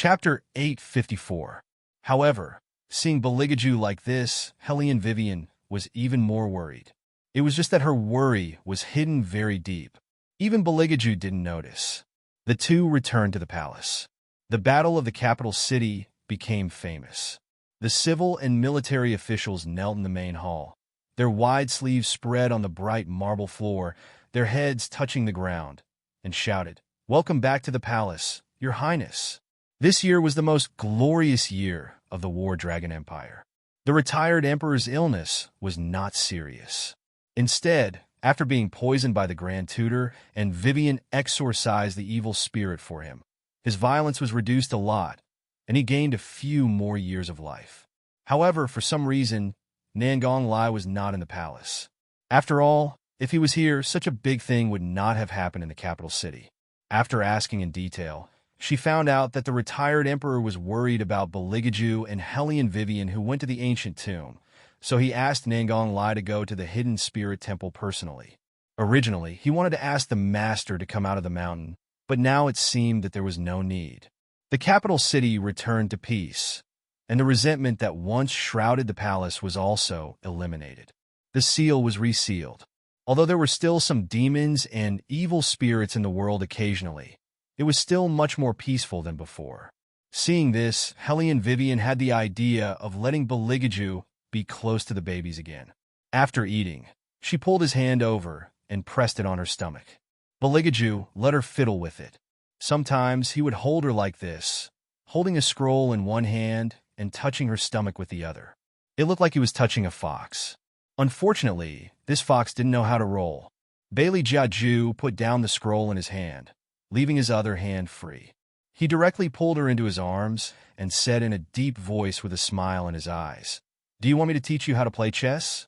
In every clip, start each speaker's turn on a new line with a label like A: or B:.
A: Chapter 854. However, seeing Beligaju like this, Helene Vivian was even more worried. It was just that her worry was hidden very deep. Even Beligaju didn't notice. The two returned to the palace. The battle of the capital city became famous. The civil and military officials knelt in the main hall, their wide sleeves spread on the bright marble floor, their heads touching the ground, and shouted, "Welcome back to the palace, Your Highness." This year was the most glorious year of the War Dragon Empire. The retired emperor's illness was not serious. Instead, after being poisoned by the Grand Tutor and Vivian exorcised the evil spirit for him, his violence was reduced a lot, and he gained a few more years of life. However, for some reason, Nangong Lai was not in the palace. After all, if he was here, such a big thing would not have happened in the capital city. After asking in detail, she found out that the retired emperor was worried about Beligaju and Helene Vivian, who went to the ancient tomb, so he asked Nangong Lai to go to the hidden spirit temple personally. Originally, he wanted to ask the master to come out of the mountain, but now it seemed that there was no need. The capital city returned to peace, and the resentment that once shrouded the palace was also eliminated. The seal was resealed. Although there were still some demons and evil spirits in the world occasionally, it was still much more peaceful than before. Seeing this, Helene Vivian had the idea of letting Beligaju be close to the babies again. After eating, she pulled his hand over and pressed it on her stomach. Beligaju let her fiddle with it. Sometimes he would hold her like this, holding a scroll in one hand and touching her stomach with the other. It looked like he was touching a fox. Unfortunately, this fox didn't know how to roll. Bailey Jiaju put down the scroll in his hand, leaving his other hand free. He directly pulled her into his arms and said in a deep voice with a smile in his eyes, "Do you want me to teach you how to play chess?"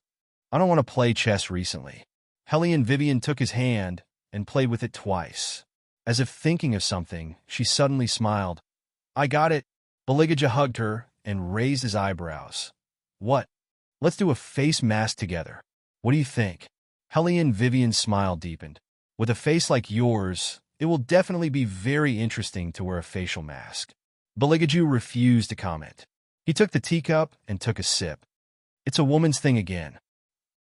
A: "I don't want to play chess recently." Helene Vivian took his hand and played with it twice. As if thinking of something, she suddenly smiled. "I got it." Beligaju hugged her and raised his eyebrows. "What? Let's do a face mask together. What do you think?" Helene Vivian's smile deepened. "With a face like yours, it will definitely be very interesting to wear a facial mask." Beligaju refused to comment. He took the teacup and took a sip. "It's a woman's thing again."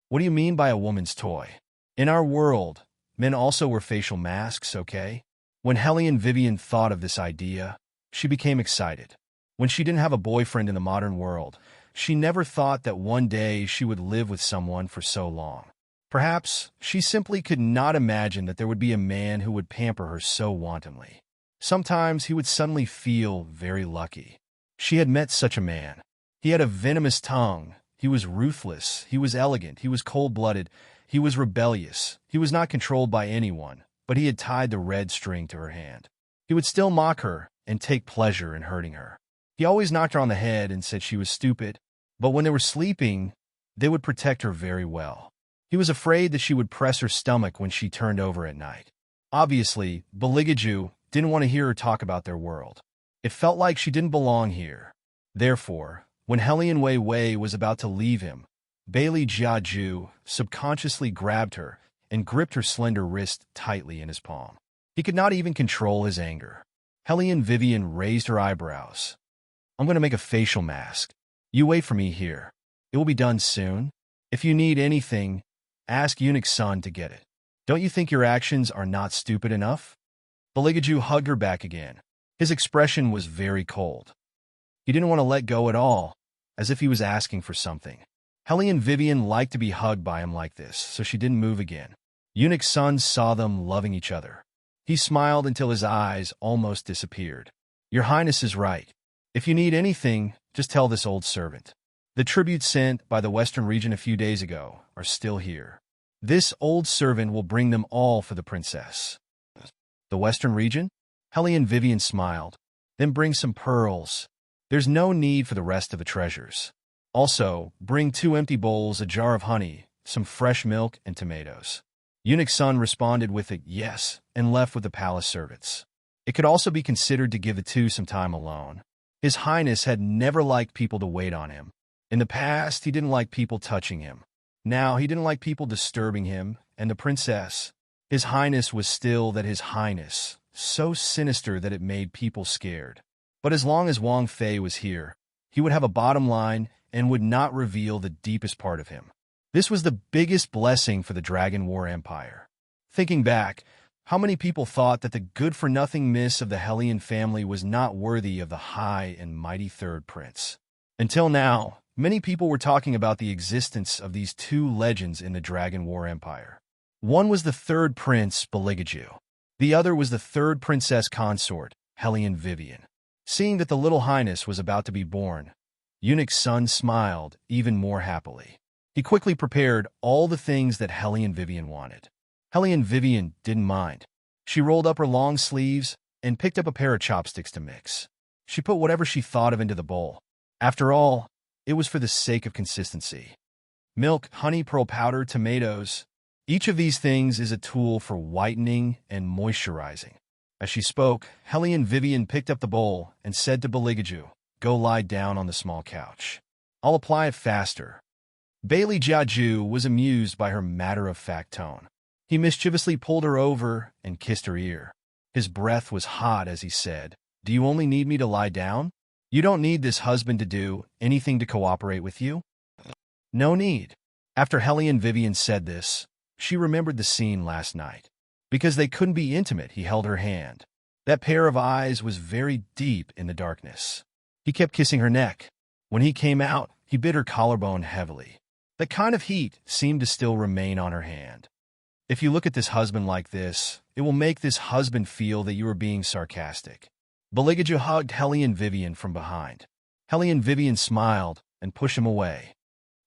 A: "What do you mean by a woman's toy?" "In our world, men also wear facial masks, okay?" When Helene Vivian thought of this idea, she became excited. When she didn't have a boyfriend in the modern world, she never thought that one day she would live with someone for so long. Perhaps she simply could not imagine that there would be a man who would pamper her so wantonly. Sometimes he would suddenly feel very lucky. She had met such a man. He had a venomous tongue. He was ruthless. He was elegant. He was cold-blooded. He was rebellious. He was not controlled by anyone, but he had tied the red string to her hand. He would still mock her and take pleasure in hurting her. He always knocked her on the head and said she was stupid, but when they were sleeping, they would protect her very well. He was afraid that she would press her stomach when she turned over at night. Obviously, Beligaju didn't want to hear her talk about their world. It felt like she didn't belong here. Therefore, when Helene Wei Wei was about to leave him, Bailey Jiaju subconsciously grabbed her and gripped her slender wrist tightly in his palm. He could not even control his anger. Helene Vivian raised her eyebrows. "I'm going to make a facial mask. You wait for me here. It will be done soon. If you need anything, ask Eunuch's son to get it. Don't you think your actions are not stupid enough?" Beligaju hugged her back again. His expression was very cold. He didn't want to let go at all, as if he was asking for something. Helene Vivian liked to be hugged by him like this, so she didn't move again. Eunuch's son saw them loving each other. He smiled until his eyes almost disappeared. "Your Highness is right. If you need anything, just tell this old servant. The tributes sent by the Western region a few days ago are still here. This old servant will bring them all for the princess." "The Western region?" Helene Vivian smiled. "Then bring some pearls. There's no need for the rest of the treasures. Also, bring 2 empty bowls, a jar of honey, some fresh milk, and tomatoes." Eunuch's son responded with a yes and left with the palace servants. It could also be considered to give the two some time alone. His Highness had never liked people to wait on him. In the past, he didn't like people touching him. Now, he didn't like people disturbing him, and the princess. His Highness was still that His Highness, so sinister that it made people scared. But as long as Wang Fei was here, he would have a bottom line and would not reveal the deepest part of him. This was the biggest blessing for the Dragon War Empire. Thinking back, how many people thought that the good-for-nothingness of the Hellion family was not worthy of the high and mighty third prince? Until now, many people were talking about the existence of these two legends in the Dragon War Empire. One was the third prince, Beligaju. The other was the third princess consort, Hellion Vivian. Seeing that the little highness was about to be born, Eunuch's son smiled even more happily. He quickly prepared all the things that Hellion Vivian wanted. Hellion Vivian didn't mind. She rolled up her long sleeves and picked up a pair of chopsticks to mix. She put whatever she thought of into the bowl. After all, it was for the sake of consistency. Milk, honey, pearl powder, tomatoes. Each of these things is a tool for whitening and moisturizing. As she spoke, Hellion Vivian picked up the bowl and said to Beligaju, "Go lie down on the small couch. I'll apply it faster." Bailey Jiaju was amused by her matter-of-fact tone. He mischievously pulled her over and kissed her ear. His breath was hot as he said, "Do you only need me to lie down? You don't need this husband to do anything to cooperate with you?" "No need." After Hellion Vivian said this, she remembered the scene last night. Because they couldn't be intimate, he held her hand. That pair of eyes was very deep in the darkness. He kept kissing her neck. When he came out, he bit her collarbone heavily. The kind of heat seemed to still remain on her hand. "If you look at this husband like this, it will make this husband feel that you are being sarcastic." Beligaju hugged Hellion Vivian from behind. Hellion Vivian smiled and pushed him away.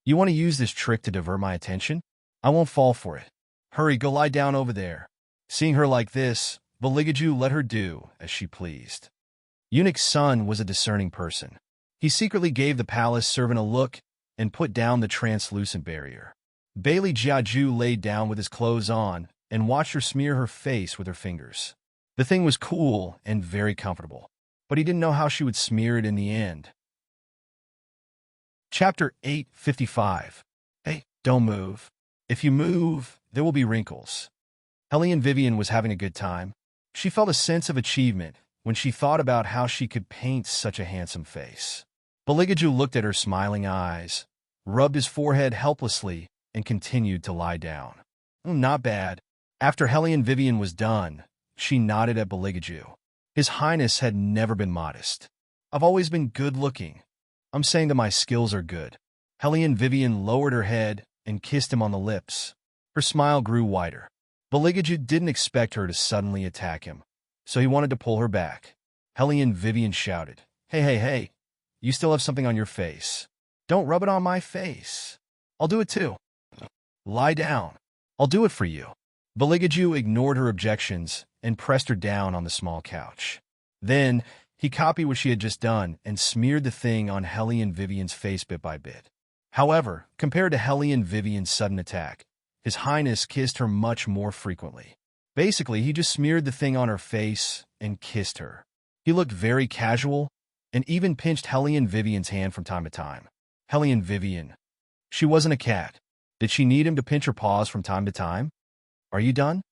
A: "You want to use this trick to divert my attention? I won't fall for it. Hurry, go lie down over there." Seeing her like this, Beligaju let her do as she pleased. Eunuch's son was a discerning person. He secretly gave the palace servant a look and put down the translucent barrier. Bailey Jiaju laid down with his clothes on and watched her smear her face with her fingers. The thing was cool and very comfortable, but he didn't know how she would smear it in the end. Chapter 855. Hey, don't move. If you move, there will be wrinkles. Hellion Vivian was having a good time. She felt a sense of achievement when she thought about how she could paint such a handsome face. Beligaju looked at her smiling eyes, rubbed his forehead helplessly, and continued to lie down. Not bad. After Hellion Vivian was done, she nodded at Beligaju. His Highness had never been modest. "I've always been good-looking. I'm saying that my skills are good." Hellion Vivian lowered her head and kissed him on the lips. Her smile grew wider. Beligaju didn't expect her to suddenly attack him, so he wanted to pull her back. Hellion Vivian shouted, Hey, you still have something on your face. Don't rub it on my face. I'll do it too." "Lie down. I'll do it for you." Beligaju ignored her objections and pressed her down on the small couch. Then, he copied what she had just done and smeared the thing on Hellion Vivian's face bit by bit. However, compared to Hellion Vivian's sudden attack, His Highness kissed her much more frequently. Basically, he just smeared the thing on her face and kissed her. He looked very casual and even pinched Hellion Vivian's hand from time to time. Hellion Vivian. She wasn't a cat. Did she need him to pinch her paws from time to time? "Are you done?"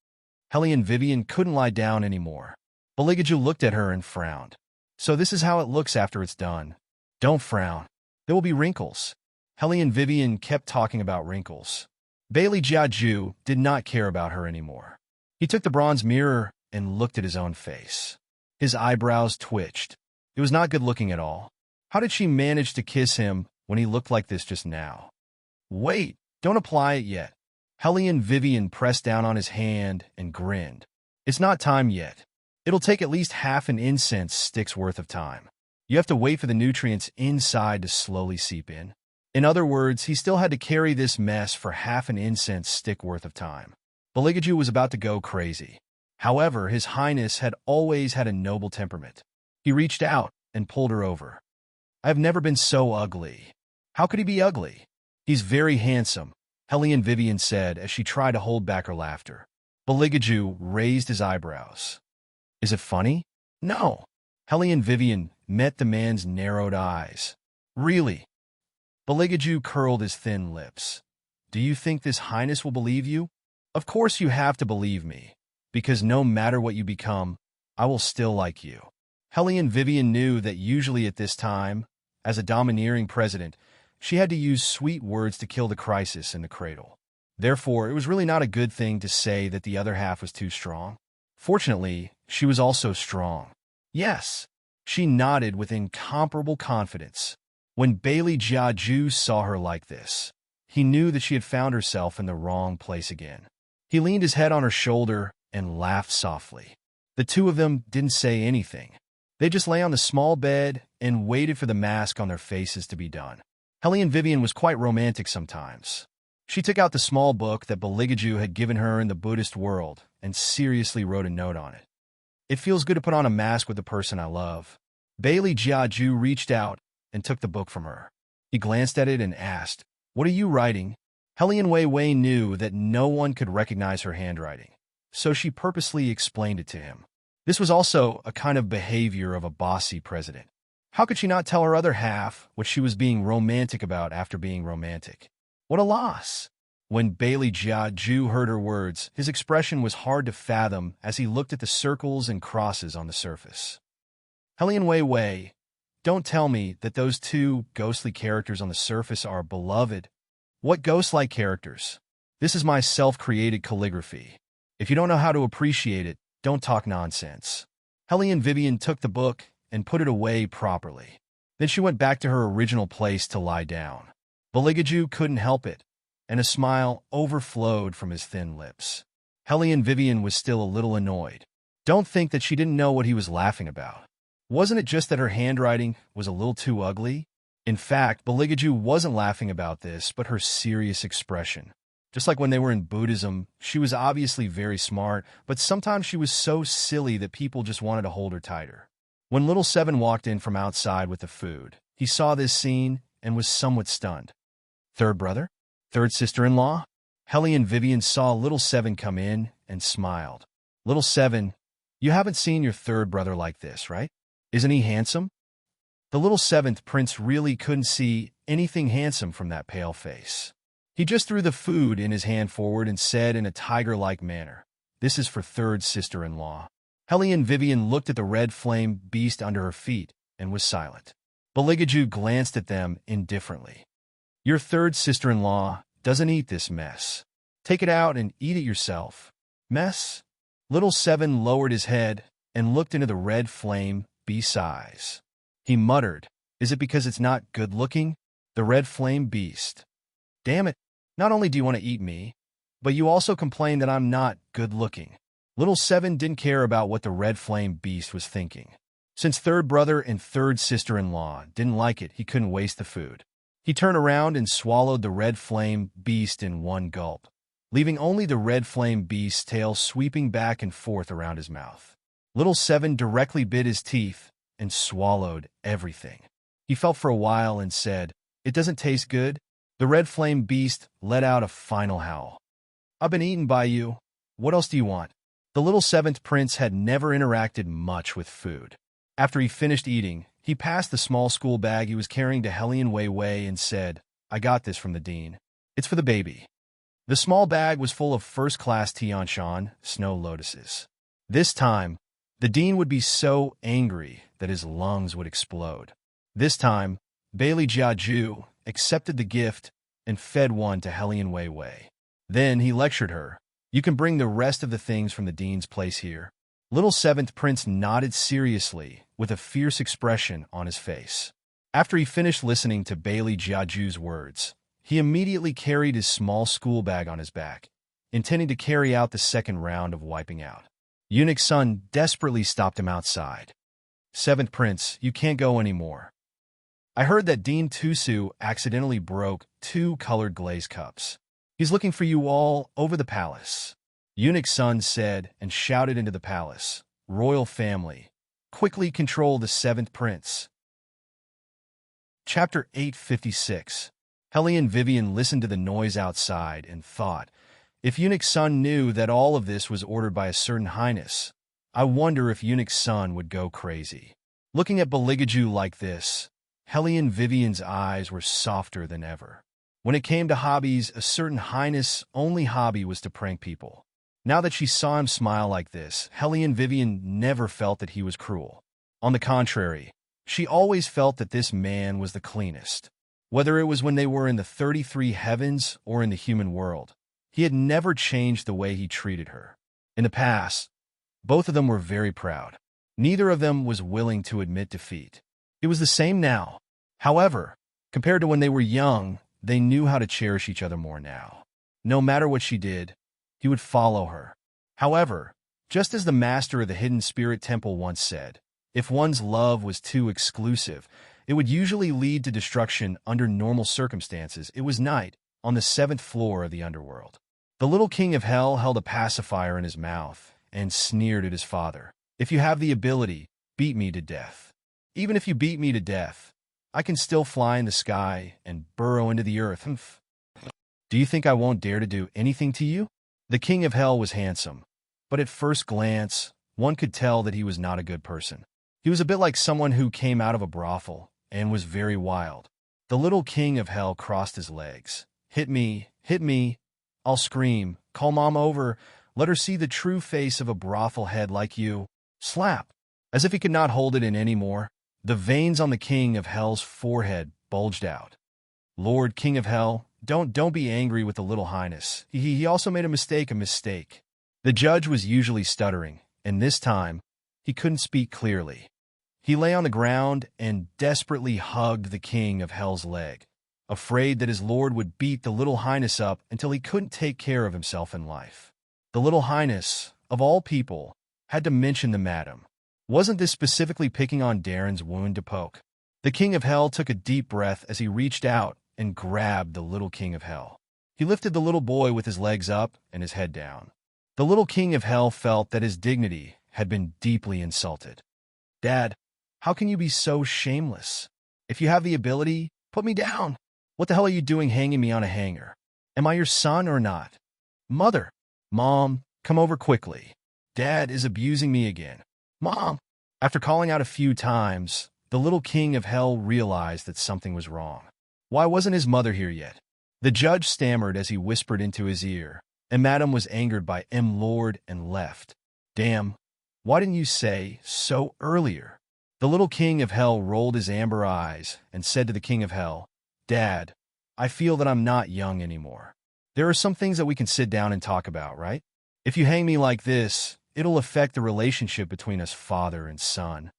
A: Hellion Vivian couldn't lie down anymore. Beligaju looked at her and frowned. "So this is how it looks after it's done. Don't frown. There will be wrinkles." Hellion Vivian kept talking about wrinkles. Bailey Jiaju did not care about her anymore. He took the bronze mirror and looked at his own face. His eyebrows twitched. It was not good looking at all. How did she manage to kiss him when he looked like this just now? "Wait, don't apply it yet." Hellion Vivian pressed down on his hand and grinned. "It's not time yet. It'll take at least half an incense stick's worth of time. You have to wait for the nutrients inside to slowly seep in." In other words, he still had to carry this mess for half an incense stick worth of time. Beligaju was about to go crazy. However, His Highness had always had a noble temperament. He reached out and pulled her over. "I have never been so ugly." "How could he be ugly?" "He's very handsome," Hellion Vivian said as she tried to hold back her laughter. Beligaju raised his eyebrows. "Is it funny?" "No." Hellion Vivian met the man's narrowed eyes. "Really?" Beligaju curled his thin lips. "Do you think this Highness will believe you?" "Of course you have to believe me, because no matter what you become, I will still like you." Hellion Vivian knew that usually at this time, as a domineering president, she had to use sweet words to kill the crisis in the cradle. Therefore, it was really not a good thing to say that the other half was too strong. Fortunately, she was also strong. Yes, she nodded with incomparable confidence. When Bailey Jiaju saw her like this, he knew that she had found herself in the wrong place again. He leaned his head on her shoulder and laughed softly. The two of them didn't say anything. They just lay on the small bed and waited for the mask on their faces to be done. Hellion Vivian was quite romantic sometimes. She took out the small book that Beligaju had given her in the Buddhist world and seriously wrote a note on it. It feels good to put on a mask with the person I love. Bailey Jiaju reached out and took the book from her. He glanced at it and asked, "What are you writing?" Hellion Wei knew that no one could recognize her handwriting, so she purposely explained it to him. This was also a kind of behavior of a bossy president. How could she not tell her other half what she was being romantic about after being romantic? What a loss! When Bailey Jiaju heard her words, his expression was hard to fathom as he looked at the circles and crosses on the surface. Hellion Wei, don't tell me that those two ghostly characters on the surface are beloved. What ghost-like characters? This is my self-created calligraphy. If you don't know how to appreciate it, don't talk nonsense. Hellion Vivian took the book and put it away properly. Then she went back to her original place to lie down. Beligaju couldn't help it, and a smile overflowed from his thin lips. Hellion Vivian was still a little annoyed. Don't think that she didn't know what he was laughing about. Wasn't it just that her handwriting was a little too ugly? In fact, Beligaju wasn't laughing about this, but her serious expression. Just like when they were in Buddhism, she was obviously very smart, but sometimes she was so silly that people just wanted to hold her tighter. When Little Seven walked in from outside with the food, he saw this scene and was somewhat stunned. Third brother? Third sister-in-law? Hellion Vivian saw Little Seven come in and smiled. Little Seven, you haven't seen your third brother like this, right? Isn't he handsome? The little seventh prince really couldn't see anything handsome from that pale face. He just threw the food in his hand forward and said in a tiger-like manner, "This is for third sister-in-law." Hellion Vivian looked at the red flame beast under her feet and was silent. Beligaju glanced at them indifferently. Your third sister-in-law doesn't eat this mess. Take it out and eat it yourself. Mess? Little Seven lowered his head and looked into the red flame beast's eyes. He muttered, "Is it because it's not good-looking?" The red flame beast. Damn it, not only do you want to eat me, but you also complain that I'm not good-looking. Little Seven didn't care about what the red flame beast was thinking. Since third brother and third sister-in-law didn't like it, he couldn't waste the food. He turned around and swallowed the red flame beast in one gulp, leaving only the red flame beast's tail sweeping back and forth around his mouth. Little Seven directly bit his teeth and swallowed everything. He felt for a while and said, "It doesn't taste good." The red flame beast let out a final howl. "I've been eaten by you. What else do you want?" The little seventh prince had never interacted much with food. After he finished eating, he passed the small school bag he was carrying to Hellion Wei and said, "I got this from the dean. It's for the baby." The small bag was full of first-class Tianshan snow lotuses. This time, the dean would be so angry that his lungs would explode. This time, Bailey Jiaju accepted the gift and fed one to Hellion Wei. Then he lectured her, "You can bring the rest of the things from the dean's place here." Little seventh prince nodded seriously with a fierce expression on his face. After he finished listening to Bailey Jiaju's words, he immediately carried his small school bag on his back, intending to carry out the second round of wiping out. Eunuch's son desperately stopped him outside. "Seventh prince, you can't go anymore. I heard that Dean Tusu accidentally broke 2 colored glaze cups. He's looking for you all over the palace." Eunuch's son said and shouted into the palace, "Royal family, quickly control the seventh prince." Chapter 856. Hellion Vivian listened to the noise outside and thought, if Eunuch's son knew that all of this was ordered by a certain highness, I wonder if Eunuch's son would go crazy. Looking at Beligaju like this, Hellion Vivian's eyes were softer than ever. When it came to hobbies, a certain highness' only hobby was to prank people. Now that she saw him smile like this, Hellion Vivian never felt that he was cruel. On the contrary, she always felt that this man was the cleanest. Whether it was when they were in the 33 heavens or in the human world, he had never changed the way he treated her. In the past, both of them were very proud. Neither of them was willing to admit defeat. It was the same now. However, compared to when they were young, they knew how to cherish each other more now. No matter what she did, he would follow her. However, just as the master of the Hidden Spirit Temple once said, if one's love was too exclusive, it would usually lead to destruction under normal circumstances. It was night, on the 7th floor of the underworld. The little king of hell held a pacifier in his mouth and sneered at his father. If you have the ability, beat me to death. Even if you beat me to death, I can still fly in the sky and burrow into the earth. Do you think I won't dare to do anything to you? The king of hell was handsome, but at first glance, one could tell that he was not a good person. He was a bit like someone who came out of a brothel and was very wild. The little king of hell crossed his legs. Hit me, I'll scream, call mom over, let her see the true face of a brothel head like you. Slap. As if he could not hold it in any more, the veins on the king of hell's forehead bulged out. Lord King of Hell, don't be angry with the little highness. He also made a mistake. The judge was usually stuttering, and this time, he couldn't speak clearly. He lay on the ground and desperately hugged the king of hell's leg, afraid that his lord would beat the little highness up until he couldn't take care of himself in life. The little highness, of all people, had to mention the madam. Wasn't this specifically picking on Darren's wound to poke? The king of hell took a deep breath as he reached out and grabbed the little king of hell. He lifted the little boy with his legs up and his head down. The little king of hell felt that his dignity had been deeply insulted. Dad, how can you be so shameless? If you have the ability, put me down. What the hell are you doing hanging me on a hanger? Am I your son or not? Mother, Mom, come over quickly. Dad is abusing me again. Mom! After calling out a few times, the little king of hell realized that something was wrong. Why wasn't his mother here yet? The judge stammered as he whispered into his ear, and Madam was angered by Lord and left. Damn, why didn't you say so earlier? The little king of hell rolled his amber eyes and said to the king of hell, Dad, I feel that I'm not young anymore. There are some things that we can sit down and talk about, right? If you hang me like this, it'll affect the relationship between us father and son.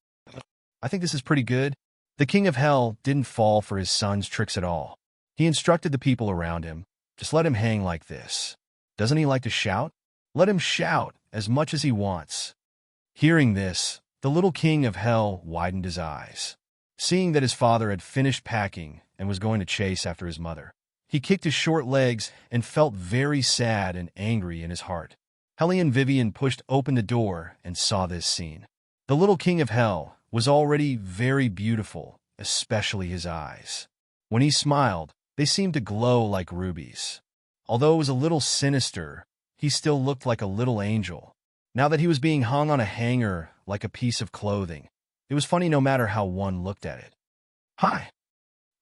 A: I think this is pretty good. The king of hell didn't fall for his son's tricks at all. He instructed the people around him, just let him hang like this. Doesn't he like to shout? Let him shout as much as he wants. Hearing this, the little king of hell widened his eyes. Seeing that his father had finished packing and was going to chase after his mother, he kicked his short legs and felt very sad and angry in his heart. Hellion Vivian pushed open the door and saw this scene. The little king of hell was already very beautiful, especially his eyes. When he smiled, they seemed to glow like rubies. Although it was a little sinister, he still looked like a little angel. Now that he was being hung on a hanger like a piece of clothing, it was funny no matter how one looked at it. Hi!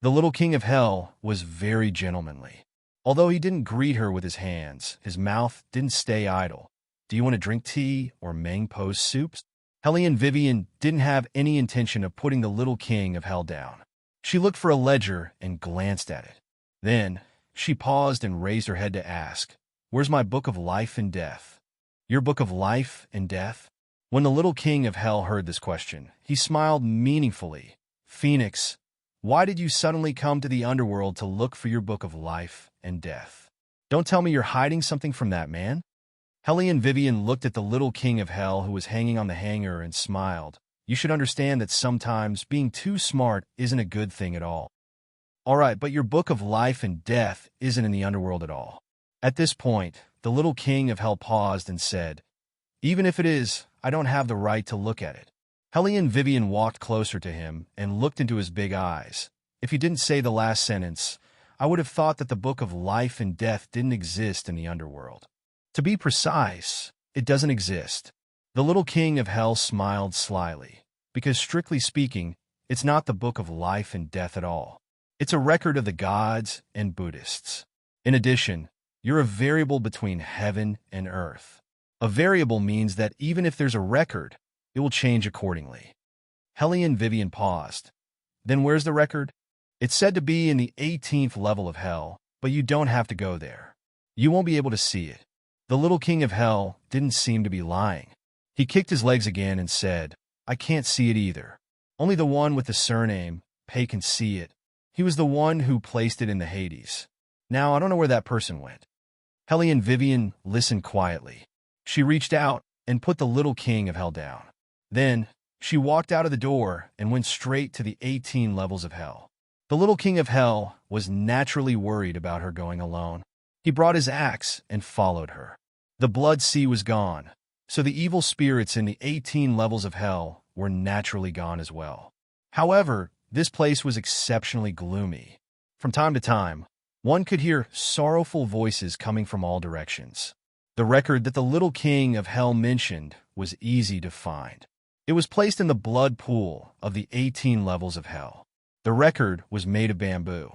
A: The little king of hell was very gentlemanly. Although he didn't greet her with his hands, his mouth didn't stay idle. Do you want to drink tea or Mangpo's soups? Hellion Vivian didn't have any intention of putting the little king of hell down. She looked for a ledger and glanced at it. Then, she paused and raised her head to ask, Where's my book of life and death? Your book of life and death? When the little king of hell heard this question, he smiled meaningfully. Phoenix, why did you suddenly come to the underworld to look for your book of life and death? Don't tell me you're hiding something from that man? Hellion Vivian looked at the little king of hell who was hanging on the hanger and smiled. You should understand that sometimes being too smart isn't a good thing at all. All right, but your book of life and death isn't in the underworld at all. At this point, the little king of hell paused and said, Even if it is, I don't have the right to look at it. Hellion Vivian walked closer to him and looked into his big eyes. If he didn't say the last sentence, I would have thought that the book of life and death didn't exist in the underworld. To be precise, it doesn't exist. The little king of hell smiled slyly, because strictly speaking, it's not the book of life and death at all. It's a record of the gods and Buddhists. In addition, you're a variable between heaven and earth. A variable means that even if there's a record, it will change accordingly. Hellion Vivian paused. Then where's the record? It's said to be in the 18th level of hell, but you don't have to go there. You won't be able to see it. The little king of hell didn't seem to be lying. He kicked his legs again and said, I can't see it either. Only the one with the surname, Pei, can see it. He was the one who placed it in the Hades. Now, I don't know where that person went. Hellion Vivian listened quietly. She reached out and put the little king of hell down. Then, she walked out of the door and went straight to the 18 levels of hell. The little king of hell was naturally worried about her going alone. He brought his axe and followed her. The blood sea was gone, so the evil spirits in the 18 levels of hell were naturally gone as well. However, this place was exceptionally gloomy. From time to time, one could hear sorrowful voices coming from all directions. The record that the little king of hell mentioned was easy to find. It was placed in the blood pool of the 18 levels of hell. The record was made of bamboo.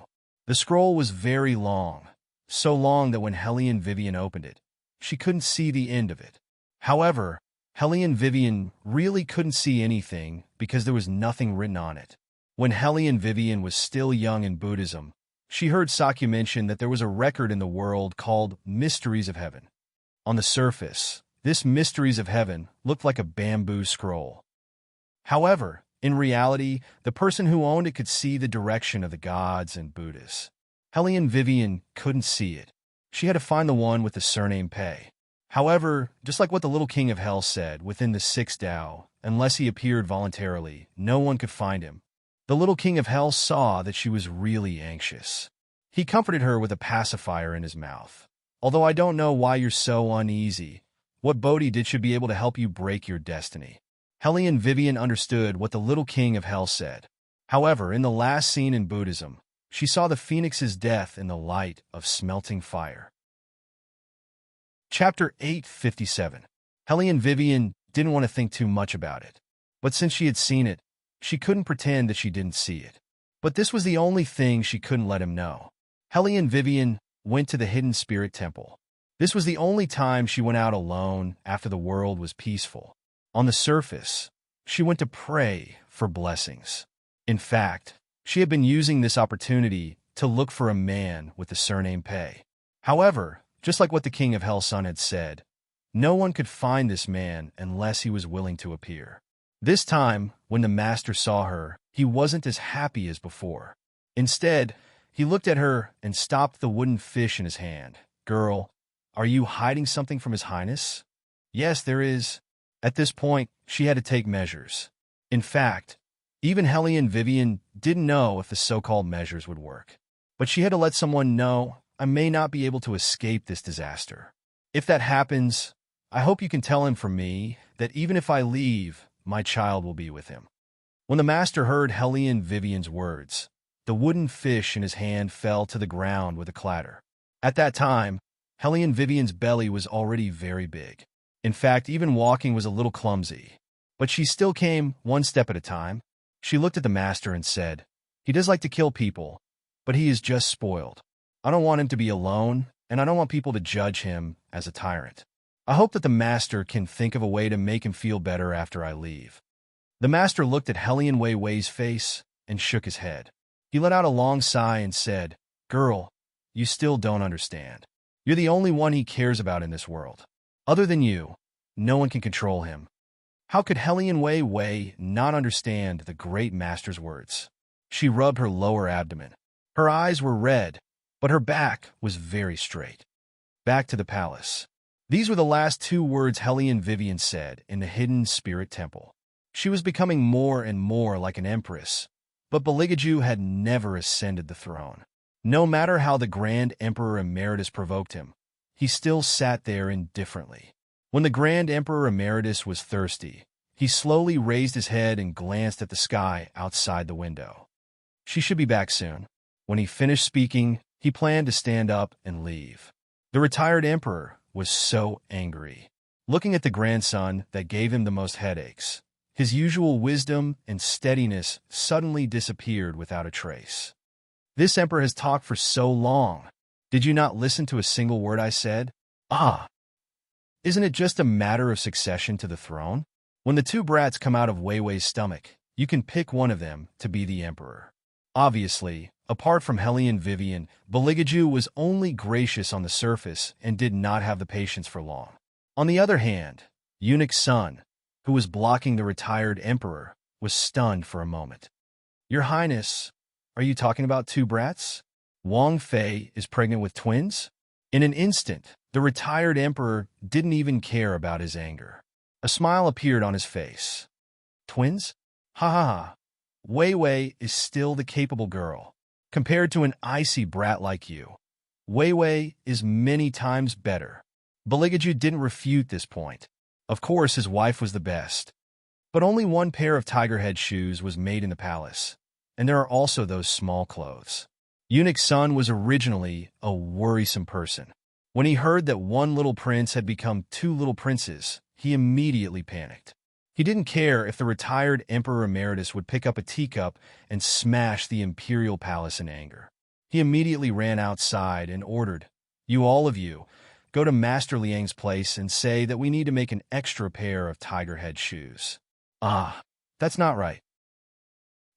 A: The scroll was very long, so long that when Hellion Vivian opened it, she couldn't see the end of it. However, Hellion Vivian really couldn't see anything because there was nothing written on it. When Hellion Vivian was still young in Buddhism, she heard Sakya mention that there was a record in the world called Mysteries of Heaven. On the surface, this Mysteries of Heaven looked like a bamboo scroll. However, in reality, the person who owned it could see the direction of the gods and Buddhas. Hellion Vivian couldn't see it. She had to find the one with the surname Pei. However, just like what the little king of hell said within the sixth Tao, unless he appeared voluntarily, no one could find him. The little king of hell saw that she was really anxious. He comforted her with a pacifier in his mouth. Although I don't know why you're so uneasy, what Bodhi did should be able to help you break your destiny. Hellion Vivian understood what the little king of hell said. However, in the last scene in Buddhism, she saw the phoenix's death in the light of smelting fire. Chapter 857. Hellion Vivian didn't want to think too much about it. But since she had seen it, she couldn't pretend that she didn't see it. But this was the only thing she couldn't let him know. Hellion Vivian went to the hidden spirit temple. This was the only time she went out alone after the world was peaceful. On the surface, she went to pray for blessings. In fact, she had been using this opportunity to look for a man with the surname Pei. However, just like what the King of Hell's son had said, no one could find this man unless he was willing to appear. This time, when the master saw her, he wasn't as happy as before. Instead, he looked at her and stopped the wooden fish in his hand. Girl, are you hiding something from His Highness? Yes, there is. At this point, she had to take measures. In fact, even Hellion Vivian didn't know if the so-called measures would work. But she had to let someone know, I may not be able to escape this disaster. If that happens, I hope you can tell him from me that even if I leave, my child will be with him. When the master heard Hellion Vivian's words, the wooden fish in his hand fell to the ground with a clatter. At that time, Hellion Vivian's belly was already very big. In fact, even walking was a little clumsy. But she still came one step at a time. She looked at the master and said, he does like to kill people, but he is just spoiled. I don't want him to be alone, and I don't want people to judge him as a tyrant. I hope that the master can think of a way to make him feel better after I leave. The master looked at Hellion Wei Wei's face and shook his head. He let out a long sigh and said, Girl, you still don't understand. You're the only one he cares about in this world. Other than you, no one can control him. How could Hellion Wei Wei not understand the great master's words? She rubbed her lower abdomen. Her eyes were red, but her back was very straight. Back to the palace. These were the last two words Hellion Vivian said in the hidden spirit temple. She was becoming more and more like an empress, but Beligaju had never ascended the throne. No matter how the Grand Emperor Emeritus provoked him, he still sat there indifferently. When the Grand Emperor Emeritus was thirsty, he slowly raised his head and glanced at the sky outside the window. She should be back soon. When he finished speaking, he planned to stand up and leave. The retired emperor was so angry. Looking at the grandson that gave him the most headaches, his usual wisdom and steadiness suddenly disappeared without a trace. This emperor has talked for so long. Did you not listen to a single word I said? Ah! Isn't it just a matter of succession to the throne? When the two brats come out of Wei Wei's stomach, you can pick one of them to be the emperor. Obviously, apart from Helene Vivian, Beligaju was only gracious on the surface and did not have the patience for long. On the other hand, Eunuch Sun, who was blocking the retired emperor, was stunned for a moment. Your Highness, are you talking about two brats? Wang Fei is pregnant with twins? In an instant, the retired emperor didn't even care about his anger. A smile appeared on his face. Twins? Ha ha ha. Wei Wei is still the capable girl. Compared to an icy brat like you, Wei Wei is many times better. Beligaju didn't refute this point. Of course, his wife was the best. But only one pair of tiger head shoes was made in the palace, and there are also those small clothes. Eunuch Sun was originally a worrisome person. When he heard that one little prince had become two little princes, he immediately panicked. He didn't care if the retired Emperor Emeritus would pick up a teacup and smash the imperial palace in anger. He immediately ran outside and ordered, all of you, go to Master Liang's place and say that we need to make an extra pair of tiger head shoes. Ah, that's not right.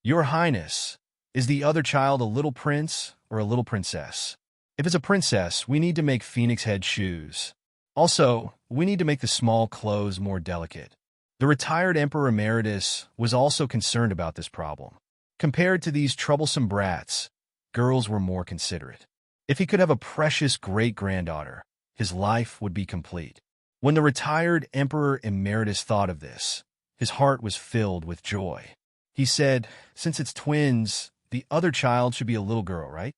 A: Your Highness, is the other child a little prince or a little princess? If it's a princess, we need to make phoenix head shoes. Also, we need to make the small clothes more delicate. The retired Emperor Emeritus was also concerned about this problem. Compared to these troublesome brats, girls were more considerate. If he could have a precious great-granddaughter, his life would be complete. When the retired Emperor Emeritus thought of this, his heart was filled with joy. He said, since it's twins, the other child should be a little girl, right?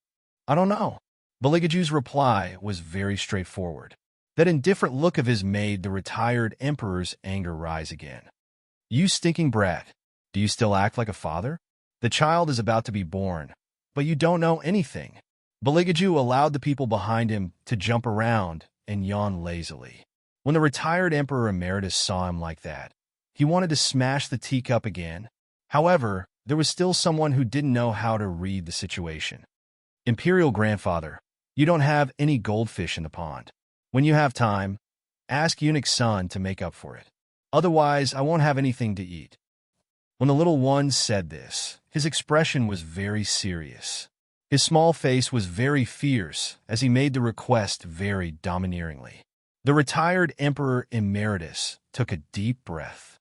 A: I don't know. Beligaju's reply was very straightforward. That indifferent look of his made the retired emperor's anger rise again. You stinking brat, do you still act like a father? The child is about to be born, but you don't know anything. Beligaju allowed the people behind him to jump around and yawn lazily. When the retired Emperor Emeritus saw him like that, he wanted to smash the teacup again. However, there was still someone who didn't know how to read the situation. Imperial Grandfather, you don't have any goldfish in the pond. When you have time, ask Eunuch Sun to make up for it. Otherwise, I won't have anything to eat. When the little one said this, his expression was very serious. His small face was very fierce as he made the request very domineeringly. The retired Emperor Emeritus took a deep breath.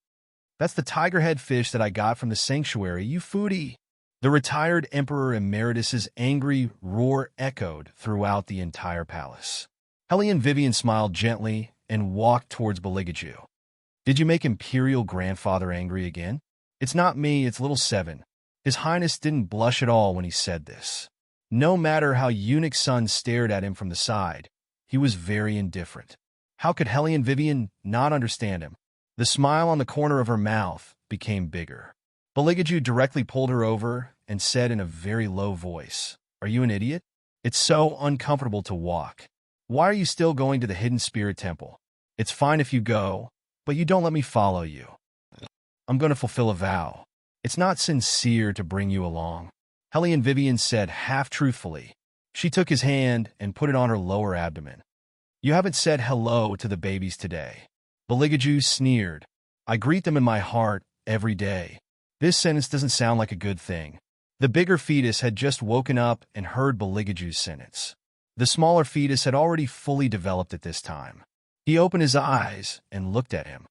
A: That's the tiger head fish that I got from the sanctuary, you foodie. The retired Emperor Emeritus's angry roar echoed throughout the entire palace. Helene Vivian smiled gently and walked towards Beligaju. Did you make Imperial Grandfather angry again? It's not me, it's little Seven. His Highness didn't blush at all when he said this. No matter how Eunuch Sun stared at him from the side, he was very indifferent. How could Helene Vivian not understand him? The smile on the corner of her mouth became bigger. Beligaju directly pulled her over and said in a very low voice, Are you an idiot? It's so uncomfortable to walk. Why are you still going to the Hidden Spirit Temple? It's fine if you go, but you don't let me follow you. I'm going to fulfill a vow. It's not sincere to bring you along. Helene Vivian said half-truthfully. She took his hand and put it on her lower abdomen. You haven't said hello to the babies today. Beligaju sneered. I greet them in my heart every day. This sentence doesn't sound like a good thing. The bigger fetus had just woken up and heard Beligaju's sentence. The smaller fetus had already fully developed at this time. He opened his eyes and looked at him.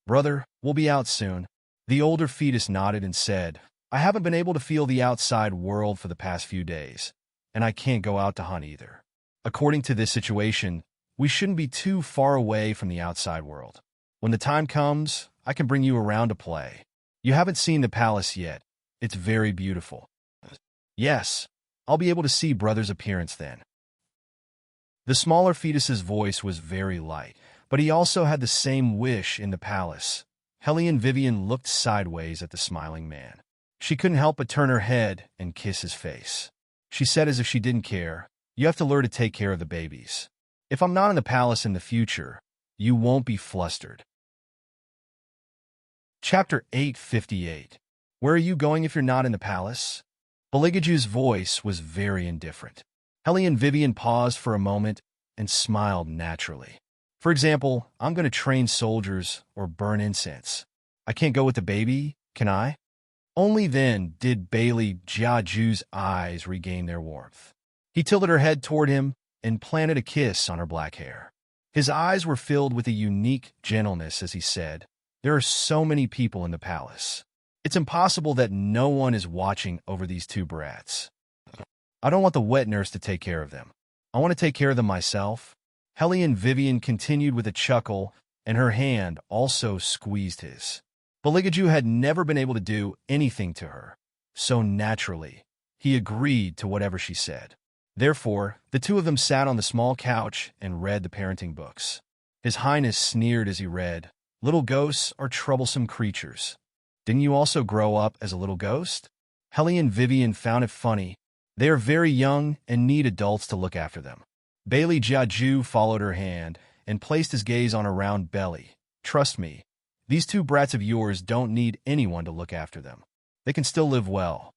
A: Brother, we'll be out soon. The older fetus nodded and said, I haven't been able to feel the outside world for the past few days, and I can't go out to hunt either. According to this situation, we shouldn't be too far away from the outside world. When the time comes, I can bring you around to play. You haven't seen the palace yet. It's very beautiful. Yes, I'll be able to see brother's appearance then. The smaller fetus's voice was very light, but he also had the same wish in the palace. Helene Vivian looked sideways at the smiling man. She couldn't help but turn her head and kiss his face. She said as if she didn't care, You have to learn to take care of the babies. If I'm not in the palace in the future, you won't be flustered. Chapter 858. Where are you going if you're not in the palace? Beligaju's voice was very indifferent. Helene Vivian paused for a moment and smiled naturally. For example, I'm going to train soldiers or burn incense. I can't go with the baby, can I? Only then did Bailey Jiaju's eyes regain their warmth. He tilted her head toward him and planted a kiss on her black hair. His eyes were filled with a unique gentleness as he said, "There are so many people in the palace. It's impossible that no one is watching over these two brats. I don't want the wet nurse to take care of them. I want to take care of them myself." Hellion Vivian continued with a chuckle, and her hand also squeezed his. Beligaju had never been able to do anything to her, so naturally, he agreed to whatever she said. Therefore, the two of them sat on the small couch and read the parenting books. His Highness sneered as he read, "Little ghosts are troublesome creatures. Didn't you also grow up as a little ghost?" Hellion Vivian found it funny. They are very young and need adults to look after them. Bailey Jiaju followed her hand and placed his gaze on her round belly. "Trust me, these two brats of yours don't need anyone to look after them. They can still live well."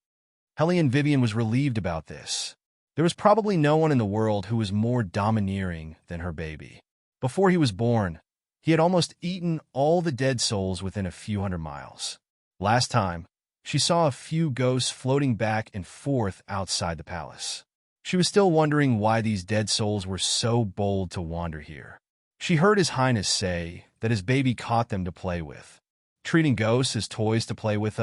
A: Hellion Vivian was relieved about this. There was probably no one in the world who was more domineering than her baby. Before he was born, he had almost eaten all the dead souls within a few hundred miles. Last time, she saw a few ghosts floating back and forth outside the palace. She was still wondering why these dead souls were so bold to wander here. She heard His Highness say that his baby caught them to play with. Treating ghosts as toys to play with,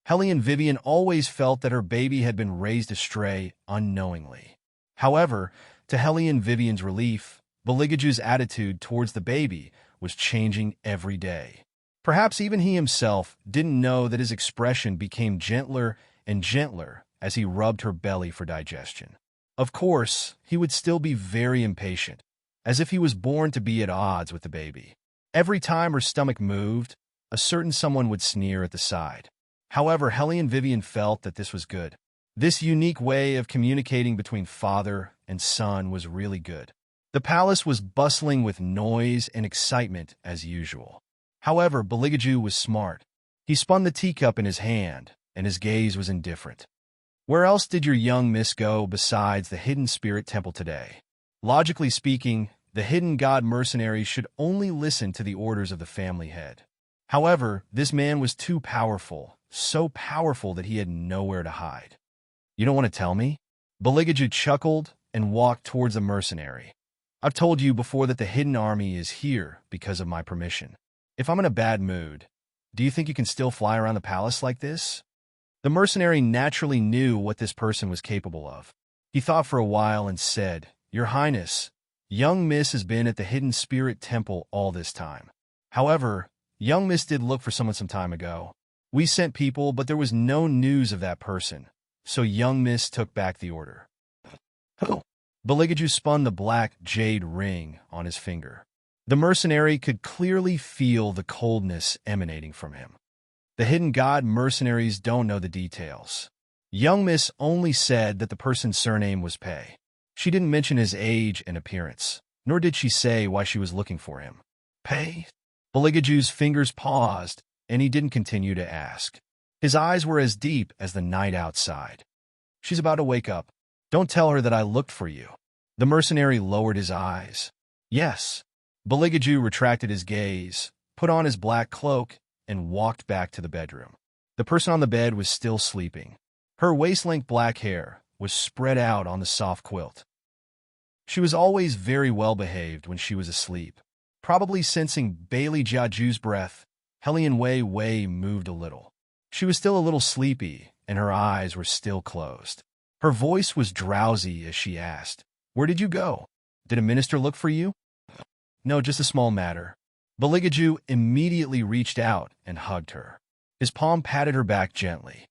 A: Hellion Vivian always felt that her baby had been raised astray unknowingly. However, to Hellion Vivian's relief, Beligaju's attitude towards the baby was changing every day. Perhaps even he himself didn't know that his expression became gentler and gentler as he rubbed her belly for digestion. Of course, he would still be very impatient, as if he was born to be at odds with the baby. Every time her stomach moved, a certain someone would sneer at the side. However, Hellion Vivian felt that this was good. This unique way of communicating between father and son was really good. The palace was bustling with noise and excitement as usual. However, Beligaju was smart. He spun the teacup in his hand, and his gaze was indifferent. "Where else did your young miss go besides the Hidden Spirit Temple today?" Logically speaking, the hidden god mercenaries should only listen to the orders of the family head. However, this man was too powerful, so powerful that he had nowhere to hide. "You don't want to tell me?" Beligaju chuckled and walked towards the mercenary. "I've told you before that the hidden army is here because of my permission. If I'm in a bad mood, do you think you can still fly around the palace like this?" The mercenary naturally knew what this person was capable of. He thought for a while and said, "Your Highness, young Miss has been at the Hidden Spirit Temple all this time. However, young Miss did look for someone some time ago. We sent people, but there was no news of that person, so young Miss took back the order." "Who?" Beligaju spun the black jade ring on his finger. The mercenary could clearly feel the coldness emanating from him. The hidden god mercenaries don't know the details. Young Miss only said that the person's surname was Pei. She didn't mention his age and appearance, nor did she say why she was looking for him. "Pei?" Beligaju's fingers paused, and he didn't continue to ask. His eyes were as deep as the night outside. "She's about to wake up. Don't tell her that I looked for you." The mercenary lowered his eyes. "Yes." Beligaju retracted his gaze, put on his black cloak, and walked back to the bedroom. The person on the bed was still sleeping. Her waist-length black hair was spread out on the soft quilt. She was always very well-behaved when she was asleep. Probably sensing Bailey Jiaju's breath, Hellion Wei moved a little. She was still a little sleepy, and her eyes were still closed. Her voice was drowsy as she asked, "Where did you go? Did a minister look for you?" "No, just a small matter." Beligaju immediately reached out and hugged her. His palm patted her back gently.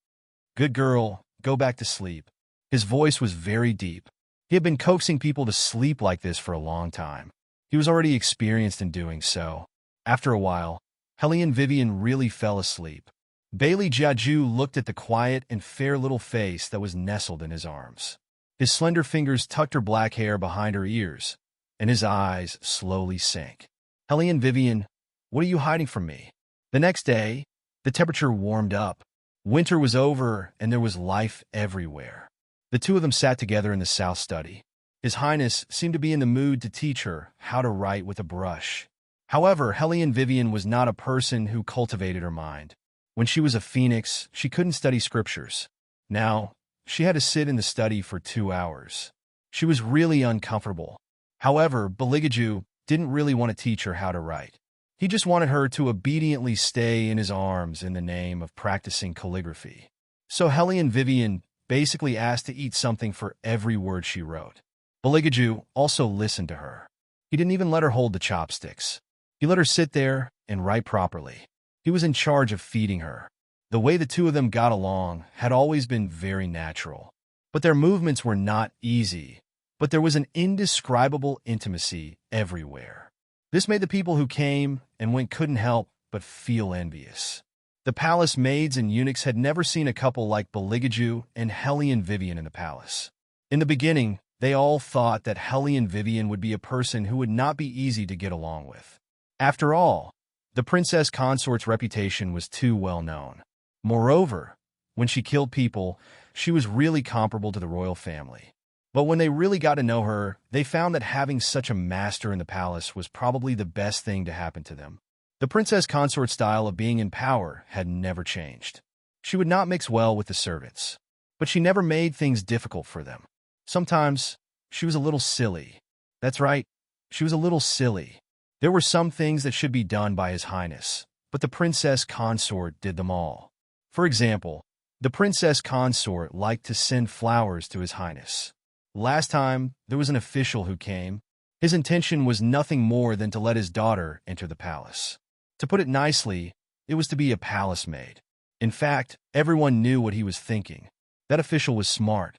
A: "Good girl, go back to sleep." His voice was very deep. He had been coaxing people to sleep like this for a long time. He was already experienced in doing so. After a while, Hellion Vivian really fell asleep. Bailey Jiaju looked at the quiet and fair little face that was nestled in his arms. His slender fingers tucked her black hair behind her ears, and his eyes slowly sank. "Hellion Vivian, what are you hiding from me?" The next day, the temperature warmed up. Winter was over, and there was life everywhere. The two of them sat together in the south study. His Highness seemed to be in the mood to teach her how to write with a brush. However, Hellion Vivian was not a person who cultivated her mind. When she was a phoenix, she couldn't study scriptures. Now, she had to sit in the study for 2 hours. She was really uncomfortable. However, Beligaju didn't really want to teach her how to write. He just wanted her to obediently stay in his arms in the name of practicing calligraphy. So Hellion Vivian basically asked to eat something for every word she wrote. Beligaju also listened to her. He didn't even let her hold the chopsticks. He let her sit there and write properly. He was in charge of feeding her. The way the two of them got along had always been very natural. But their movements were not easy. But there was an indescribable intimacy everywhere. This made the people who came and went couldn't help but feel envious. The palace maids and eunuchs had never seen a couple like Beligaju and Hellion Vivian in the palace. In the beginning, they all thought that Hellion Vivian would be a person who would not be easy to get along with. After all, the princess consort's reputation was too well known. Moreover, when she killed people, she was really comparable to the royal family. But when they really got to know her, they found that having such a master in the palace was probably the best thing to happen to them. The princess consort's style of being in power had never changed. She would not mix well with the servants, but she never made things difficult for them. Sometimes, she was a little silly. That's right, she was a little silly. There were some things that should be done by His Highness, but the princess consort did them all. For example, the princess consort liked to send flowers to His Highness. Last time, there was an official who came. His intention was nothing more than to let his daughter enter the palace. To put it nicely, it was to be a palace maid. In fact, everyone knew what he was thinking. That official was smart.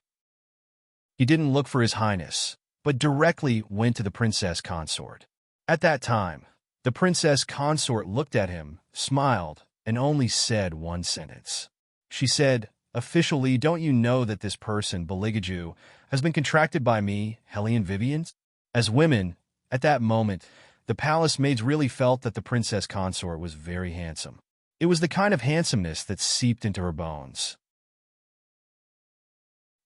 A: He didn't look for His Highness, but directly went to the princess consort. At that time, the princess consort looked at him, smiled, and only said one sentence. She said, "Officially, don't you know that this person, Beligaju, has been contracted by me, Hellion Vivian?" As women, at that moment, the palace maids really felt that the princess consort was very handsome. It was the kind of handsomeness that seeped into her bones.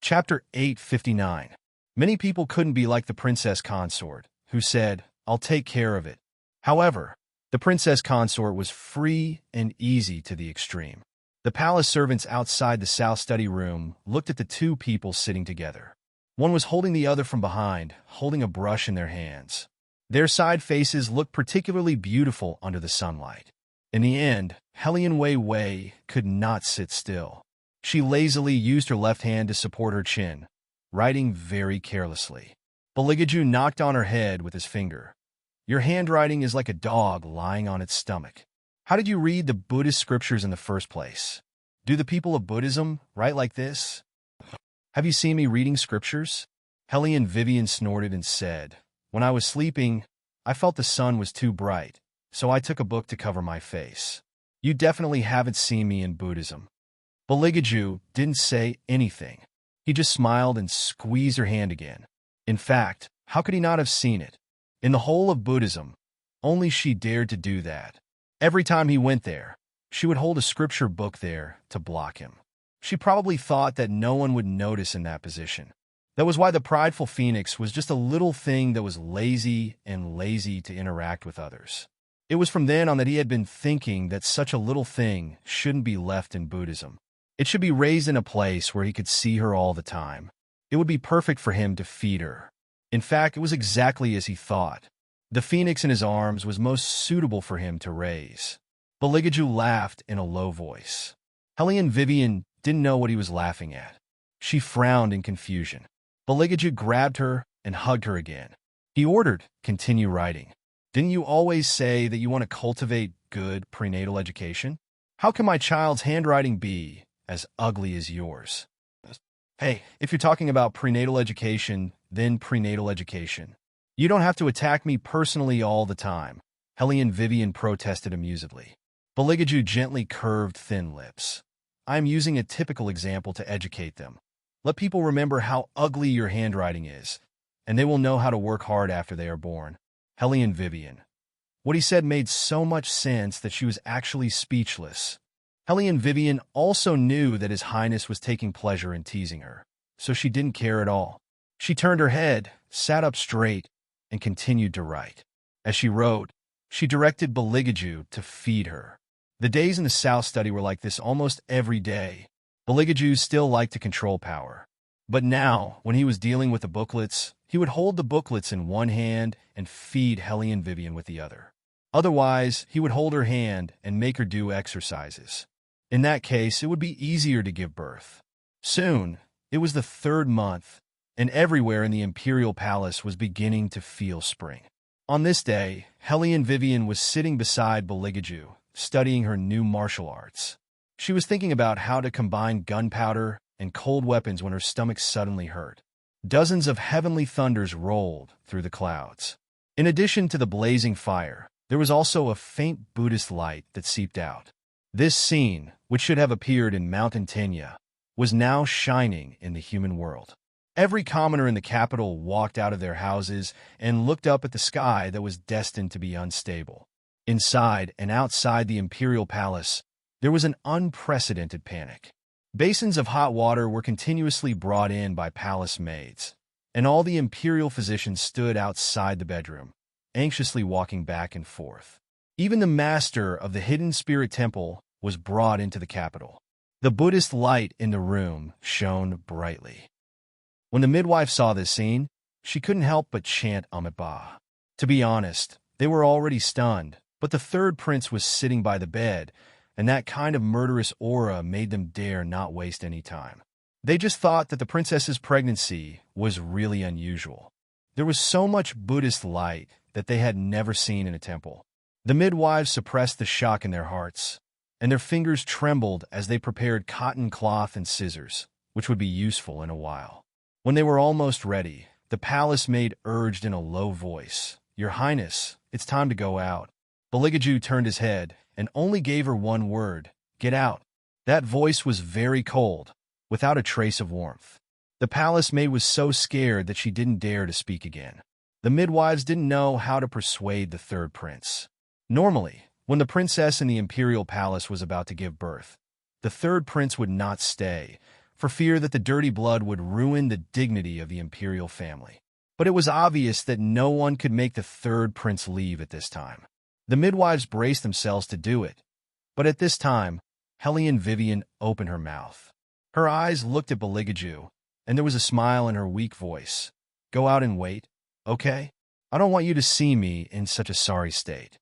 A: Chapter 859. Many people couldn't be like the princess consort, who said, "I'll take care of it." However, the princess consort was free and easy to the extreme. The palace servants outside the south study room looked at the two people sitting together. One was holding the other from behind, holding a brush in their hands. Their side faces looked particularly beautiful under the sunlight. In the end, Hellion Wei Wei could not sit still. She lazily used her left hand to support her chin, writing very carelessly. Beligaju knocked on her head with his finger. "Your handwriting is like a dog lying on its stomach. How did you read the Buddhist scriptures in the first place? Do the people of Buddhism write like this? Have you seen me reading scriptures?" Hellion Vivian snorted and said, "When I was sleeping, I felt the sun was too bright, so I took a book to cover my face. You definitely haven't seen me in Buddhism." Beligaju didn't say anything. He just smiled and squeezed her hand again. In fact, how could he not have seen it? In the whole of Buddhism, only she dared to do that. Every time he went there, she would hold a scripture book there to block him. She probably thought that no one would notice in that position. That was why the prideful phoenix was just a little thing that was lazy to interact with others. It was from then on that he had been thinking that such a little thing shouldn't be left in Buddhism. It should be raised in a place where he could see her all the time. It would be perfect for him to feed her. In fact, it was exactly as he thought. The phoenix in his arms was most suitable for him to raise. Beligaju laughed in a low voice. Hellion Vivian didn't know what he was laughing at. She frowned in confusion. Beligaju grabbed her and hugged her again. He ordered, "Continue writing. Didn't you always say that you want to cultivate good prenatal education? How can my child's handwriting be as ugly as yours?" Hey, if you're talking about prenatal education, then prenatal education. You don't have to attack me personally all the time, Hellion Vivian protested amusedly. Beligaju gently curved thin lips. I am using a typical example to educate them. Let people remember how ugly your handwriting is, and they will know how to work hard after they are born. Hellion Vivian. What he said made so much sense that she was actually speechless. Hellion Vivian also knew that His Highness was taking pleasure in teasing her, so she didn't care at all. She turned her head, sat up straight, and continued to write. As she wrote, she directed Beligaju to feed her. The days in the South study were like this almost every day. Beligaju still liked to control power. But now, when he was dealing with the booklets, he would hold the booklets in one hand and feed Hellion Vivian with the other. Otherwise, he would hold her hand and make her do exercises. In that case, it would be easier to give birth. Soon, it was the 3rd month, and everywhere in the Imperial Palace was beginning to feel spring. On this day, Hellion Vivian was sitting beside Beligaju, studying her new martial arts. She was thinking about how to combine gunpowder and cold weapons when her stomach suddenly hurt. Dozens of heavenly thunders rolled through the clouds. In addition to the blazing fire, there was also a faint Buddhist light that seeped out. This scene, which should have appeared in Mount Tenya, was now shining in the human world. Every commoner in the capital walked out of their houses and looked up at the sky that was destined to be unstable. Inside and outside the Imperial Palace, there was an unprecedented panic. Basins of hot water were continuously brought in by palace maids, and all the imperial physicians stood outside the bedroom, anxiously walking back and forth. Even the master of the Hidden Spirit Temple was brought into the capital. The Buddhist light in the room shone brightly. When the midwife saw this scene, she couldn't help but chant Amitabha. To be honest, they were already stunned, but the 3rd prince was sitting by the bed, and that kind of murderous aura made them dare not waste any time. They just thought that the princess's pregnancy was really unusual. There was so much Buddhist light that they had never seen in a temple. The midwives suppressed the shock in their hearts, and their fingers trembled as they prepared cotton cloth and scissors, which would be useful in a while. When they were almost ready, the palace maid urged in a low voice, "Your Highness, it's time to go out." Beligaju turned his head and only gave her one word, "Get out." That voice was very cold, without a trace of warmth. The palace maid was so scared that she didn't dare to speak again. The midwives didn't know how to persuade the 3rd prince. Normally, when the princess in the imperial palace was about to give birth, the 3rd prince would not stay, for fear that the dirty blood would ruin the dignity of the imperial family. But it was obvious that no one could make the 3rd prince leave at this time. The midwives braced themselves to do it, but at this time, Hellion Vivian opened her mouth. Her eyes looked at Beligaju, and there was a smile in her weak voice. "Go out and wait, okay? I don't want you to see me in such a sorry state."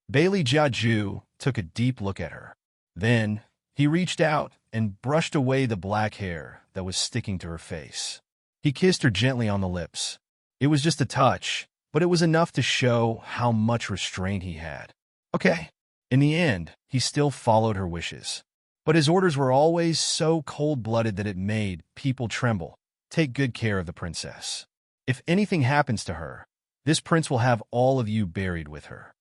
A: Bailey Jiaju took a deep look at her. Then, he reached out and brushed away the black hair that was sticking to her face. He kissed her gently on the lips. It was just a touch, but it was enough to show how much restraint he had. Okay. In the end, he still followed her wishes. But his orders were always so cold-blooded that it made people tremble. Take good care of the princess. If anything happens to her, this prince will have all of you buried with her.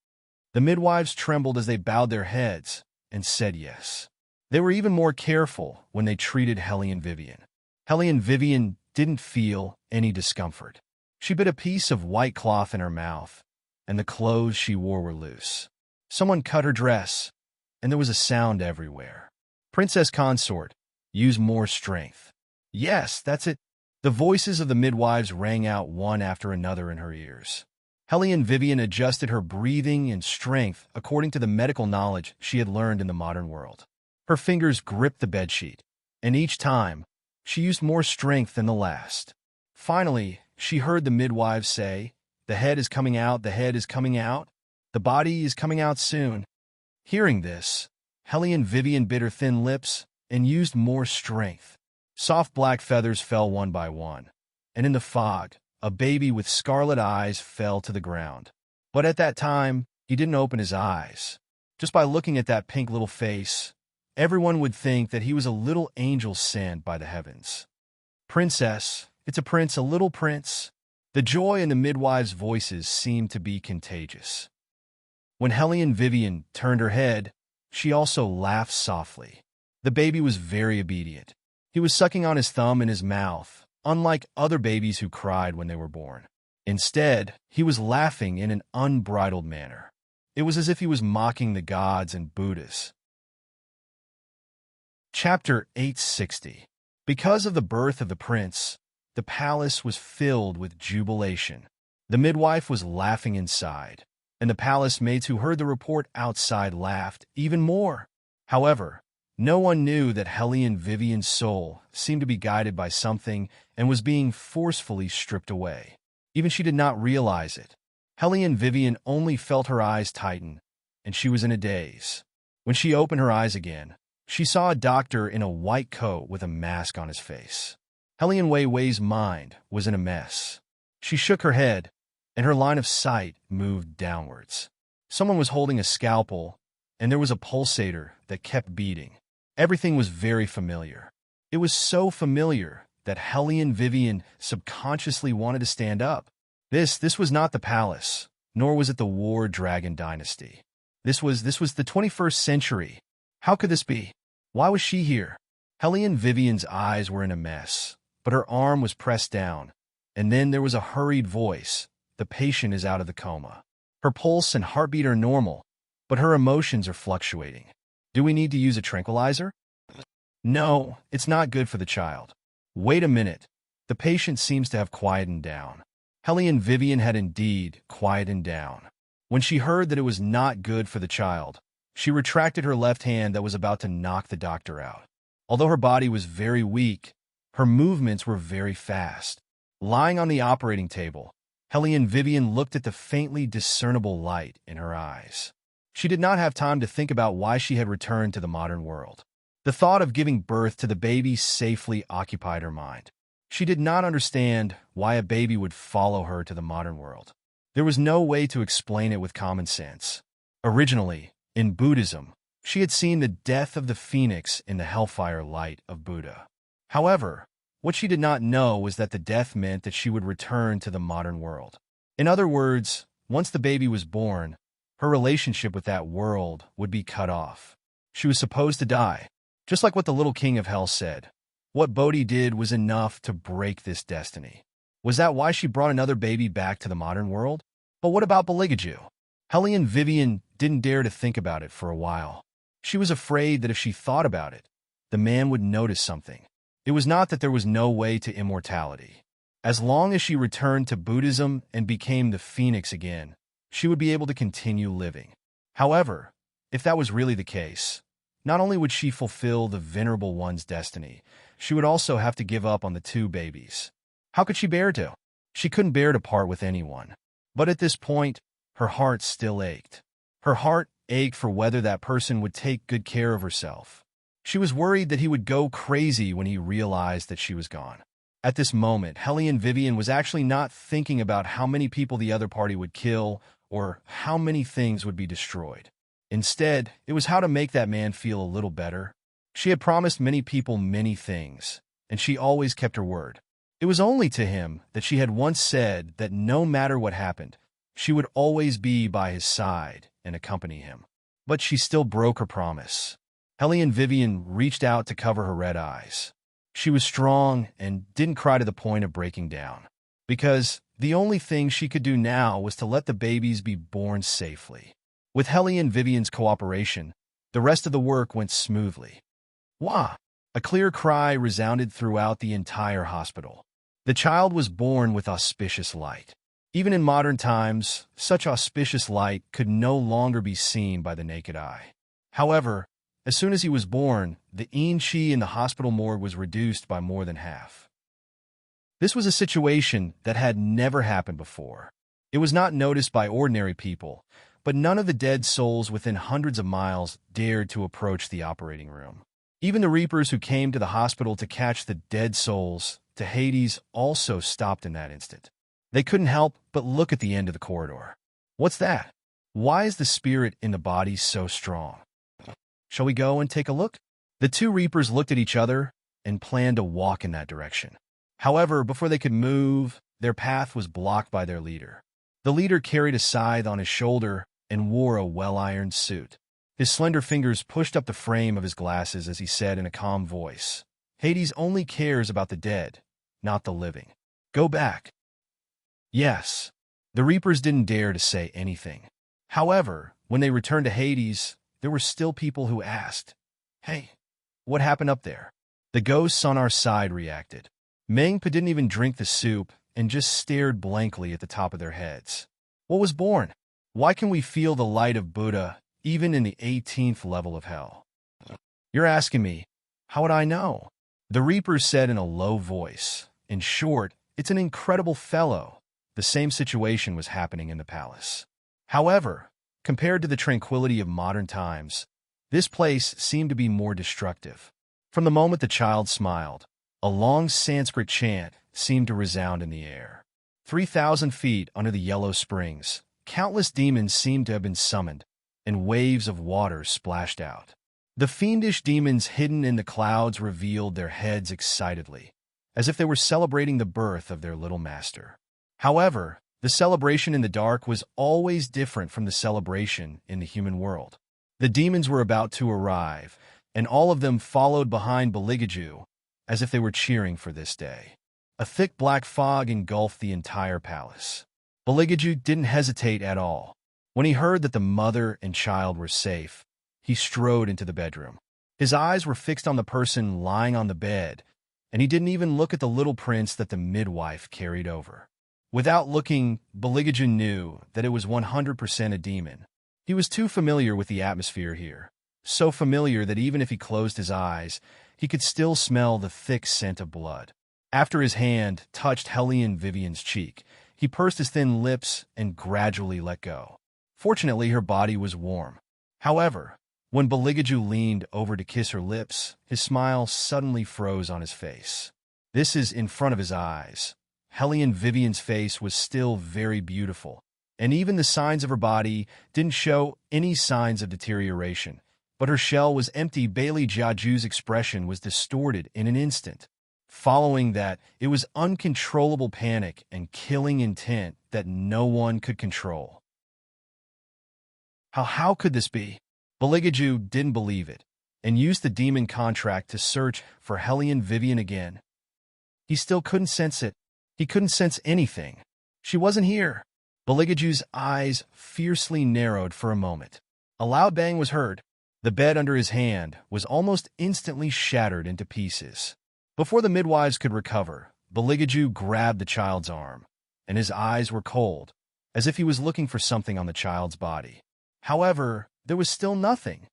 A: The midwives trembled as they bowed their heads and said yes. They were even more careful when they treated Hellion Vivian. Hellion Vivian didn't feel any discomfort. She bit a piece of white cloth in her mouth, and the clothes she wore were loose. Someone cut her dress, and there was a sound everywhere. Princess Consort, use more strength. Yes, that's it. The voices of the midwives rang out one after another in her ears. Hellion Vivian adjusted her breathing and strength according to the medical knowledge she had learned in the modern world. Her fingers gripped the bedsheet, and each time, she used more strength than the last. Finally, she heard the midwives say, "The head is coming out, the head is coming out. The body is coming out soon." Hearing this, Hellion Vivian bit her thin lips and used more strength. Soft black feathers fell one by one, and in the fog, a baby with scarlet eyes fell to the ground. But at that time, he didn't open his eyes. Just by looking at that pink little face, everyone would think that he was a little angel sent by the heavens. "Princess, it's a prince, a little prince." The joy in the midwives' voices seemed to be contagious. When Hellion Vivian turned her head, she also laughed softly. The baby was very obedient. He was sucking on his thumb in his mouth, unlike other babies who cried when they were born. Instead, he was laughing in an unbridled manner. It was as if he was mocking the gods and Buddhas. Chapter 860. Because of the birth of the prince, the palace was filled with jubilation. The midwife was laughing inside. and the palace maids who heard the report outside laughed even more. However, no one knew that Hellion Vivian's soul seemed to be guided by something and was being forcefully stripped away. Even she did not realize it. Hellion Vivian only felt her eyes tighten, and she was in a daze. When she opened her eyes again, she saw a doctor in a white coat with a mask on his face. Hellion Wei Wei's mind was in a mess. She shook her head, and her line of sight moved downwards. Someone was holding a scalpel, and there was a pulsator that kept beating. Everything was very familiar. It was so familiar that Hellion Vivian subconsciously wanted to stand up. This was not the palace, nor was it the War Dragon dynasty. This was the 21st century. How could this be? Why was she here? Hellion Vivian's eyes were in a mess, but her arm was pressed down, and then there was a hurried voice. The patient is out of the coma. Her pulse and heartbeat are normal, but her emotions are fluctuating. Do we need to use a tranquilizer? No, it's not good for the child. Wait a minute. The patient seems to have quietened down. Hellion Vivian had indeed quietened down. When she heard that it was not good for the child, she retracted her left hand that was about to knock the doctor out. Although her body was very weak, her movements were very fast. Lying on the operating table, Hellion Vivian looked at the faintly discernible light in her eyes. She did not have time to think about why she had returned to the modern world. The thought of giving birth to the baby safely occupied her mind. She did not understand why a baby would follow her to the modern world. There was no way to explain it with common sense. Originally, in Buddhism, she had seen the death of the phoenix in the hellfire light of Buddha. However, what she did not know was that the death meant that she would return to the modern world. In other words, once the baby was born, her relationship with that world would be cut off. She was supposed to die, just like what the little king of hell said. What Bodhi did was enough to break this destiny. Was that why she brought another baby back to the modern world? But what about Beligaju? Hellion Vivian didn't dare to think about it for a while. She was afraid that if she thought about it, the man would notice something. It was not that there was no way to immortality. As long as she returned to Buddhism and became the phoenix again, she would be able to continue living. However, if that was really the case, not only would she fulfill the Venerable One's destiny, she would also have to give up on the two babies. How could she bear to? She couldn't bear to part with anyone. But at this point, her heart still ached. Her heart ached for whether that person would take good care of herself. She was worried that he would go crazy when he realized that she was gone. At this moment, Hellion Vivian was actually not thinking about how many people the other party would kill or how many things would be destroyed. Instead, it was how to make that man feel a little better. She had promised many people many things, and she always kept her word. It was only to him that she had once said that no matter what happened, she would always be by his side and accompany him. But she still broke her promise. Hellion Vivian reached out to cover her red eyes. She was strong and didn't cry to the point of breaking down, because the only thing she could do now was to let the babies be born safely. With Hellion Vivian's cooperation, the rest of the work went smoothly. Wah! A clear cry resounded throughout the entire hospital. The child was born with auspicious light. Even in modern times, such auspicious light could no longer be seen by the naked eye. However, as soon as he was born, the qi in the hospital morgue was reduced by more than half. This was a situation that had never happened before. It was not noticed by ordinary people, but none of the dead souls within hundreds of miles dared to approach the operating room. Even the reapers who came to the hospital to catch the dead souls to Hades also stopped in that instant. They couldn't help but look at the end of the corridor. What's that? Why is the spirit in the body so strong? Shall we go and take a look? The two reapers looked at each other and planned to walk in that direction. However, before they could move, their path was blocked by their leader. The leader carried a scythe on his shoulder and wore a well-ironed suit. His slender fingers pushed up the frame of his glasses as he said in a calm voice, "Hades only cares about the dead, not the living. Go back." Yes, the reapers didn't dare to say anything. However, when they returned to Hades, there were still people who asked, "Hey, what happened up there?" The ghosts on our side reacted. Mengpa didn't even drink the soup and just stared blankly at the top of their heads. What was born? Why can we feel the light of Buddha even in the 18th level of hell? You're asking me, how would I know? The Reaper said in a low voice. In short, it's an incredible fellow. The same situation was happening in the palace. However, compared to the tranquility of modern times, this place seemed to be more destructive. From the moment the child smiled, a long Sanskrit chant seemed to resound in the air. 3,000 feet under the yellow springs, countless demons seemed to have been summoned, and waves of water splashed out. The fiendish demons hidden in the clouds revealed their heads excitedly, as if they were celebrating the birth of their little master. However, the celebration in the dark was always different from the celebration in the human world. The demons were about to arrive, and all of them followed behind Beligaju, as if they were cheering for this day. A thick black fog engulfed the entire palace. Beligaju didn't hesitate at all. When he heard that the mother and child were safe, he strode into the bedroom. His eyes were fixed on the person lying on the bed, and he didn't even look at the little prince that the midwife carried over. Without looking, Beligaju knew that it was 100% a demon. He was too familiar with the atmosphere here, so familiar that even if he closed his eyes, he could still smell the thick scent of blood. After his hand touched Helene Vivian's cheek, he pursed his thin lips and gradually let go. Fortunately, her body was warm. However, when Beligaju leaned over to kiss her lips, his smile suddenly froze on his face. This is in front of his eyes. Helene Vivian's face was still very beautiful, and even the signs of her body didn't show any signs of deterioration. But her shell was empty. Bailey Jiaju's expression was distorted in an instant. Following that, it was uncontrollable panic and killing intent that no one could control. How could this be? Beligaju didn't believe it, and used the demon contract to search for Helene Vivian again. He still couldn't sense it. He couldn't sense anything. She wasn't here. Beligaju's eyes fiercely narrowed for a moment. A loud bang was heard. The bed under his hand was almost instantly shattered into pieces. Before the midwives could recover, Beligaju grabbed the child's arm, and his eyes were cold, as if he was looking for something on the child's body. However, there was still nothing.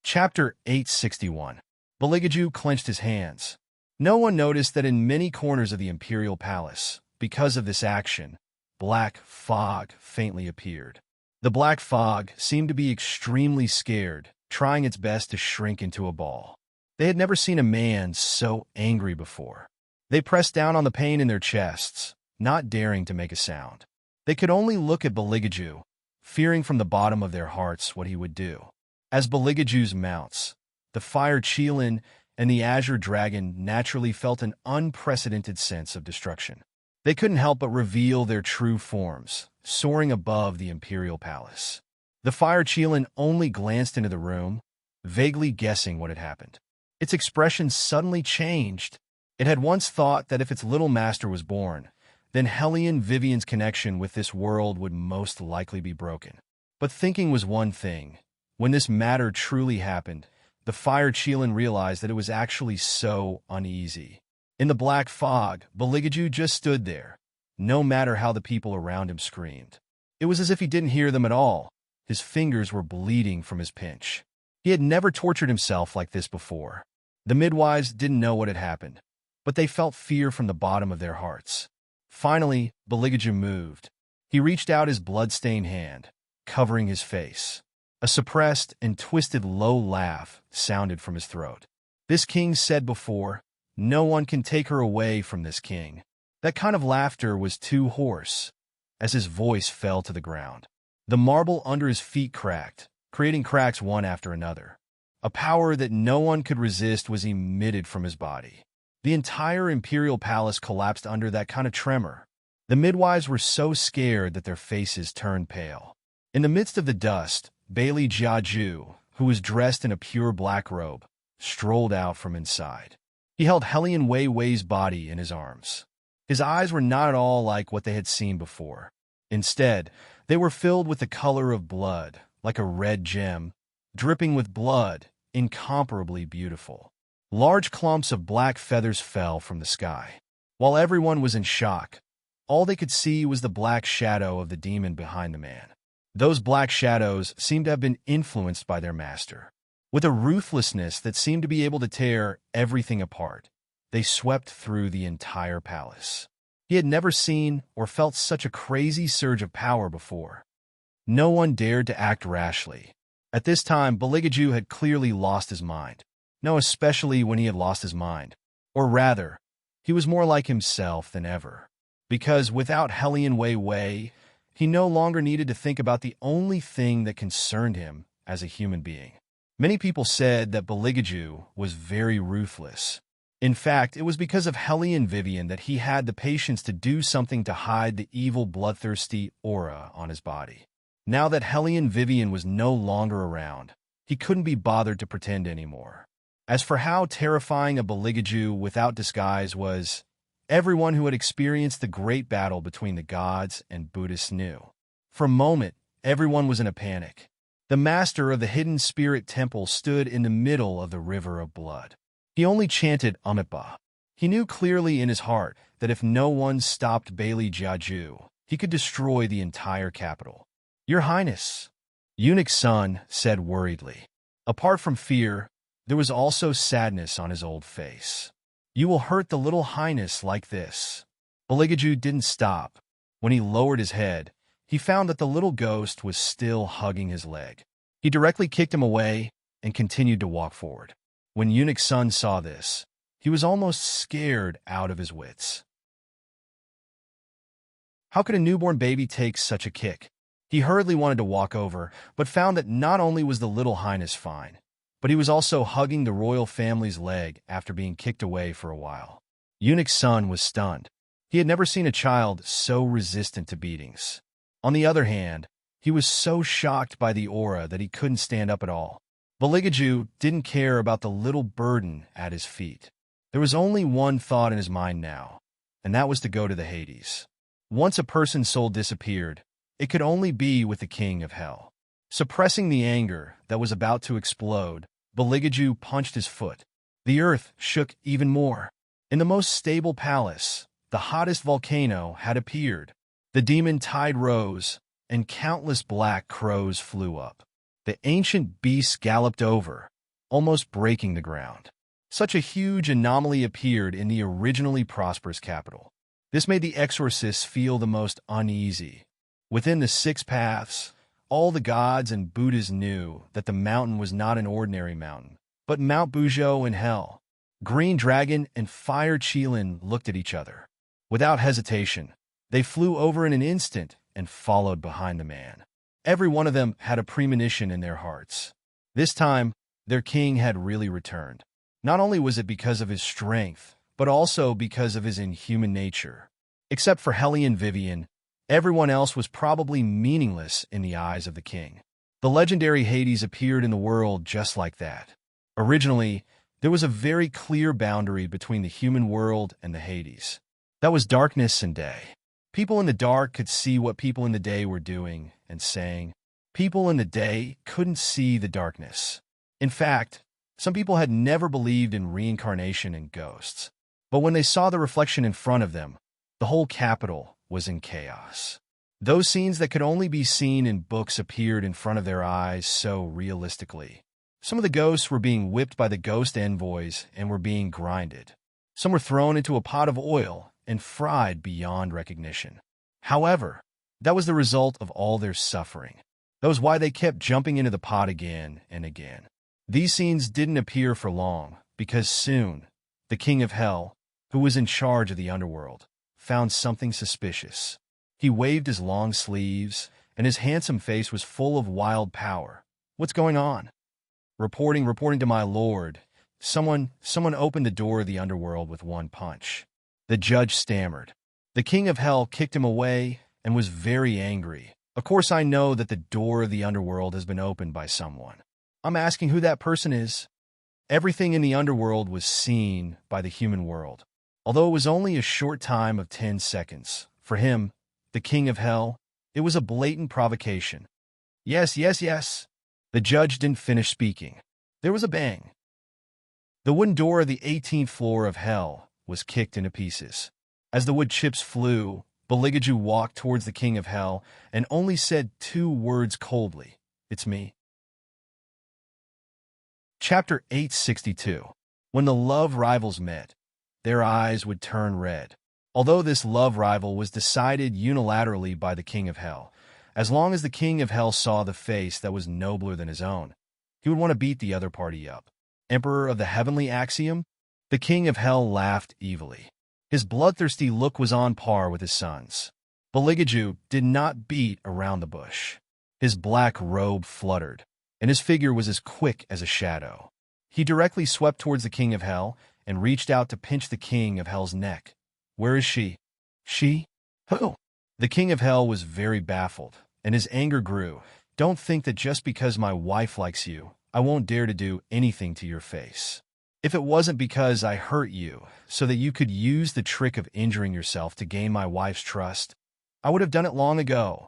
A: Chapter 861. Beligaju clenched his hands. No one noticed that in many corners of the imperial palace, because of this action, black fog faintly appeared. The black fog seemed to be extremely scared, trying its best to shrink into a ball. They had never seen a man so angry before. They pressed down on the pain in their chests, not daring to make a sound. They could only look at Beligaju, fearing from the bottom of their hearts what he would do. As Beligaju's mounts, the Fire Qilin and the Azure Dragon naturally felt an unprecedented sense of destruction. They couldn't help but reveal their true forms, soaring above the imperial palace. The Fire Qilin only glanced into the room, vaguely guessing what had happened. Its expression suddenly changed. It had once thought that if its little master was born, then Helene Vivian's connection with this world would most likely be broken. But thinking was one thing. When this matter truly happened, the Fire Qilin realized that it was actually so uneasy. In the black fog, Beligaju just stood there, no matter how the people around him screamed. It was as if he didn't hear them at all. His fingers were bleeding from his pinch. He had never tortured himself like this before. The midwives didn't know what had happened, but they felt fear from the bottom of their hearts. Finally, Beligaju moved. He reached out his blood-stained hand, covering his face. A suppressed and twisted low laugh sounded from his throat. This king said before, "No one can take her away from this king." That kind of laughter was too hoarse, as his voice fell to the ground. The marble under his feet cracked, creating cracks one after another. A power that no one could resist was emitted from his body. The entire imperial palace collapsed under that kind of tremor. The midwives were so scared that their faces turned pale. In the midst of the dust, Bailey Jiaju, who was dressed in a pure black robe, strolled out from inside. He held Helene Wei Wei's body in his arms. His eyes were not at all like what they had seen before. Instead, they were filled with the color of blood, like a red gem, dripping with blood, incomparably beautiful. Large clumps of black feathers fell from the sky. While everyone was in shock, All they could see was the black shadow of the demon behind the man. Those black shadows seemed to have been influenced by their master. With a ruthlessness that seemed to be able to tear everything apart, they swept through the entire palace. He had never seen or felt such a crazy surge of power before. No one dared to act rashly. At this time, Beligaju had clearly lost his mind. No, especially when he had lost his mind. Or rather, he was more like himself than ever. Because without Hellion Wei, he no longer needed to think about the only thing that concerned him as a human being. Many people said that Beligaju was very ruthless. In fact, it was because of Hellion Vivian that he had the patience to do something to hide the evil, bloodthirsty aura on his body. Now that Hellion Vivian was no longer around, he couldn't be bothered to pretend anymore. As for how terrifying a Beligaju without disguise was, everyone who had experienced the great battle between the gods and Buddhists knew. For a moment, everyone was in a panic. The master of the hidden spirit temple stood in the middle of the river of blood. He only chanted Amitabha. He knew clearly in his heart that if no one stopped Bailey Jiaju, he could destroy the entire capital. Your Highness, Eunuch's son said worriedly. Apart from fear, there was also sadness on his old face. You will hurt the little Highness like this. Beligaju didn't stop. When he lowered his head, he found that the little ghost was still hugging his leg. He directly kicked him away and continued to walk forward. When Eunuch's son saw this, he was almost scared out of his wits. How could a newborn baby take such a kick? He hurriedly wanted to walk over, but found that not only was the little Highness fine, but he was also hugging the royal family's leg after being kicked away for a while. Eunuch's son was stunned. He had never seen a child so resistant to beatings. On the other hand, he was so shocked by the aura that he couldn't stand up at all. Beligaju didn't care about the little burden at his feet. There was only one thought in his mind now, and that was to go to the Hades. Once a person's soul disappeared, it could only be with the King of Hell. Suppressing the anger that was about to explode, Beligaju punched his foot. The earth shook even more. In the most stable palace, the hottest volcano had appeared. The demon tide rose, and countless black crows flew up. The ancient beasts galloped over, almost breaking the ground. Such a huge anomaly appeared in the originally prosperous capital. This made the exorcists feel the most uneasy. Within the 6 paths, all the gods and Buddhas knew that the mountain was not an ordinary mountain, but Mount Buzhou in hell. Green Dragon and Fire Qilin looked at each other. Without hesitation, they flew over in an instant and followed behind the man. Every one of them had a premonition in their hearts. This time, their king had really returned. Not only was it because of his strength, but also because of his inhuman nature. Except for Hellion Vivian, everyone else was probably meaningless in the eyes of the king. The legendary Hades appeared in the world just like that. Originally, there was a very clear boundary between the human world and the Hades. That was darkness and day. People in the dark could see what people in the day were doing and saying. People in the day couldn't see the darkness. In fact, some people had never believed in reincarnation and ghosts. But when they saw the reflection in front of them, the whole capital was in chaos. Those scenes that could only be seen in books appeared in front of their eyes so realistically. Some of the ghosts were being whipped by the ghost envoys and were being grinded. Some were thrown into a pot of oil and fried beyond recognition. However, that was the result of all their suffering. That was why they kept jumping into the pot again and again. These scenes didn't appear for long, because soon, the King of Hell, who was in charge of the underworld, found something suspicious. He waved his long sleeves, and his handsome face was full of wild power. What's going on? Reporting to my lord. Someone opened the door of the underworld with one punch. The judge stammered. The King of Hell kicked him away and was very angry. Of course I know that the door of the underworld has been opened by someone. I'm asking who that person is. Everything in the underworld was seen by the human world. Although it was only a short time of 10 seconds, for him, the King of Hell, it was a blatant provocation. Yes. The judge didn't finish speaking. There was a bang. The wooden door of the 18th floor of Hell was kicked into pieces. As the wood chips flew, Beligaju walked towards the king of hell and only said 2 words coldly, "It's me." Chapter 862. When the love rivals met, their eyes would turn red. Although this love rival was decided unilaterally by the king of hell, as long as the king of hell saw the face that was nobler than his own, he would want to beat the other party up. Emperor of the heavenly axiom, the king of hell laughed evilly. His bloodthirsty look was on par with his son's. Beligaju did not beat around the bush. His black robe fluttered, and his figure was as quick as a shadow. He directly swept towards the king of hell and reached out to pinch the king of hell's neck. "Where is she?" "She? Who?" The king of hell was very baffled, and his anger grew. "Don't think that just because my wife likes you, I won't dare to do anything to your face. If it wasn't because I hurt you so that you could use the trick of injuring yourself to gain my wife's trust, I would have done it long ago."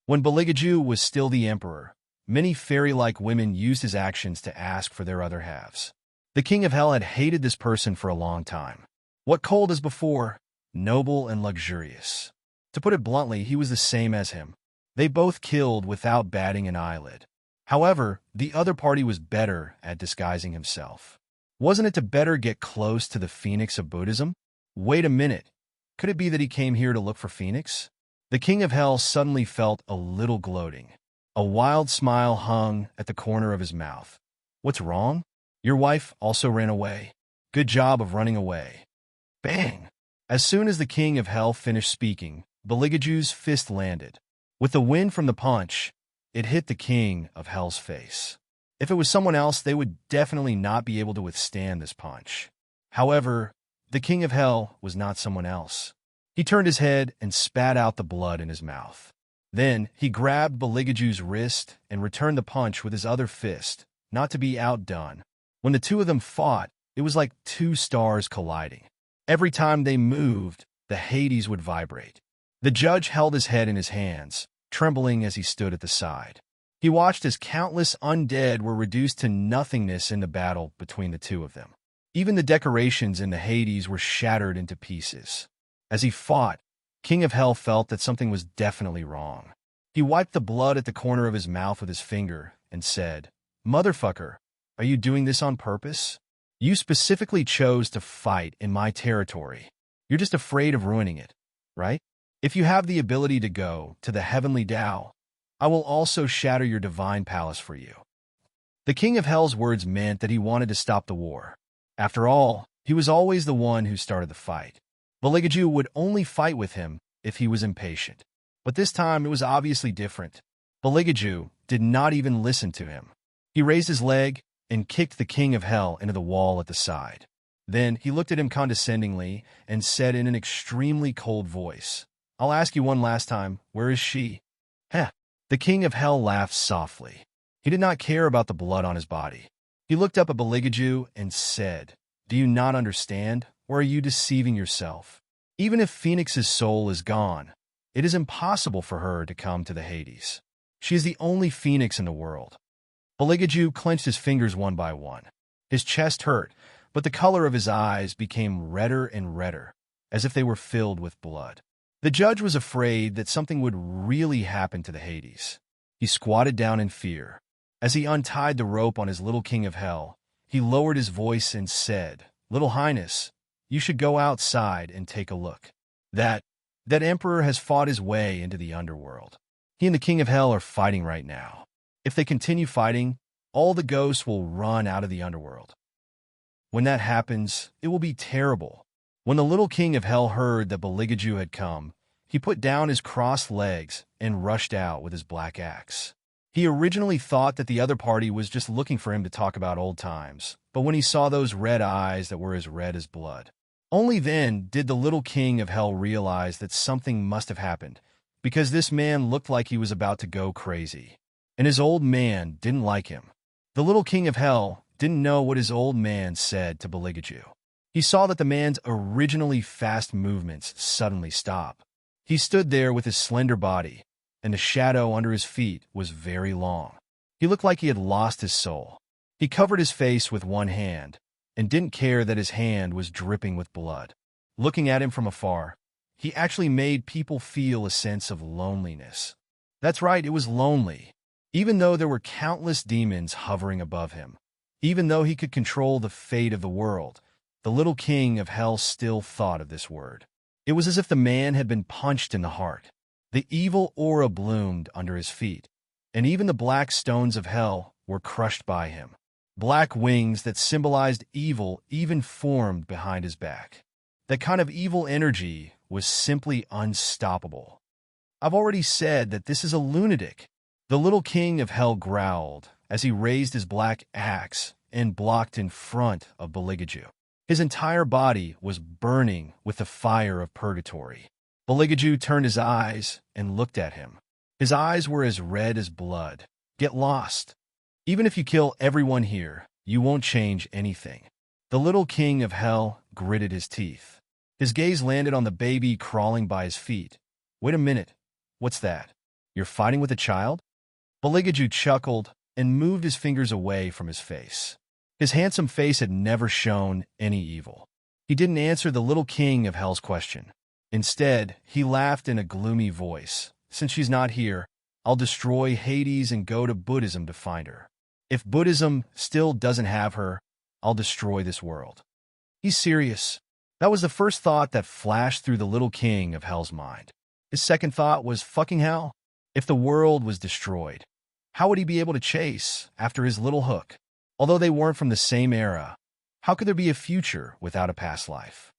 A: When Beligaju was still the emperor, many fairy-like women used his actions to ask for their other halves. The king of hell had hated this person for a long time. What cold as before, noble and luxurious. To put it bluntly, he was the same as him. They both killed without batting an eyelid. However, the other party was better at disguising himself. Wasn't it to better get close to the Phoenix of Buddhism? Wait a minute. Could it be that he came here to look for Phoenix? The king of hell suddenly felt a little gloating. A wild smile hung at the corner of his mouth. "What's wrong? Your wife also ran away. Good job of running away." Bang! As soon as the king of hell finished speaking, Beligaju's fist landed. With the wind from the punch, it hit the king of hell's face. If it was someone else, they would definitely not be able to withstand this punch. However, the king of hell was not someone else. He turned his head and spat out the blood in his mouth. Then he grabbed Beligaju's wrist and returned the punch with his other fist, not to be outdone. When the two of them fought, it was like 2 stars colliding. Every time they moved, the Hades would vibrate. The judge held his head in his hands, trembling as he stood at the side. He watched as countless undead were reduced to nothingness in the battle between the two of them. Even the decorations in the Hades were shattered into pieces. As he fought, King of Hell felt that something was definitely wrong. He wiped the blood at the corner of his mouth with his finger and said, "Motherfucker, are you doing this on purpose? You specifically chose to fight in my territory. You're just afraid of ruining it, right? If you have the ability to go to the heavenly Tao, I will also shatter your divine palace for you." The King of Hell's words meant that he wanted to stop the war. After all, he was always the one who started the fight. Beligaju would only fight with him if he was impatient. But this time it was obviously different. Beligaju did not even listen to him. He raised his leg and kicked the King of Hell into the wall at the side. Then he looked at him condescendingly and said in an extremely cold voice, "I'll ask you one last time, where is she?" Heh. The King of Hell laughed softly. He did not care about the blood on his body. He looked up at Beligaju and said, "Do you not understand, or are you deceiving yourself? Even if Phoenix's soul is gone, it is impossible for her to come to the Hades. She is the only Phoenix in the world." Beligaju clenched his fingers one by one. His chest hurt, but the color of his eyes became redder and redder, as if they were filled with blood. The judge was afraid that something would really happen to the Hades. He squatted down in fear. As he untied the rope on his little King of Hell, he lowered his voice and said, "Little Highness, you should go outside and take a look. That emperor has fought his way into the underworld. He and the King of Hell are fighting right now. If they continue fighting, all the ghosts will run out of the underworld. When that happens, it will be terrible." When the little King of Hell heard that Beligaju had come, he put down his crossed legs and rushed out with his black axe. He originally thought that the other party was just looking for him to talk about old times, but when he saw those red eyes that were as red as blood, only then did the little King of Hell realize that something must have happened, because this man looked like he was about to go crazy. And his old man didn't like him. The little King of Hell didn't know what his old man said to Beligaju. He saw that the man's originally fast movements suddenly stop. He stood there with his slender body, and the shadow under his feet was very long. He looked like he had lost his soul. He covered his face with one hand, and didn't care that his hand was dripping with blood. Looking at him from afar, he actually made people feel a sense of loneliness. That's right, it was lonely. Even though there were countless demons hovering above him, even though he could control the fate of the world, the little king of hell still thought of this word. It was as if the man had been punched in the heart. The evil aura bloomed under his feet, and even the black stones of hell were crushed by him. Black wings that symbolized evil even formed behind his back. That kind of evil energy was simply unstoppable. I've already said that this is a lunatic. The little king of hell growled as he raised his black axe and blocked in front of Beligaju. His entire body was burning with the fire of purgatory. Beligaju turned his eyes and looked at him. His eyes were as red as blood. Get lost. Even if you kill everyone here, you won't change anything. The little king of hell gritted his teeth. His gaze landed on the baby crawling by his feet. Wait a minute. What's that? You're fighting with a child? Beligaju chuckled and moved his fingers away from his face. His handsome face had never shown any evil. He didn't answer the little king of hell's question. Instead, he laughed in a gloomy voice. Since she's not here, I'll destroy Hades and go to Buddhism to find her. If Buddhism still doesn't have her, I'll destroy this world. He's serious. That was the first thought that flashed through the little king of hell's mind. His second thought was fucking hell. If the world was destroyed, how would he be able to chase after his little hook? Although they weren't from the same era, how could there be a future without a past life?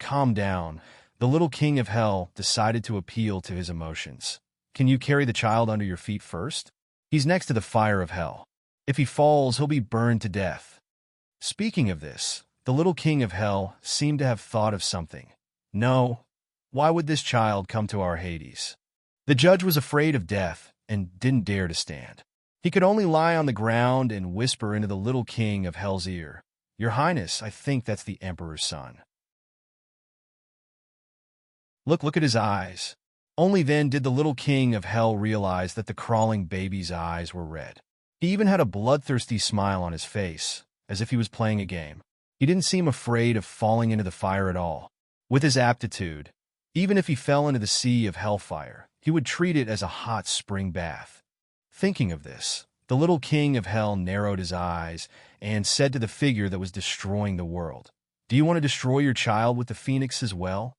A: Calm down. The little king of hell decided to appeal to his emotions. Can you carry the child under your feet first? He's next to the fire of hell. If he falls, he'll be burned to death. Speaking of this, the little king of hell seemed to have thought of something. No, why would this child come to our Hades? The judge was afraid of death and didn't dare to stand. He could only lie on the ground and whisper into the little king of hell's ear, Your Highness, I think that's the emperor's son. Look at his eyes. Only then did the little king of hell realize that the crawling baby's eyes were red. He even had a bloodthirsty smile on his face, as if he was playing a game. He didn't seem afraid of falling into the fire at all. With his aptitude, even if he fell into the sea of hellfire, he would treat it as a hot spring bath. Thinking of this, the little king of hell narrowed his eyes and said to the figure that was destroying the world, Do you want to destroy your child with the phoenix as well?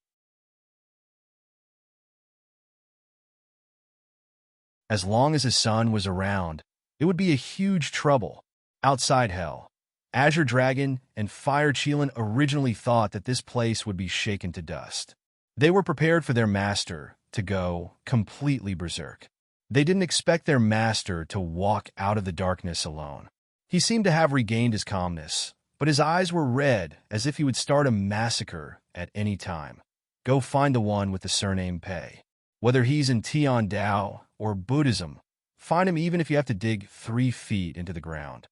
A: As long as his son was around, it would be a huge trouble. Outside hell, Azure Dragon and Fire Cheelin originally thought that this place would be shaken to dust. They were prepared for their master to go completely berserk. They didn't expect their master to walk out of the darkness alone. He seemed to have regained his calmness, but his eyes were red as if he would start a massacre at any time. Go find the one with the surname Pei. Whether he's in Tian Dao or Buddhism, find him even if you have to dig 3 feet into the ground.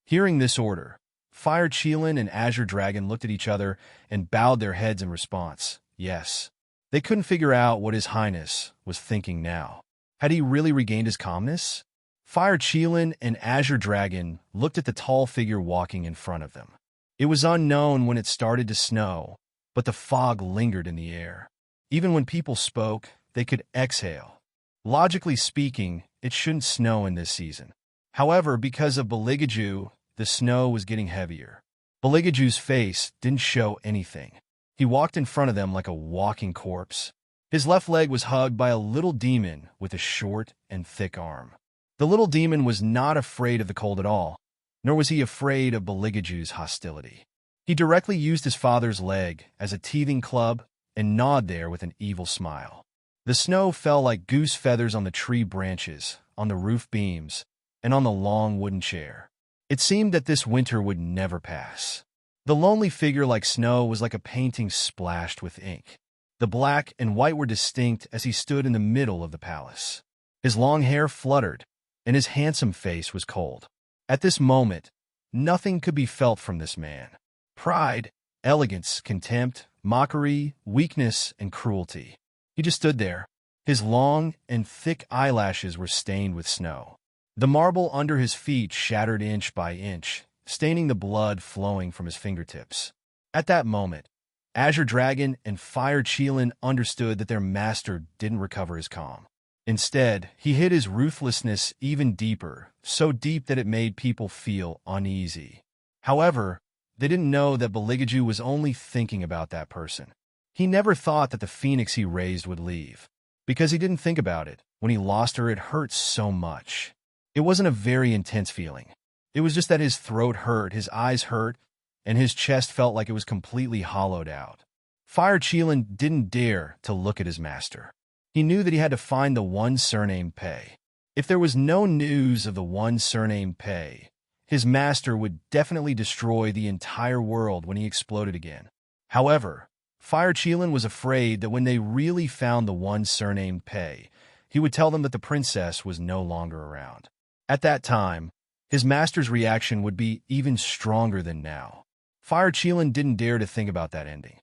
A: Hearing this order, Fire Cheelin and Azure Dragon looked at each other and bowed their heads in response. Yes. They couldn't figure out what His Highness was thinking now. Had he really regained his calmness? Fire Cheelin and Azure Dragon looked at the tall figure walking in front of them. It was unknown when it started to snow, but the fog lingered in the air. Even when people spoke, they could exhale. Logically speaking, it shouldn't snow in this season. However, because of Beligaju, the snow was getting heavier. Beligaju's face didn't show anything. He walked in front of them like a walking corpse. His left leg was hugged by a little demon with a short and thick arm. The little demon was not afraid of the cold at all, nor was he afraid of Beligaju's hostility. He directly used his father's leg as a teething club and gnawed there with an evil smile. The snow fell like goose feathers on the tree branches, on the roof beams, and on the long wooden chair. It seemed that this winter would never pass. The lonely figure like snow was like a painting splashed with ink. The black and white were distinct as he stood in the middle of the palace. His long hair fluttered, and his handsome face was cold. At this moment, nothing could be felt from this man. Pride, elegance, contempt, mockery, weakness, and cruelty. He just stood there. His long and thick eyelashes were stained with snow. The marble under his feet shattered inch by inch, staining the blood flowing from his fingertips. At that moment, Azure Dragon and Fire Cheelin understood that their master didn't recover his calm. Instead, he hid his ruthlessness even deeper, so deep that it made people feel uneasy. However, they didn't know that Beligaju was only thinking about that person. He never thought that the phoenix he raised would leave. Because he didn't think about it. When he lost her, it hurt so much. It wasn't a very intense feeling. It was just that his throat hurt, his eyes hurt, and his chest felt like it was completely hollowed out. Fire Cheelin didn't dare to look at his master. He knew that he had to find the one surnamed Pei. If there was no news of the one surnamed Pei, his master would definitely destroy the entire world when he exploded again. However, Fire Cheelin was afraid that when they really found the one surnamed Pei, he would tell them that the princess was no longer around. At that time, his master's reaction would be even stronger than now. Fire Cheelin didn't dare to think about that ending.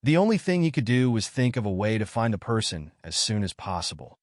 A: The only thing he could do was think of a way to find the person as soon as possible.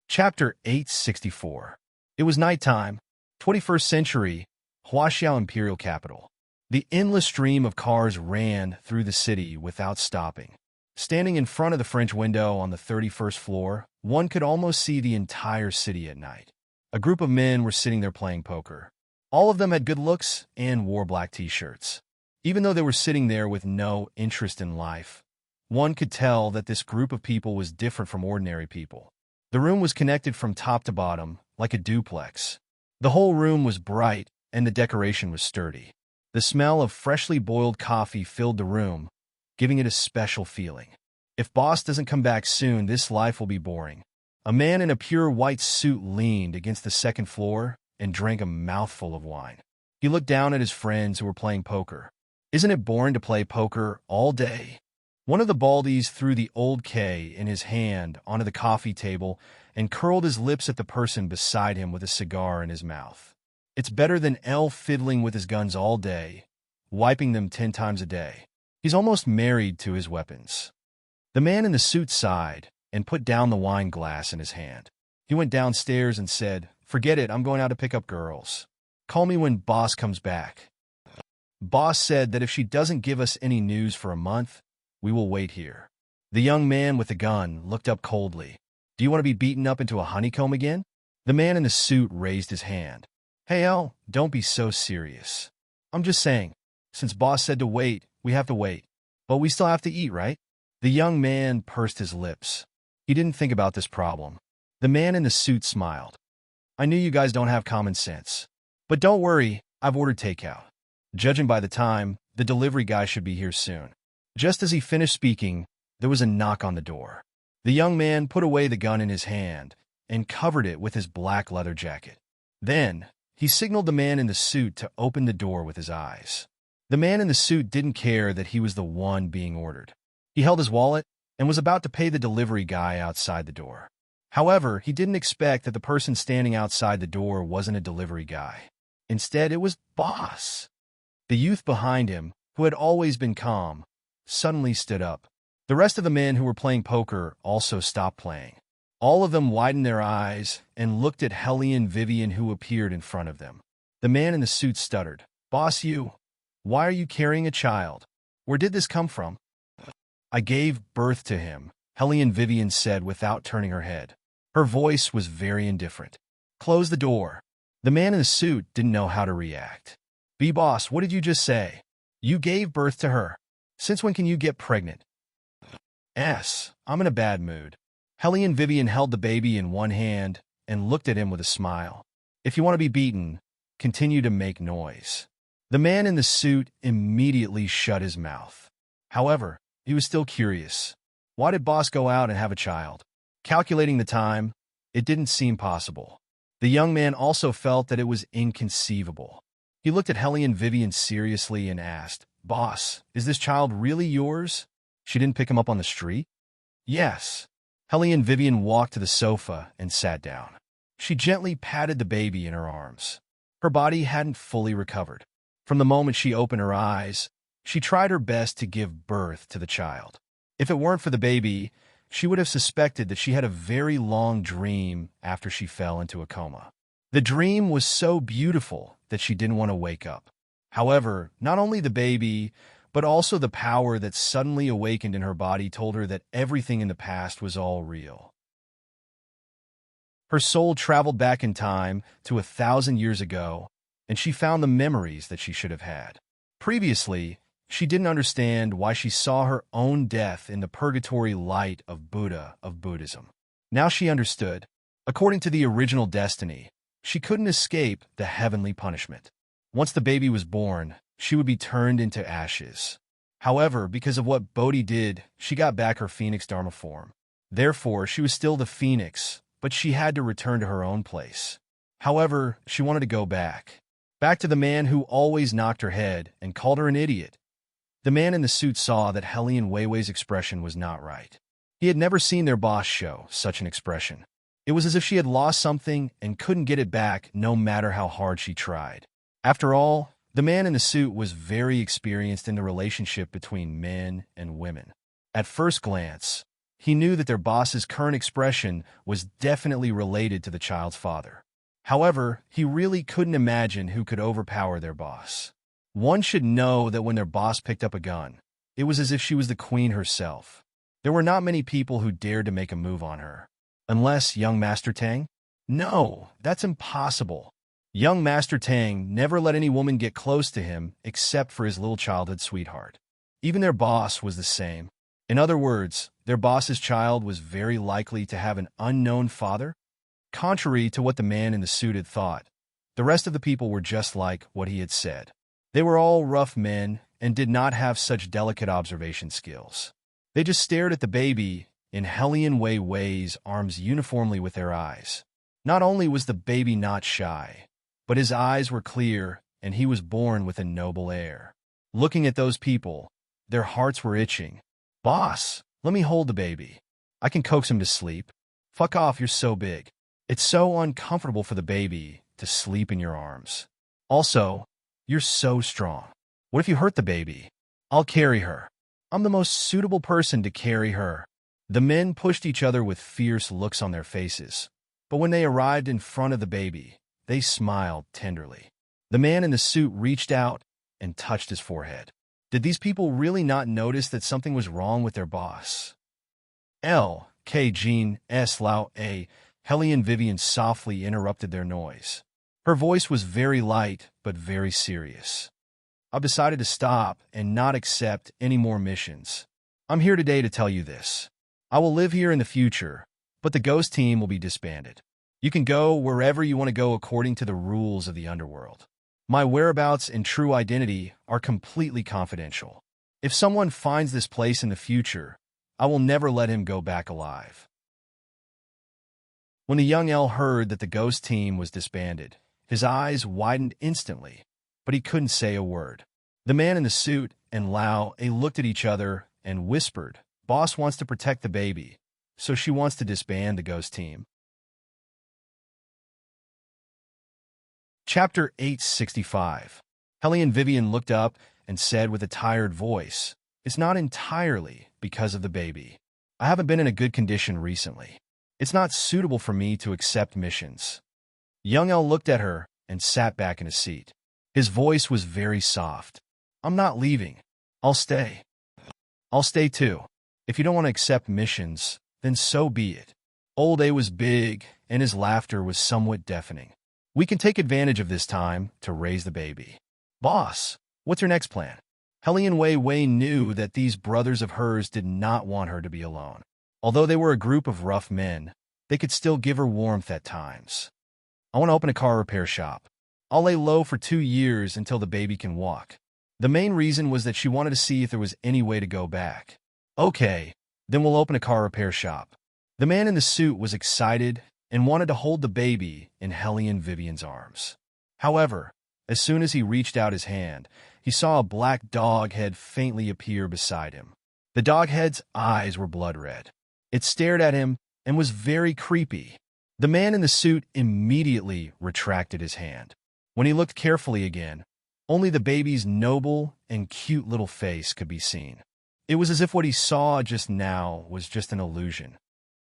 A: Chapter 864. It was nighttime, 21st century, Huaxiao Imperial Capital. The endless stream of cars ran through the city without stopping. Standing in front of the French window on the 31st floor, one could almost see the entire city at night. A group of men were sitting there playing poker. All of them had good looks and wore black t-shirts. Even though they were sitting there with no interest in life, one could tell that this group of people was different from ordinary people. The room was connected from top to bottom, like a duplex. The whole room was bright, and the decoration was sturdy. The smell of freshly boiled coffee filled the room, giving it a special feeling. If boss doesn't come back soon, this life will be boring. A man in a pure white suit leaned against the second floor and drank a mouthful of wine. He looked down at his friends who were playing poker. Isn't it boring to play poker all day? One of the baldies threw the old K in his hand onto the coffee table and curled his lips at the person beside him with a cigar in his mouth. It's better than L fiddling with his guns all day, wiping them 10 times a day. He's almost married to his weapons. The man in the suit sighed and put down the wine glass in his hand. He went downstairs and said, "Forget it, I'm going out to pick up girls. Call me when boss comes back." Boss said that if she doesn't give us any news for a month, we will wait here. The young man with the gun looked up coldly. "Do you want to be beaten up into a honeycomb again?" The man in the suit raised his hand. "Hey, L, don't be so serious. I'm just saying, since boss said to wait, we have to wait. But we still have to eat, right?" The young man pursed his lips. He didn't think about this problem. The man in the suit smiled. "I knew you guys don't have common sense. But don't worry, I've ordered takeout. Judging by the time, the delivery guy should be here soon." Just as he finished speaking, there was a knock on the door. The young man put away the gun in his hand and covered it with his black leather jacket. Then, he signaled the man in the suit to open the door with his eyes. The man in the suit didn't care that he was the one being ordered. He held his wallet and was about to pay the delivery guy outside the door. However, he didn't expect that the person standing outside the door wasn't a delivery guy. Instead, it was boss. The youth behind him, who had always been calm, suddenly stood up. The rest of the men who were playing poker also stopped playing. All of them widened their eyes and looked at Hellion Vivian, who appeared in front of them. The man in the suit stuttered. "Boss, why are you carrying a child? Where did this come from?" "I gave birth to him," Hellion Vivian said without turning her head. Her voice was very indifferent. "Close the door." The man in the suit didn't know how to react. "Boss, what did you just say? You gave birth to her. Since when can you get pregnant?" I'm in a bad mood." Hellion Vivian held the baby in one hand and looked at him with a smile. "If you want to be beaten, continue to make noise." The man in the suit immediately shut his mouth. However, he was still curious. Why did boss go out and have a child? Calculating the time, it didn't seem possible. The young man also felt that it was inconceivable. He looked at Hellion Vivian seriously and asked, "Boss, is this child really yours? She didn't pick him up on the street?" "Yes." Hellion Vivian walked to the sofa and sat down. She gently patted the baby in her arms. Her body hadn't fully recovered. From the moment she opened her eyes, she tried her best to give birth to the child. If it weren't for the baby, she would have suspected that she had a very long dream after she fell into a coma. The dream was so beautiful that she didn't want to wake up. However, not only the baby, but also the power that suddenly awakened in her body told her that everything in the past was all real. Her soul traveled back in time to 1,000 years ago, and she found the memories that she should have had. Previously, she didn't understand why she saw her own death in the purgatory light of Buddha of Buddhism. Now she understood. According to the original destiny, she couldn't escape the heavenly punishment. Once the baby was born, she would be turned into ashes. However, because of what Bodhi did, she got back her phoenix dharma form. Therefore, she was still the phoenix, but she had to return to her own place. However, she wanted to go back. Back to the man who always knocked her head and called her an idiot. The man in the suit saw that Hellion Weiwei's expression was not right. He had never seen their boss show such an expression. It was as if she had lost something and couldn't get it back no matter how hard she tried. After all, the man in the suit was very experienced in the relationship between men and women. At first glance, he knew that their boss's current expression was definitely related to the child's father. However, he really couldn't imagine who could overpower their boss. One should know that when their boss picked up a gun, it was as if she was the queen herself. There were not many people who dared to make a move on her. Unless young Master Tang? No, that's impossible. Young Master Tang never let any woman get close to him except for his little childhood sweetheart. Even their boss was the same. In other words, their boss's child was very likely to have an unknown father. Contrary to what the man in the suit had thought, the rest of the people were just like what he had said. They were all rough men and did not have such delicate observation skills. They just stared at the baby in Hellion Wei's arms uniformly with their eyes. Not only was the baby not shy, but his eyes were clear and he was born with a noble air. Looking at those people, their hearts were itching. Boss, let me hold the baby. I can coax him to sleep. Fuck off, you're so big. It's so uncomfortable for the baby to sleep in your arms. Also, you're so strong. What if you hurt the baby? I'll carry her. I'm the most suitable person to carry her. The men pushed each other with fierce looks on their faces, but when they arrived in front of the baby, they smiled tenderly. The man in the suit reached out and touched his forehead. Did these people really not notice that something was wrong with their boss? L. K. Jean S. Lao A. Hellion Vivian softly interrupted their noise. Her voice was very light, but very serious. I've decided to stop and not accept any more missions. I'm here today to tell you this. I will live here in the future, but the ghost team will be disbanded. You can go wherever you want to go according to the rules of the underworld. My whereabouts and true identity are completely confidential. If someone finds this place in the future, I will never let him go back alive. When the young L heard that the ghost team was disbanded, his eyes widened instantly, but he couldn't say a word. The man in the suit and Lao A looked at each other and whispered, Boss wants to protect the baby, so she wants to disband the ghost team. Chapter 865. Hellion Vivian looked up and said with a tired voice, It's not entirely because of the baby. I haven't been in a good condition recently. It's not suitable for me to accept missions. Young L looked at her and sat back in his seat. His voice was very soft. I'm not leaving. I'll stay. I'll stay too. If you don't want to accept missions, then so be it. Old A was big, and his laughter was somewhat deafening. We can take advantage of this time to raise the baby. Boss, what's your next plan? Hellion Wei knew that these brothers of hers did not want her to be alone. Although they were a group of rough men, they could still give her warmth at times. I want to open a car repair shop. I'll lay low for 2 years until the baby can walk. The main reason was that she wanted to see if there was any way to go back. Okay, then we'll open a car repair shop. The man in the suit was excited and wanted to hold the baby in Hellion Vivian's arms. However, as soon as he reached out his hand, he saw a black dog head faintly appear beside him. The dog head's eyes were blood red. It stared at him and was very creepy. The man in the suit immediately retracted his hand. When he looked carefully again, only the baby's noble and cute little face could be seen. It was as if what he saw just now was just an illusion.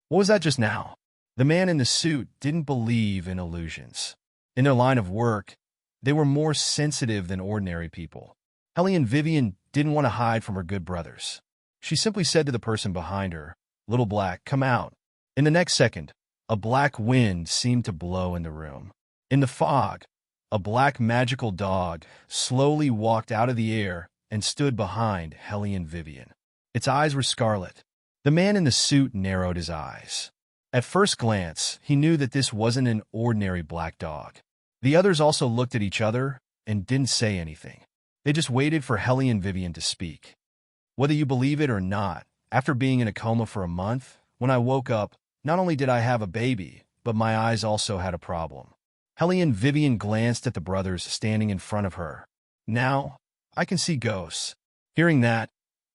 A: What was that just now? The man in the suit didn't believe in illusions. In their line of work, They were more sensitive than ordinary people. Helly and Vivian didn't want to hide from her good brothers. She simply said to the person behind her, "Little Black, come out." In the next second, a black wind seemed to blow in the room. In the fog, a black magical dog slowly walked out of the air and stood behind Helly and Vivian. Its eyes were scarlet. The man in the suit narrowed his eyes. At first glance, he knew that this wasn't an ordinary black dog. The others also looked at each other and didn't say anything. They just waited for Helly and Vivian to speak. Whether you believe it or not, after being in a coma for a month, when I woke up, not only did I have a baby, but my eyes also had a problem. Helly and Vivian glanced at the brothers standing in front of her. "Now, I can see ghosts." Hearing that,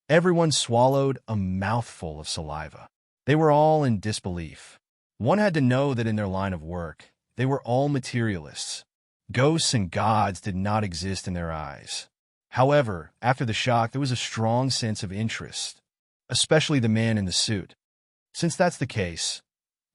A: everyone swallowed a mouthful of saliva. They were all in disbelief. One had to know that in their line of work, they were all materialists. Ghosts and gods did not exist in their eyes. However, after the shock, there was a strong sense of interest, especially the man in the suit. "Since that's the case,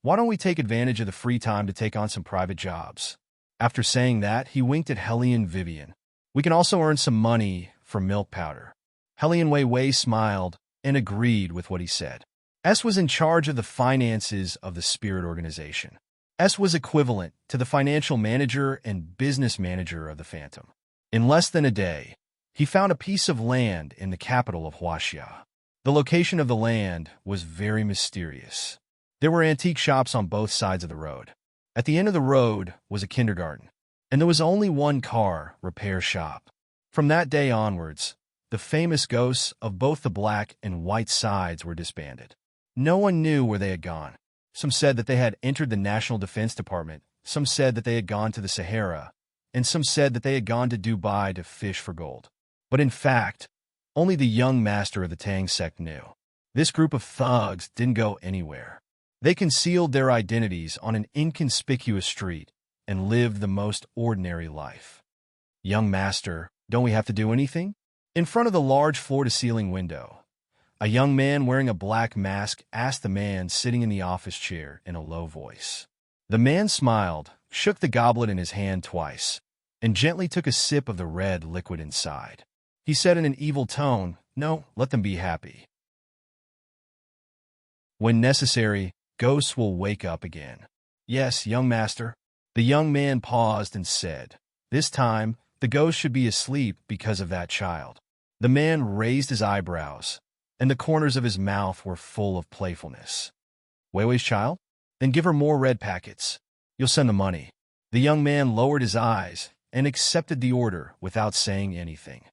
A: why don't we take advantage of the free time to take on some private jobs?" After saying that, he winked at Helly and Vivian. "We can also earn some money for milk powder." Helly and Wei Wei smiled and agreed with what he said. S was in charge of the finances of the spirit organization. S was equivalent to the financial manager and business manager of the Phantom. In less than a day, he found a piece of land in the capital of Huaxia. The location of the land was very mysterious. There were antique shops on both sides of the road. At the end of the road was a kindergarten, and there was only one car repair shop. From that day onwards, the famous ghosts of both the black and white sides were disbanded. No one knew where they had gone. Some said that they had entered the National Defense Department, some said that they had gone to the Sahara, and some said that they had gone to Dubai to fish for gold. But in fact, only the young master of the Tang sect knew. This group of thugs didn't go anywhere. They concealed their identities on an inconspicuous street and lived the most ordinary life. "Young master, don't we have to do anything?" In front of the large floor-to-ceiling window, a young man wearing a black mask asked the man sitting in the office chair in a low voice. The man smiled, shook the goblet in his hand twice, and gently took a sip of the red liquid inside. He said in an evil tone, "No, let them be happy. When necessary, ghosts will wake up again." "Yes, young master." The young man paused and said, "This time, the ghost should be asleep because of that child." The man raised his eyebrows, and the corners of his mouth were full of playfulness. "Wei Wei's child? Then give her more red packets. You'll send the money." The young man lowered his eyes and accepted the order without saying anything.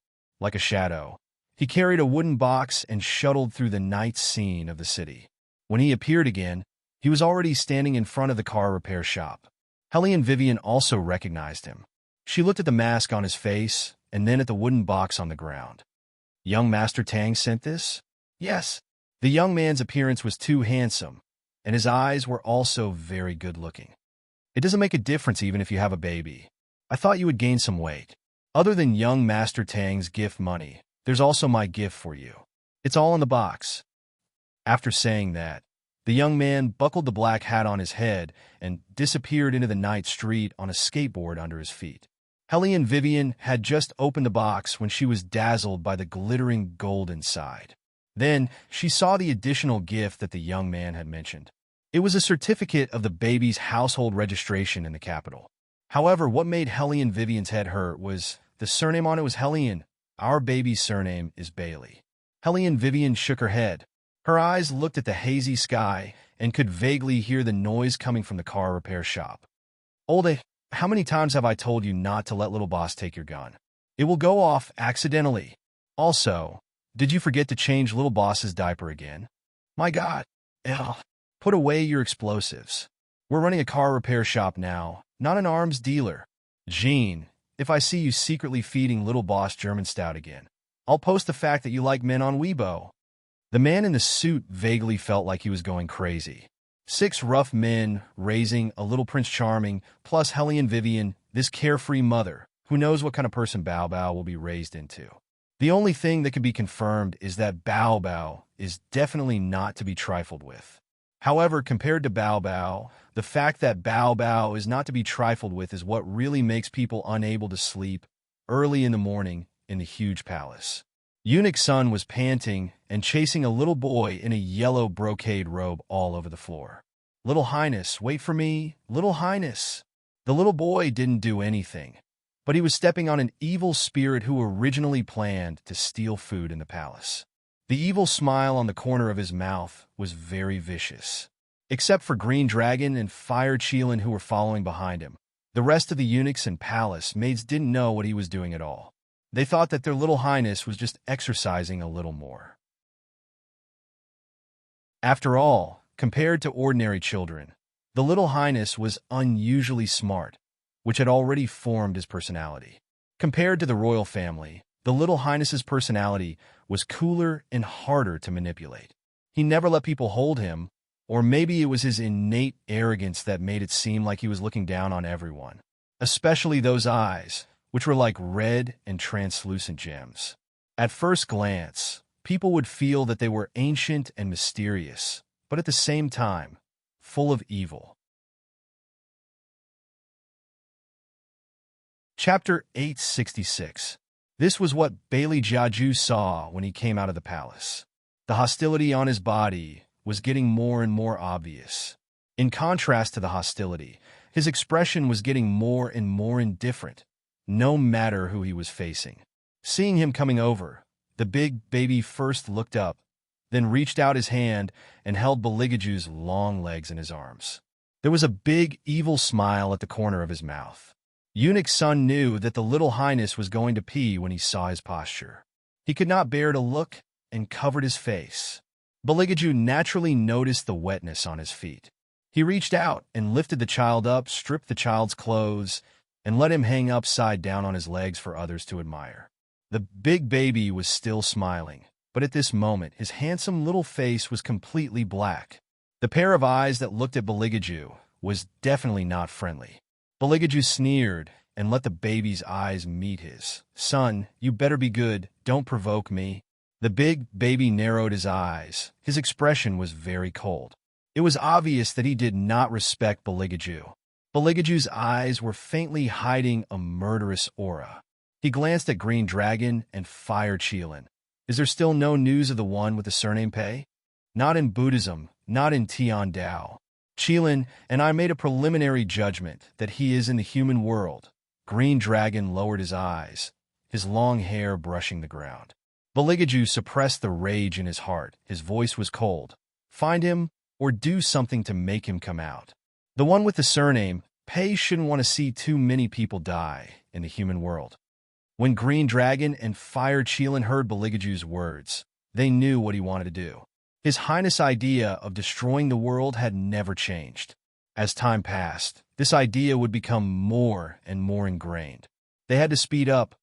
A: Like a shadow, he carried a wooden box and shuttled through the night scene of the city. When he appeared again, he was already standing in front of the car repair shop. Helly and Vivian also recognized him. She looked at the mask on his face and then at the wooden box on the ground. "Young Master Tang sent this?" "Yes." The young man's appearance was too handsome, and his eyes were also very good-looking. "It doesn't make a difference even if you have a baby. I thought you would gain some weight. Other than young Master Tang's gift money, there's also my gift for you. It's all in the box." After saying that, the young man buckled the black hat on his head and disappeared into the night street on a skateboard under his feet. Helly and Vivian had just opened the box when she was dazzled by the glittering gold inside. Then she saw the additional gift that the young man had mentioned. It was a certificate of the baby's household registration in the capital. However, what made Helly and Vivian's head hurt was the surname on it was Hellion. "Our baby's surname is Bailey." Helly and Vivian shook her head. Her eyes looked at the hazy sky and could vaguely hear the noise coming from the car repair shop. "Olde, how many times have I told you not to let little boss take your gun? It will go off accidentally. Also, did you forget to change little boss's diaper again? My God, ew. Put away your explosives. We're running a car repair shop now, not an arms dealer. Jean, if I see you secretly feeding little boss German stout again, I'll post the fact that you like men on Weibo." The man in the suit vaguely felt like he was going crazy. 6 rough men raising a little Prince Charming, plus Helly and Vivian, this carefree mother, who knows what kind of person Bao Bao will be raised into. The only thing that can be confirmed is that Bao Bao is definitely not to be trifled with. However, compared to Bao Bao, the fact that Bao Bao is not to be trifled with is what really makes people unable to sleep early in the morning in the huge palace. Eunuch Sun was panting and chasing a little boy in a yellow brocade robe all over the floor. "Little Highness, wait for me, Little Highness." The little boy didn't do anything, but he was stepping on an evil spirit who originally planned to steal food in the palace. The evil smile on the corner of his mouth was very vicious. Except for Green Dragon and Fire Cheelin who were following behind him, the rest of the eunuchs and palace maids didn't know what he was doing at all. They thought that their little highness was just exercising a little more. After all, compared to ordinary children, the little highness was unusually smart, which had already formed his personality. Compared to the royal family, the little highness's personality was cooler and harder to manipulate. He never let people hold him, or maybe it was his innate arrogance that made it seem like he was looking down on everyone, especially those eyes, which were like red and translucent gems. At first glance, people would feel that they were ancient and mysterious, but at the same time, full of evil. Chapter 866. This was what Bailey Jiaju saw when he came out of the palace. The hostility on his body was getting more and more obvious. In contrast to the hostility, his expression was getting more and more indifferent, no matter who he was facing. Seeing him coming over, the big baby first looked up, then reached out his hand and held Beligaju's long legs in his arms. There was a big, evil smile at the corner of his mouth. Eunuch Sun knew that the little highness was going to pee when he saw his posture. He could not bear to look and covered his face. Beligaju naturally noticed the wetness on his feet. He reached out and lifted the child up, stripped the child's clothes, and let him hang upside down on his legs for others to admire. The big baby was still smiling, but at this moment his handsome little face was completely black. The pair of eyes that looked at Beligaju was definitely not friendly. Beligaju sneered and let the baby's eyes meet his. "Son, you better be good, don't provoke me." The big baby narrowed his eyes. His expression was very cold. It was obvious that he did not respect Beligaju. Beligaju's eyes were faintly hiding a murderous aura. He glanced at Green Dragon and Fire Cheelin. "Is there still no news of the one with the surname Pei?" "Not in Buddhism, not in Tian Dao. Cheelin and I made a preliminary judgment that he is in the human world." Green Dragon lowered his eyes, his long hair brushing the ground. Beligaju suppressed the rage in his heart. His voice was cold. "Find him, or do something to make him come out. The one with the surname, Pei shouldn't want to see too many people die in the human world." When Green Dragon and Fire Cheelin heard Beligaju's words, they knew what he wanted to do. His Highness' idea of destroying the world had never changed. As time passed, this idea would become more and more ingrained. They had to speed up,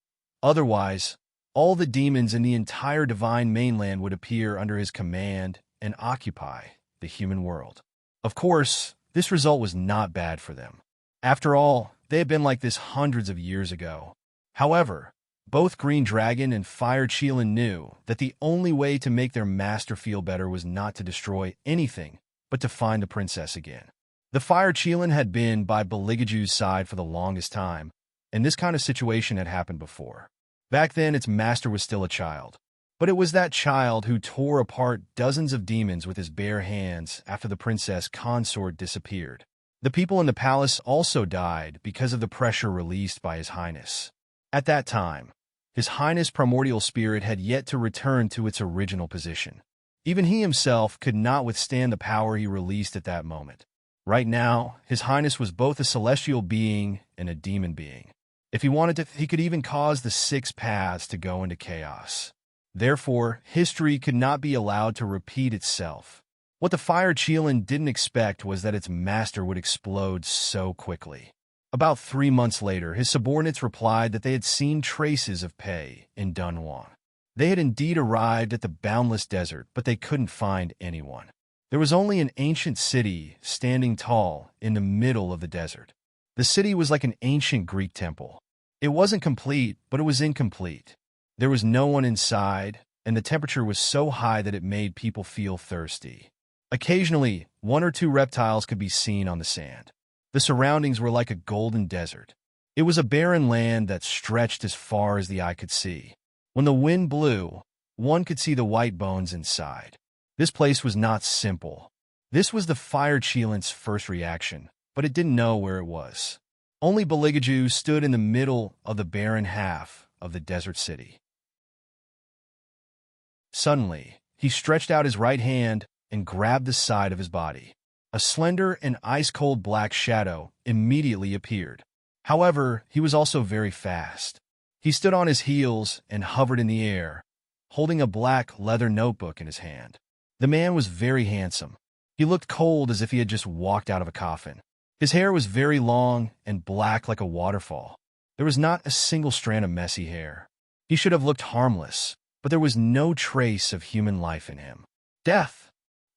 A: otherwise, all the demons in the entire divine mainland would appear under his command and occupy the human world. Of course, this result was not bad for them. After all, they had been like this hundreds of years ago. However, both Green Dragon and Fire Cheelin knew that the only way to make their master feel better was not to destroy anything, but to find the princess again. The Fire Cheelin had been by Beligaju's side for the longest time, and this kind of situation had happened before. Back then, its master was still a child. But it was that child who tore apart dozens of demons with his bare hands after the princess Consort disappeared. The people in the palace also died because of the pressure released by His Highness. At that time, His Highness' primordial spirit had yet to return to its original position. Even he himself could not withstand the power he released at that moment. Right now, His Highness was both a celestial being and a demon being. If he wanted to, he could even cause the 6 paths to go into chaos. Therefore, history could not be allowed to repeat itself. What the Fire Cheelin didn't expect was that its master would explode so quickly. About 3 months later, his subordinates replied that they had seen traces of Pei in Dunhuang. They had indeed arrived at the boundless desert, but they couldn't find anyone. There was only an ancient city standing tall in the middle of the desert. The city was like an ancient Greek temple. It wasn't complete, but it was incomplete. There was no one inside, and the temperature was so high that it made people feel thirsty. Occasionally, one or two reptiles could be seen on the sand. The surroundings were like a golden desert. It was a barren land that stretched as far as the eye could see. When the wind blew, one could see the white bones inside. This place was not simple. This was the fire cheelant's first reaction, but it didn't know where it was. Only Beligaju stood in the middle of the barren half of the desert city. Suddenly, he stretched out his right hand and grabbed the side of his body. A slender and ice-cold black shadow immediately appeared. However, he was also very fast. He stood on his heels and hovered in the air, holding a black leather notebook in his hand. The man was very handsome. He looked cold as if he had just walked out of a coffin. His hair was very long and black like a waterfall. There was not a single strand of messy hair. He should have looked harmless, but there was no trace of human life in him. Death!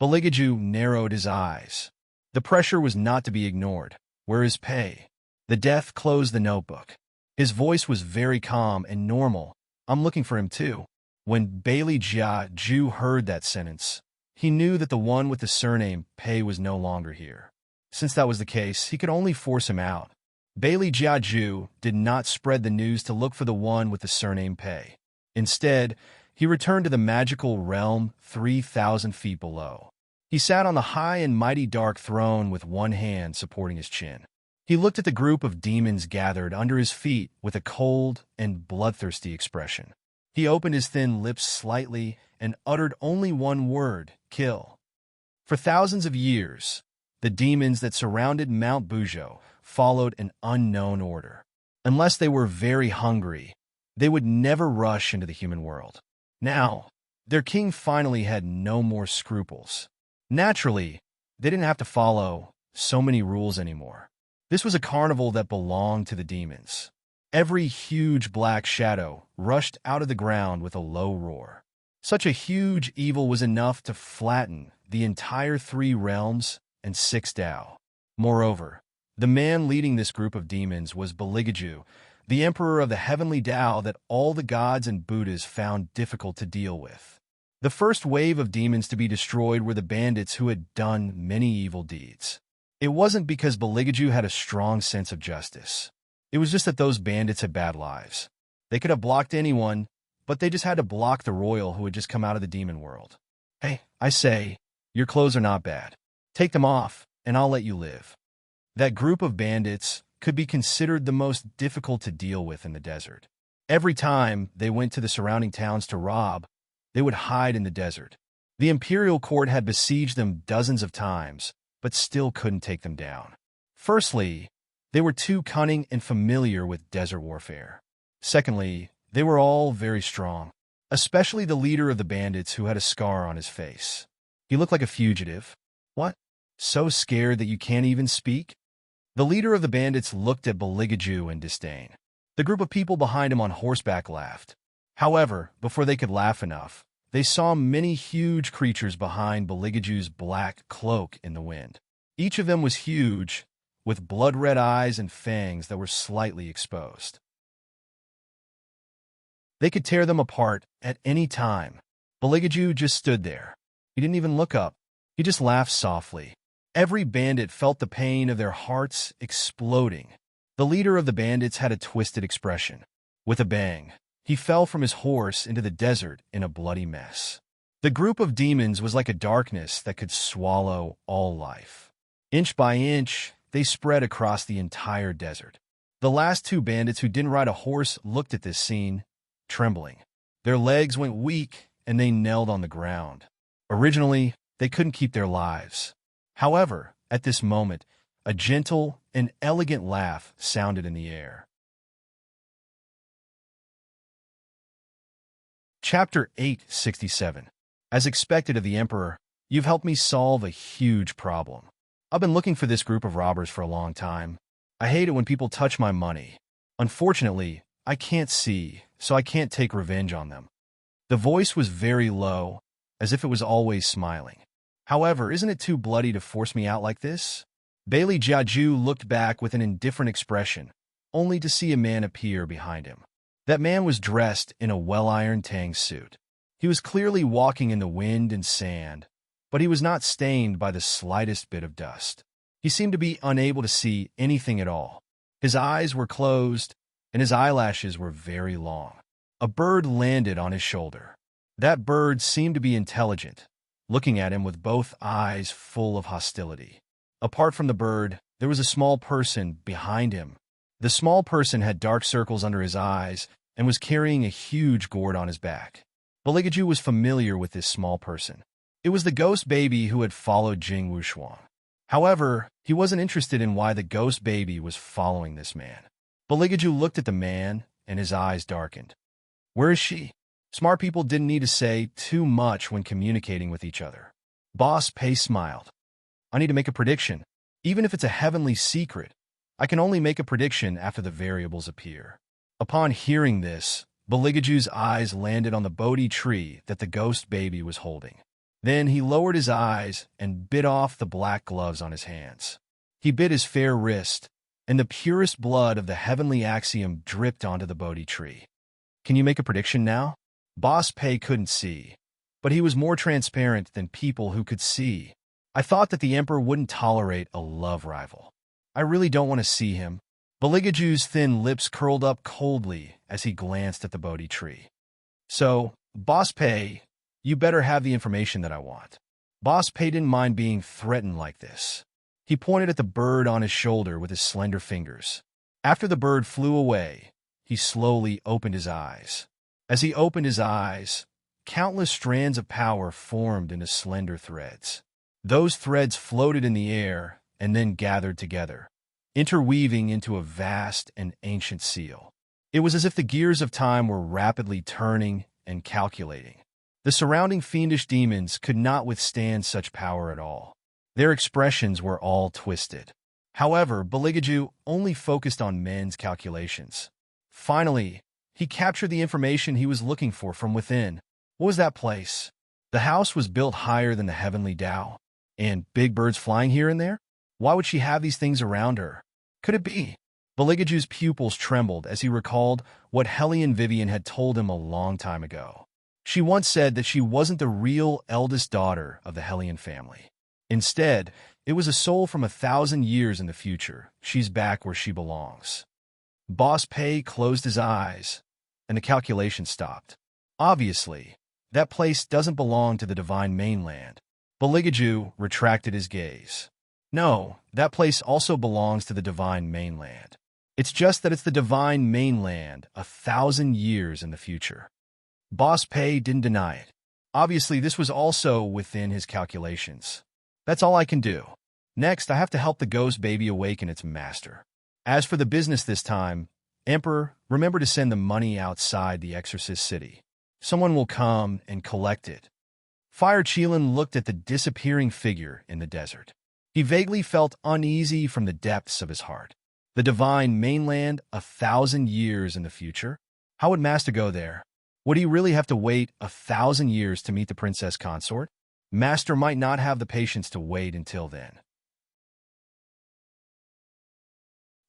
A: Beligaju narrowed his eyes. The pressure was not to be ignored. Where is Pei? The death closed the notebook. His voice was very calm and normal. I'm looking for him too. When Bailey Jia Ju heard that sentence, he knew that the one with the surname Pei was no longer here. Since that was the case, he could only force him out. Bailey Jia Ju did not spread the news to look for the one with the surname Pei. Instead, he returned to the magical realm 3,000 feet below. He sat on the high and mighty dark throne with one hand supporting his chin. He looked at the group of demons gathered under his feet with a cold and bloodthirsty expression. He opened his thin lips slightly and uttered only one word, kill. For thousands of years, the demons that surrounded Mount Bujo followed an unknown order. Unless they were very hungry, they would never rush into the human world. Now, their king finally had no more scruples. Naturally, they didn't have to follow so many rules anymore. This was a carnival that belonged to the demons. Every huge black shadow rushed out of the ground with a low roar. Such a huge evil was enough to flatten the entire 3 realms and 6 Dao. Moreover, the man leading this group of demons was Beligaju, the emperor of the heavenly Dao that all the gods and Buddhas found difficult to deal with. The first wave of demons to be destroyed were the bandits who had done many evil deeds. It wasn't because Beligaju had a strong sense of justice. It was just that those bandits had bad lives. They could have blocked anyone, but they just had to block the royal who had just come out of the demon world. Hey, I say, your clothes are not bad. Take them off, and I'll let you live. That group of bandits could be considered the most difficult to deal with in the desert. Every time they went to the surrounding towns to rob, they would hide in the desert. The imperial court had besieged them dozens of times, but still couldn't take them down. Firstly, they were too cunning and familiar with desert warfare. Secondly, they were all very strong, especially the leader of the bandits who had a scar on his face. He looked like a fugitive. What? So scared that you can't even speak? The leader of the bandits looked at Beligaju in disdain. The group of people behind him on horseback laughed. However, before they could laugh enough, they saw many huge creatures behind Beligaju's black cloak in the wind. Each of them was huge, with blood-red eyes and fangs that were slightly exposed. They could tear them apart at any time. Beligaju just stood there. He didn't even look up. He just laughed softly. Every bandit felt the pain of their hearts exploding. The leader of the bandits had a twisted expression. With a bang, he fell from his horse into the desert in a bloody mess. The group of demons was like a darkness that could swallow all life. Inch by inch, they spread across the entire desert. The last 2 bandits who didn't ride a horse looked at this scene, trembling. Their legs went weak and they knelt on the ground. Originally, they couldn't keep their lives. However, at this moment, a gentle and elegant laugh sounded in the air. Chapter 867. As expected of the Emperor, you've helped me solve a huge problem. I've been looking for this group of robbers for a long time. I hate it when people touch my money. Unfortunately, I can't see, so I can't take revenge on them. The voice was very low, as if it was always smiling. However, isn't it too bloody to force me out like this? Bailey Jiaju looked back with an indifferent expression, only to see a man appear behind him. That man was dressed in a well-ironed tang suit. He was clearly walking in the wind and sand, but he was not stained by the slightest bit of dust. He seemed to be unable to see anything at all. His eyes were closed, and his eyelashes were very long. A bird landed on his shoulder. That bird seemed to be intelligent, looking at him with both eyes full of hostility. Apart from the bird, there was a small person behind him. The small person had dark circles under his eyes and was carrying a huge gourd on his back. Beligaju was familiar with this small person. It was the ghost baby who had followed Jing Wushuang. However, he wasn't interested in why the ghost baby was following this man. Beligaju looked at the man, and his eyes darkened. Where is she? Smart people didn't need to say too much when communicating with each other. Boss Pei smiled. I need to make a prediction. Even if it's a heavenly secret, I can only make a prediction after the variables appear. Upon hearing this, Beligaju's eyes landed on the Bodhi tree that the ghost baby was holding. Then he lowered his eyes and bit off the black gloves on his hands. He bit his fair wrist, and the purest blood of the heavenly axiom dripped onto the Bodhi tree. Can you make a prediction now? Boss Pei couldn't see, but he was more transparent than people who could see. I thought that the emperor wouldn't tolerate a love rival. I really don't want to see him. Beligaju's thin lips curled up coldly as he glanced at the Bodhi tree. So, Boss Pei, you better have the information that I want. Boss Pei didn't mind being threatened like this. He pointed at the bird on his shoulder with his slender fingers. After the bird flew away, he slowly opened his eyes. As he opened his eyes, countless strands of power formed into slender threads. Those threads floated in the air and then gathered together, interweaving into a vast and ancient seal. It was as if the gears of time were rapidly turning and calculating. The surrounding fiendish demons could not withstand such power at all. Their expressions were all twisted. However, Beligaju only focused on men's calculations. Finally, he captured the information he was looking for from within. What was that place? The house was built higher than the heavenly Tao. And big birds flying here and there? Why would she have these things around her? Could it be? Beligaju's pupils trembled as he recalled what Hellion Vivian had told him a long time ago. She once said that she wasn't the real eldest daughter of the Hellion family. Instead, it was a soul from 1,000 years in the future. She's back where she belongs. Boss Pei closed his eyes, and the calculation stopped. Obviously, that place doesn't belong to the divine mainland. Beligaju retracted his gaze. No, that place also belongs to the divine mainland. It's just that it's the divine mainland 1,000 years in the future. Boss Pei didn't deny it. Obviously, this was also within his calculations. That's all I can do. Next, I have to help the ghost baby awaken its master. As for the business this time, Emperor, remember to send the money outside the exorcist city. Someone will come and collect it. Fire Qilin looked at the disappearing figure in the desert. He vaguely felt uneasy from the depths of his heart. The divine mainland 1,000 years in the future? How would Master go there? Would he really have to wait 1,000 years to meet the princess consort? Master might not have the patience to wait until then.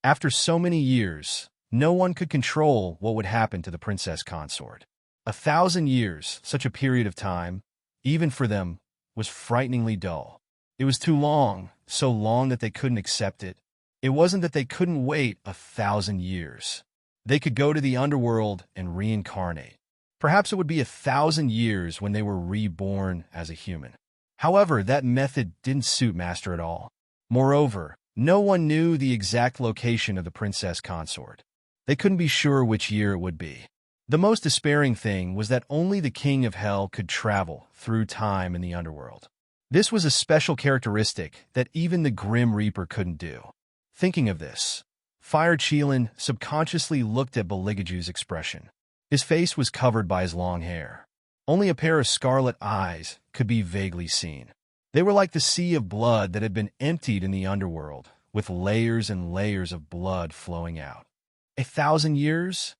A: After so many years, no one could control what would happen to the princess consort. 1,000 years, such a period of time, even for them, was frighteningly dull. It was too long, so long that they couldn't accept it. It wasn't that they couldn't wait 1,000 years. They could go to the underworld and reincarnate. Perhaps it would be 1,000 years when they were reborn as a human. However, that method didn't suit Master at all. Moreover, no one knew the exact location of the princess consort. They couldn't be sure which year it would be. The most despairing thing was that only the king of hell could travel through time in the underworld. This was a special characteristic that even the Grim Reaper couldn't do. Thinking of this, Fire Qilin subconsciously looked at Beligaju's expression. His face was covered by his long hair. Only a pair of scarlet eyes could be vaguely seen. They were like the sea of blood that had been emptied in the underworld, with layers and layers of blood flowing out. 1,000 years?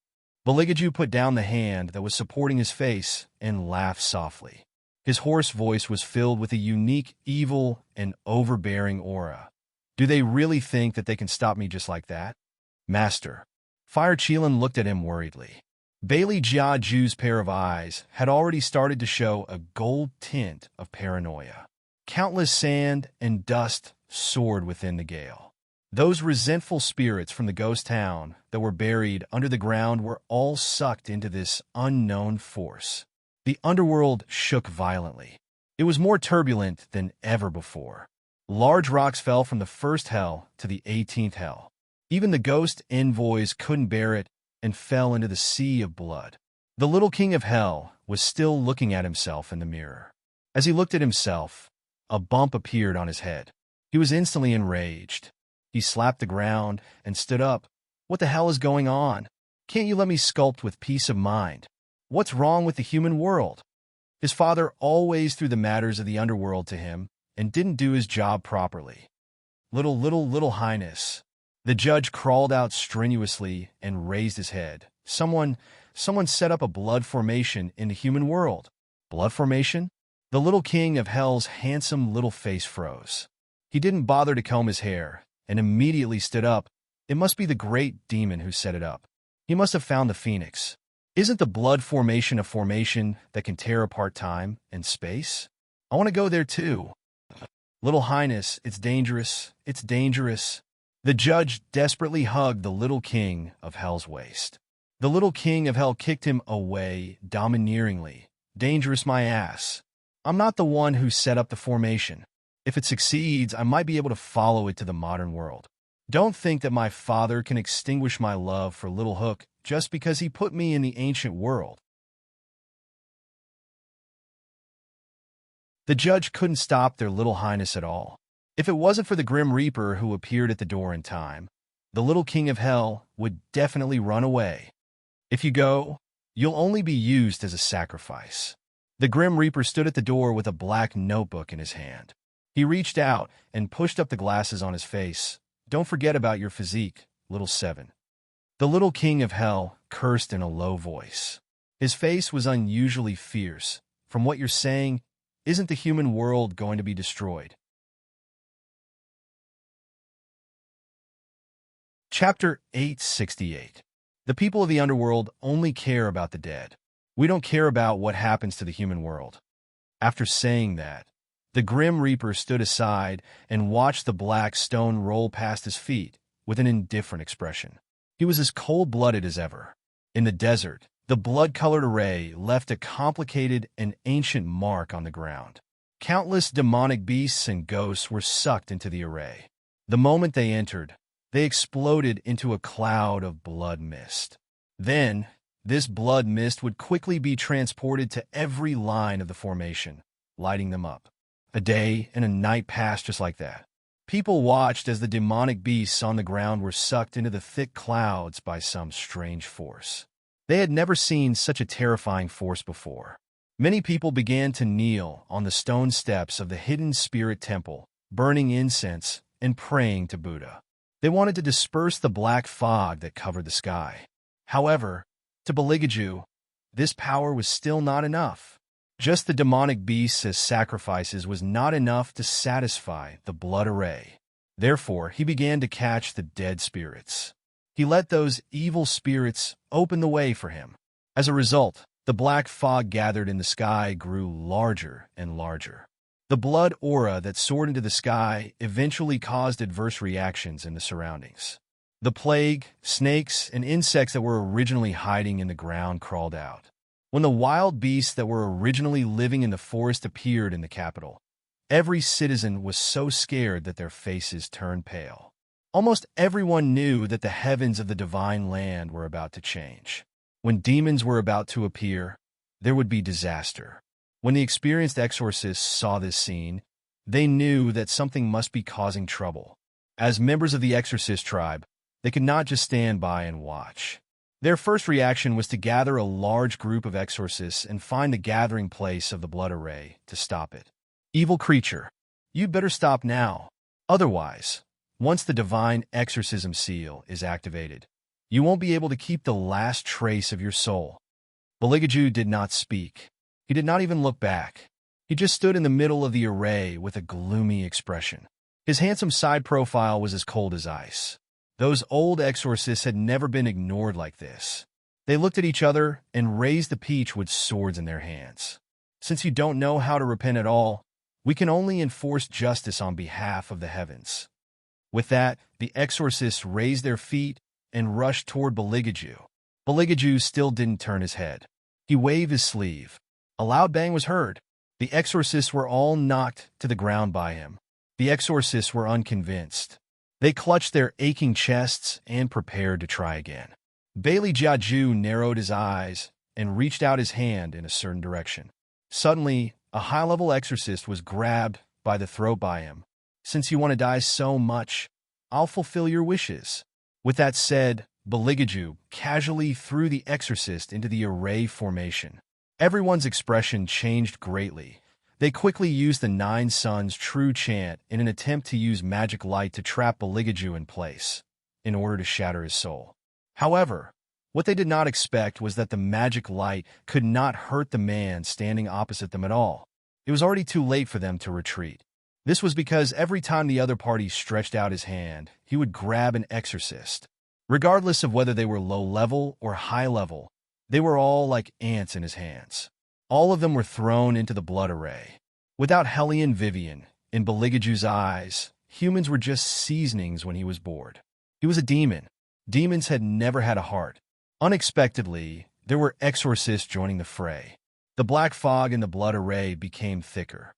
A: Beligaju put down the hand that was supporting his face and laughed softly. His hoarse voice was filled with a unique, evil, and overbearing aura. Do they really think that they can stop me just like that? Master. Fire Qilin looked at him worriedly. Bailey Jiaju's pair of eyes had already started to show a gold tint of paranoia. Countless sand and dust soared within the gale. Those resentful spirits from the ghost town that were buried under the ground were all sucked into this unknown force. The underworld shook violently. It was more turbulent than ever before. Large rocks fell from the first hell to the 18th hell. Even the ghost envoys couldn't bear it and fell into the sea of blood. The little king of hell was still looking at himself in the mirror. As he looked at himself, a bump appeared on his head. He was instantly enraged. He slapped the ground and stood up. What the hell is going on? Can't you let me sculpt with peace of mind? What's wrong with the human world? His father always threw the matters of the underworld to him and didn't do his job properly. Little Highness. The judge crawled out strenuously and raised his head. Someone set up a blood formation in the human world. Blood formation? The little king of hell's handsome little face froze. He didn't bother to comb his hair and immediately stood up. It must be the great demon who set it up. He must have found the phoenix. Isn't the blood formation a formation that can tear apart time and space? I want to go there too. Little Highness, it's dangerous. It's dangerous. The judge desperately hugged the little king of hell's waist. The little king of hell kicked him away domineeringly. Dangerous my ass. I'm not the one who set up the formation. If it succeeds, I might be able to follow it to the modern world. Don't think that my father can extinguish my love for Little Hook just because he put me in the ancient world. The judge couldn't stop their little highness at all. If it wasn't for the Grim Reaper who appeared at the door in time, the little king of hell would definitely run away. If you go, you'll only be used as a sacrifice. The Grim Reaper stood at the door with a black notebook in his hand. He reached out and pushed up the glasses on his face. Don't forget about your physique, little seven. The little king of hell cursed in a low voice. His face was unusually fierce. From what you're saying, isn't the human world going to be destroyed? Chapter 868. The people of the underworld only care about the dead. We don't care about what happens to the human world. After saying that, the Grim Reaper stood aside and watched the black stone roll past his feet with an indifferent expression. He was as cold-blooded as ever. In the desert, the blood-colored array left a complicated and ancient mark on the ground. Countless demonic beasts and ghosts were sucked into the array. The moment they entered, they exploded into a cloud of blood mist. Then, this blood mist would quickly be transported to every line of the formation, lighting them up. A day and a night passed just like that. People watched as the demonic beasts on the ground were sucked into the thick clouds by some strange force. They had never seen such a terrifying force before. Many people began to kneel on the stone steps of the hidden spirit temple, burning incense and praying to Buddha. They wanted to disperse the black fog that covered the sky. However, to Beligaju, this power was still not enough. Just the demonic beasts as sacrifices was not enough to satisfy the blood array. Therefore, he began to catch the dead spirits. He let those evil spirits open the way for him. As a result, the black fog gathered in the sky grew larger and larger. The blood aura that soared into the sky eventually caused adverse reactions in the surroundings. The plague, snakes, and insects that were originally hiding in the ground crawled out. When the wild beasts that were originally living in the forest appeared in the capital, every citizen was so scared that their faces turned pale. Almost everyone knew that the heavens of the divine land were about to change. When demons were about to appear, there would be disaster. When the experienced exorcists saw this scene, they knew that something must be causing trouble. As members of the exorcist tribe, they could not just stand by and watch. Their first reaction was to gather a large group of exorcists and find the gathering place of the blood array to stop it. Evil creature, you'd better stop now. Otherwise, once the divine exorcism seal is activated, you won't be able to keep the last trace of your soul. Beligaju did not speak. He did not even look back. He just stood in the middle of the array with a gloomy expression. His handsome side profile was as cold as ice. Those old exorcists had never been ignored like this. They looked at each other and raised the peach with swords in their hands. Since you don't know how to repent at all, We can only enforce justice on behalf of the heavens." With that, the exorcists raised their feet and rushed toward Beligaju. Beligaju still didn't turn his head. He waved his sleeve. A loud bang was heard. The exorcists were all knocked to the ground by him. The exorcists were unconvinced. They clutched their aching chests and prepared to try again. Bailey Jiaju narrowed his eyes and reached out his hand in a certain direction. Suddenly, a high-level exorcist was grabbed by the throat by him. "Since you want to die so much, I'll fulfill your wishes." With that said, Beligaju casually threw the exorcist into the array formation. Everyone's expression changed greatly. They quickly used the Nine Suns' true chant in an attempt to use magic light to trap Beligaju in place, in order to shatter his soul. However, what they did not expect was that the magic light could not hurt the man standing opposite them at all. It was already too late for them to retreat. This was because every time the other party stretched out his hand, he would grab an exorcist. Regardless of whether they were low-level or high-level, they were all like ants in his hands. All of them were thrown into the blood array. Without Hellion Vivian, in Beligaju's eyes, humans were just seasonings when he was bored. He was a demon. Demons had never had a heart. Unexpectedly, there were exorcists joining the fray. The black fog in the blood array became thicker.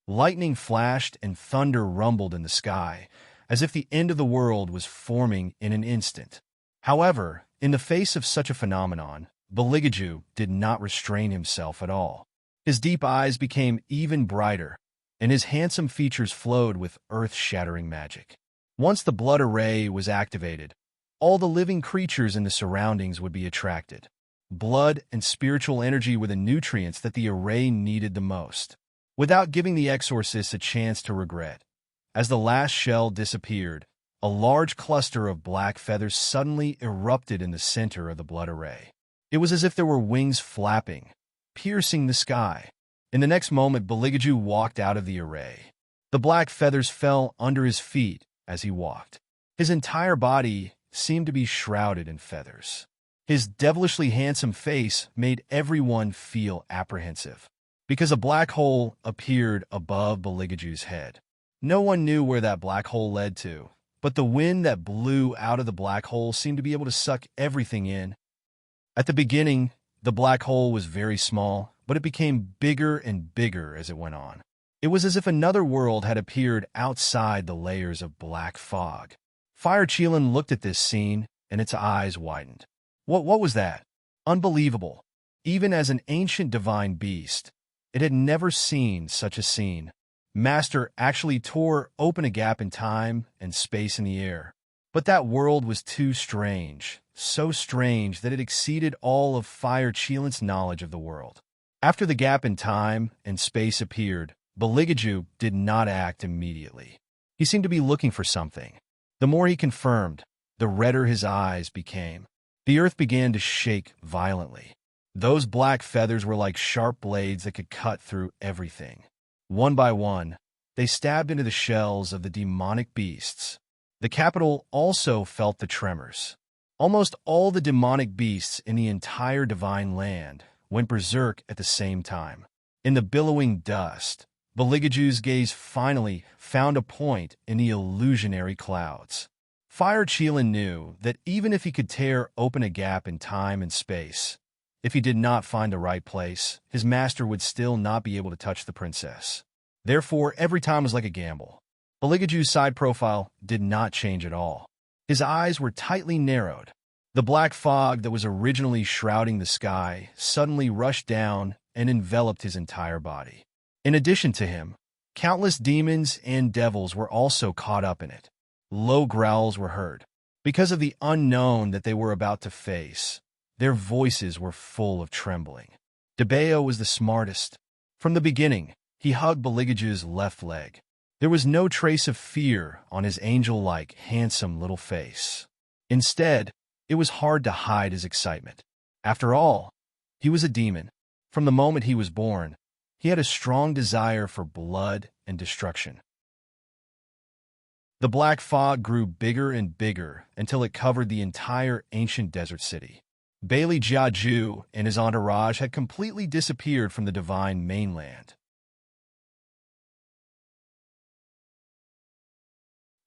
A: Lightning flashed and thunder rumbled in the sky, as if the end of the world was forming in an instant. However, in the face of such a phenomenon, Beligaju did not restrain himself at all. His deep eyes became even brighter, and his handsome features flowed with earth-shattering magic. Once the blood array was activated, all the living creatures in the surroundings would be attracted. Blood and spiritual energy were the nutrients that the array needed the most. Without giving the exorcists a chance to regret, as the last shell disappeared, a large cluster of black feathers suddenly erupted in the center of the blood array. It was as if there were wings flapping, piercing the sky. In the next moment, Beligaju walked out of the array. The black feathers fell under his feet as he walked. His entire body seemed to be shrouded in feathers. His devilishly handsome face made everyone feel apprehensive, because a black hole appeared above Beligaju's head. No one knew where that black hole led to, but the wind that blew out of the black hole seemed to be able to suck everything in. At the beginning, the black hole was very small, but it became bigger and bigger as it went on. It was as if another world had appeared outside the layers of black fog. Fire Chelan looked at this scene, and its eyes widened. What was that? Unbelievable. Even as an ancient divine beast, it had never seen such a scene. Master actually tore open a gap in time and space in the air. But that world was too strange, so strange that it exceeded all of Fire Chelan's knowledge of the world. After the gap in time and space appeared, Beligaju did not act immediately. He seemed to be looking for something. The more he confirmed, the redder his eyes became. The earth began to shake violently. Those black feathers were like sharp blades that could cut through everything. One by one, they stabbed into the shells of the demonic beasts. The capital also felt the tremors. Almost all the demonic beasts in the entire divine land went berserk at the same time. In the billowing dust, Beligaju's gaze finally found a point in the illusionary clouds. Fire Chelan knew that even if he could tear open a gap in time and space, if he did not find the right place, his master would still not be able to touch the princess. Therefore, every time was like a gamble. Beligaju's side profile did not change at all. His eyes were tightly narrowed. The black fog that was originally shrouding the sky suddenly rushed down and enveloped his entire body. In addition to him, countless demons and devils were also caught up in it. Low growls were heard. Because of the unknown that they were about to face, their voices were full of trembling. Debeo was the smartest. From the beginning, he hugged Beligaju's left leg. There was no trace of fear on his angel-like, handsome little face. Instead, it was hard to hide his excitement. After all, he was a demon. From the moment he was born, he had a strong desire for blood and destruction. The black fog grew bigger and bigger until it covered the entire ancient desert city. Bailey Jiaju and his entourage had completely disappeared from the divine mainland.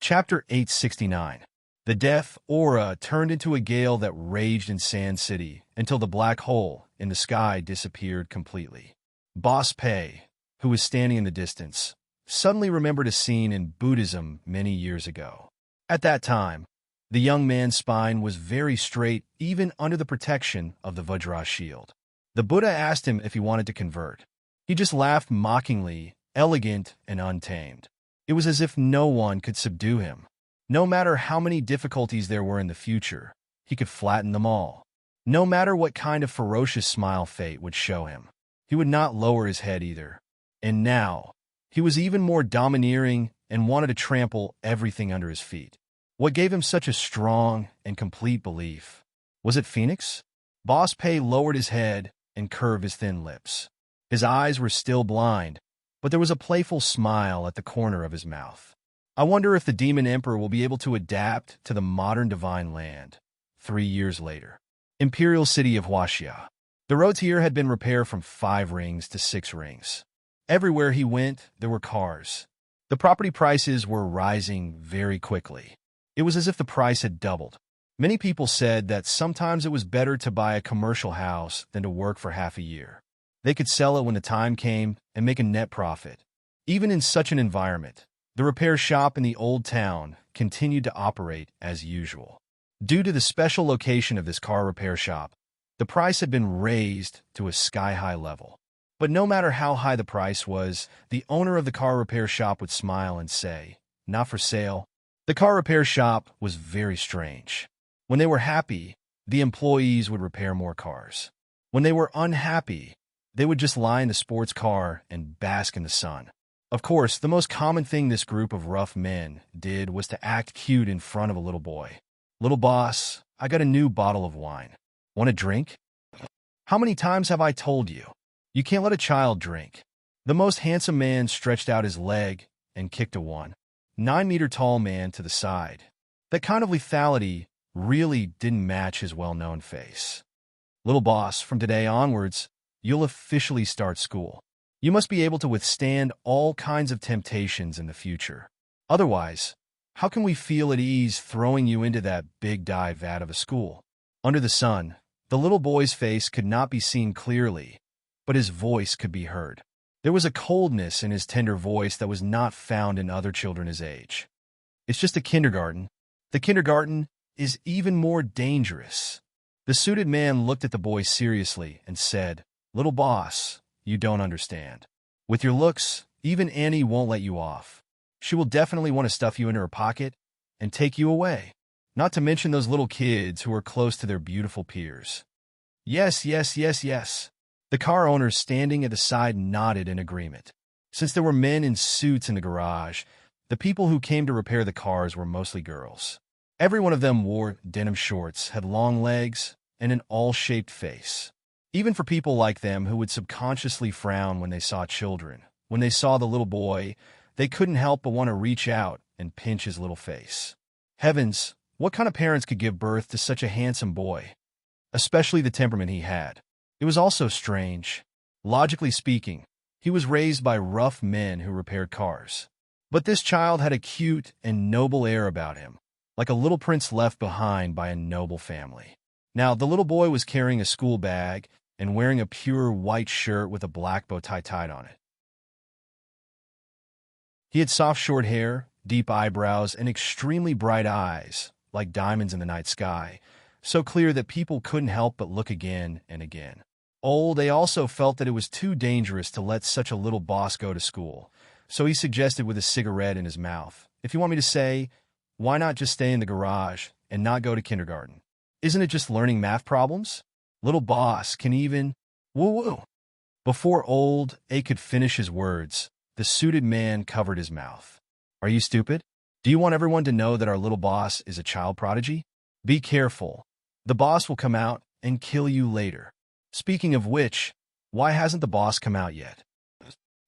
A: Chapter 869. The death aura turned into a gale that raged in Sand City until the black hole in the sky disappeared completely. Boss Pei, who was standing in the distance, suddenly remembered a scene in Buddhism many years ago. At that time, the young man's spine was very straight even under the protection of the Vajra shield. The Buddha asked him if he wanted to convert. He just laughed mockingly, elegant and untamed. It was as if no one could subdue him. No matter how many difficulties there were in the future, he could flatten them all. No matter what kind of ferocious smile fate would show him, he would not lower his head either. And now, he was even more domineering and wanted to trample everything under his feet. What gave him such a strong and complete belief? Was it Phoenix? Boss Pei lowered his head and curved his thin lips. His eyes were still blind, but there was a playful smile at the corner of his mouth. I wonder if the Demon Emperor will be able to adapt to the modern divine land. 3 years later. Imperial City of Huaxia. The roads here had been repaired from 5 rings to 6 rings. Everywhere he went, there were cars. The property prices were rising very quickly. It was as if the price had doubled. Many people said that sometimes it was better to buy a commercial house than to work for half a year. They could sell it when the time came and make a net profit. Even in such an environment, the repair shop in the old town continued to operate as usual. Due to the special location of this car repair shop, the price had been raised to a sky-high level. But no matter how high the price was, the owner of the car repair shop would smile and say, "Not for sale." The car repair shop was very strange. When they were happy, the employees would repair more cars. When they were unhappy, they would just lie in the sports car and bask in the sun. Of course, the most common thing this group of rough men did was to act cute in front of a little boy. "Little boss, I got a new bottle of wine. Want a drink?" "How many times have I told you? You can't let a child drink." The most handsome man stretched out his leg and kicked a 1.9-meter-tall man to the side. That kind of lethality really didn't match his well-known face. "Little boss, from today onwards, you'll officially start school. You must be able to withstand all kinds of temptations in the future. Otherwise, how can we feel at ease throwing you into that big dye vat of a school?" Under the sun, the little boy's face could not be seen clearly, but his voice could be heard. There was a coldness in his tender voice that was not found in other children his age. "It's just a kindergarten. The kindergarten is even more dangerous." The suited man looked at the boy seriously and said, "Little boss, you don't understand. With your looks, even Annie won't let you off. She will definitely want to stuff you into her pocket and take you away. Not to mention those little kids who are close to their beautiful peers." "Yes, yes, yes, yes." The car owners standing at the side nodded in agreement. Since there were men in suits in the garage, the people who came to repair the cars were mostly girls. Every one of them wore denim shorts, had long legs, and an all-shaped face. Even for people like them who would subconsciously frown when they saw children, when they saw the little boy, they couldn't help but want to reach out and pinch his little face. Heavens, what kind of parents could give birth to such a handsome boy? Especially the temperament he had. It was also strange. Logically speaking, he was raised by rough men who repaired cars. But this child had a cute and noble air about him, like a little prince left behind by a noble family. Now, the little boy was carrying a school bag and wearing a pure white shirt with a black bow tie tied on it. He had soft short hair, deep eyebrows, and extremely bright eyes, like diamonds in the night sky, so clear that people couldn't help but look again and again. They also felt that it was too dangerous to let such a little boss go to school, so he suggested with a cigarette in his mouth, "If you want me to say, why not just stay in the garage and not go to kindergarten? Isn't it just learning math problems? Little boss can even woo-woo." Before old A could finish his words, the suited man covered his mouth. "Are you stupid? Do you want everyone to know that our little boss is a child prodigy? Be careful. The boss will come out and kill you later. Speaking of which, why hasn't the boss come out yet?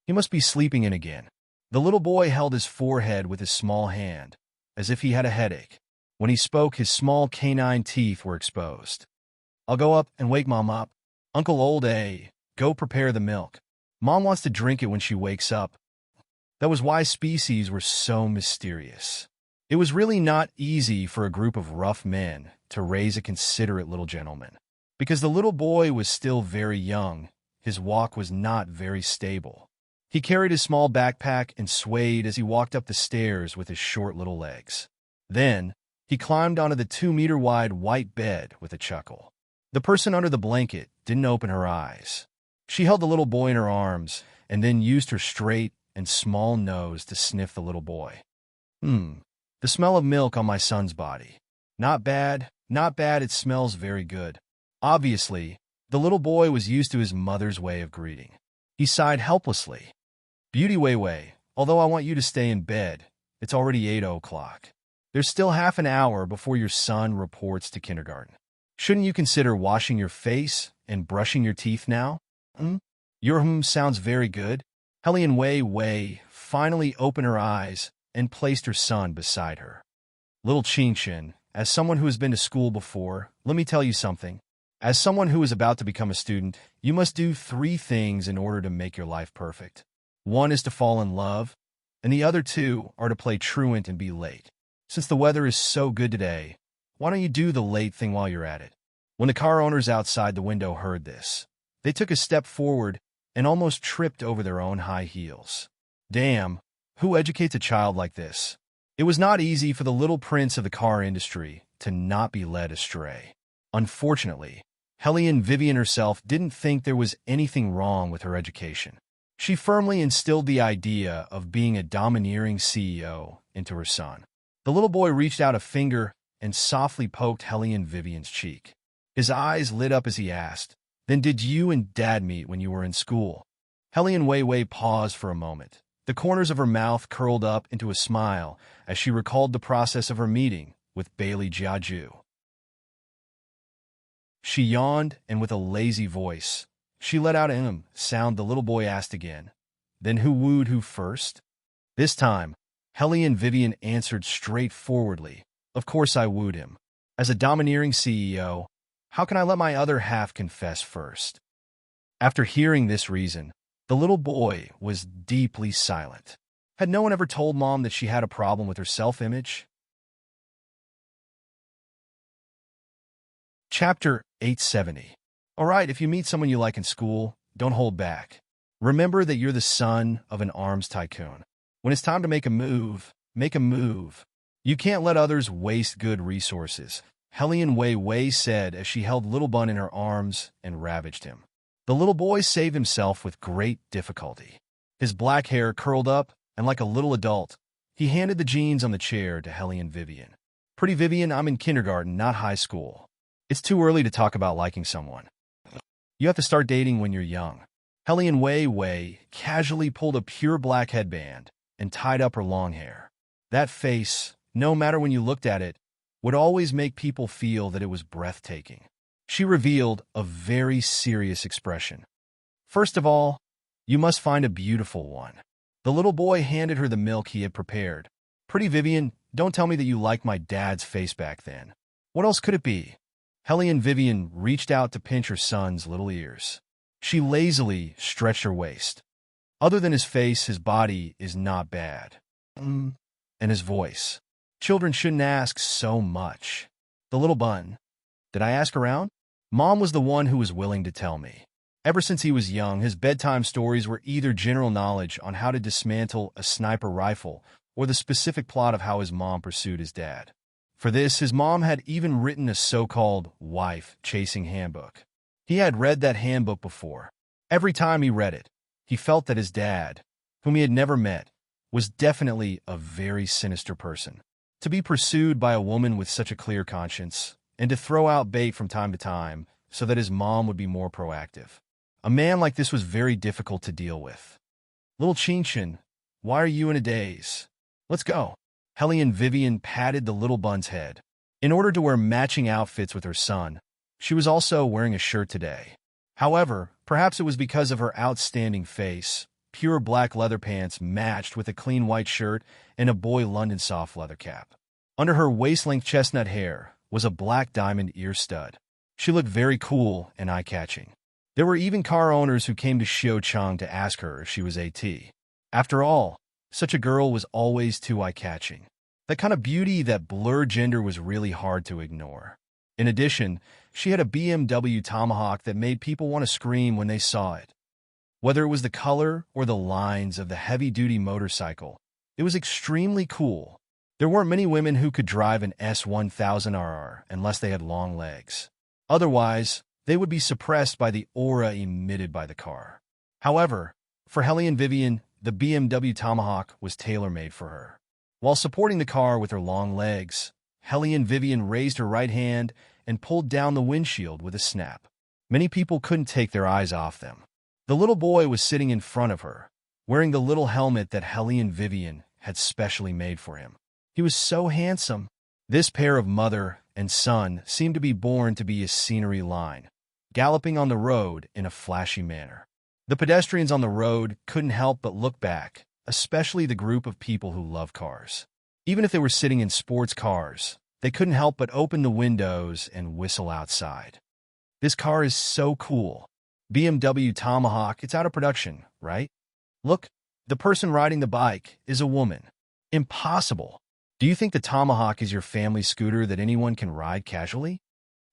A: He must be sleeping in again." The little boy held his forehead with his small hand, as if he had a headache. When he spoke, his small canine teeth were exposed. I'll go up and wake Mom up. Uncle Old A, go prepare the milk. Mom wants to drink it when she wakes up. That was why species were so mysterious. It was really not easy for a group of rough men to raise a considerate little gentleman. Because the little boy was still very young, his walk was not very stable. He carried his small backpack and swayed as he walked up the stairs with his short little legs. Then, he climbed onto the 2-meter-wide white bed with a chuckle. The person under the blanket didn't open her eyes. She held the little boy in her arms and then used her straight and small nose to sniff the little boy. The smell of milk on my son's body. Not bad, not bad, it smells very good. Obviously, the little boy was used to his mother's way of greeting. He sighed helplessly. Beauty Wei Wei, although I want you to stay in bed, it's already 8 o'clock. There's still half an hour before your son reports to kindergarten. Shouldn't you consider washing your face and brushing your teeth now? Your sounds very good. Helian Wei Wei finally opened her eyes and placed her son beside her. Little Qingchen, as someone who has been to school before, let me tell you something. As someone who is about to become a student, you must do 3 things in order to make your life perfect. 1 is to fall in love, and the other 2 are to play truant and be late. Since the weather is so good today, why don't you do the late thing while you're at it? When the car owners outside the window heard this, they took a step forward and almost tripped over their own high heels. Damn, who educates a child like this? It was not easy for the little prince of the car industry to not be led astray. Unfortunately, Helian Vivian herself didn't think there was anything wrong with her education. She firmly instilled the idea of being a domineering CEO into her son. The little boy reached out a finger and softly poked Helian Vivian's cheek. His eyes lit up as he asked, "Then did you and Dad meet when you were in school?" Helian Wei Wei paused for a moment. The corners of her mouth curled up into a smile as she recalled the process of her meeting with Bailey Jiaju. She yawned, and with a lazy voice, she let out an sound. The little boy asked again, "Then who wooed who first?" This time, Helian Vivian answered straightforwardly, "Of course I wooed him. As a domineering CEO, how can I let my other half confess first?" After hearing this reason, the little boy was deeply silent. Had no one ever told Mom that she had a problem with her self-image? Chapter 870. All right, if you meet someone you like in school, don't hold back. Remember that you're the son of an arms tycoon. When it's time to make a move, make a move. You can't let others waste good resources, Helian Wei Wei said as she held Little Bun in her arms and ravaged him. The little boy saved himself with great difficulty. His black hair curled up, and like a little adult, he handed the jeans on the chair to Helian Vivian. "Pretty Vivian, I'm in kindergarten, not high school. It's too early to talk about liking someone. You have to start dating when you're young." Helian Wei Wei casually pulled a pure black headband and tied up her long hair. That face, no matter when you looked at it, would always make people feel that it was breathtaking. She revealed a very serious expression. "First of all, you must find a beautiful one." The little boy handed her the milk he had prepared. "Pretty Vivian, don't tell me that you liked my dad's face back then. What else could it be?" Helian Vivian reached out to pinch her son's little ears. She lazily stretched her waist. "Other than his face, his body is not bad." And his voice. "Children shouldn't ask so much." The little bun. "Did I ask around?" Mom was the one who was willing to tell me. Ever since he was young, his bedtime stories were either general knowledge on how to dismantle a sniper rifle or the specific plot of how his mom pursued his dad. For this, his mom had even written a so-called wife-chasing handbook. He had read that handbook before. Every time he read it, he felt that his dad, whom he had never met, was definitely a very sinister person. To be pursued by a woman with such a clear conscience, and to throw out bait from time to time so that his mom would be more proactive. A man like this was very difficult to deal with. "Little Qingchen, why are you in a daze? Let's go." Helian Vivian patted the little bun's head. In order to wear matching outfits with her son, she was also wearing a shirt today. However, perhaps it was because of her outstanding face. Pure black leather pants matched with a clean white shirt and a boy London soft leather cap. Under her waist-length chestnut hair was a black diamond ear stud. She looked very cool and eye-catching. There were even car owners who came to Xiao Chang to ask her if she was AT. After all, such a girl was always too eye-catching. That kind of beauty that blurred gender was really hard to ignore. In addition, she had a BMW Tomahawk that made people want to scream when they saw it. Whether it was the color or the lines of the heavy-duty motorcycle, it was extremely cool. There weren't many women who could drive an S1000RR unless they had long legs. Otherwise, they would be suppressed by the aura emitted by the car. However, for Helene Vivian, the BMW Tomahawk was tailor-made for her. While supporting the car with her long legs, Helene Vivian raised her right hand and pulled down the windshield with a snap. Many people couldn't take their eyes off them. The little boy was sitting in front of her, wearing the little helmet that Helene Vivian had specially made for him. He was so handsome. This pair of mother and son seemed to be born to be a scenery line, galloping on the road in a flashy manner. The pedestrians on the road couldn't help but look back, especially the group of people who love cars. Even if they were sitting in sports cars, they couldn't help but open the windows and whistle outside. This car is so cool. BMW Tomahawk, it's out of production, right? Look, the person riding the bike is a woman. Impossible. Do you think the Tomahawk is your family scooter that anyone can ride casually?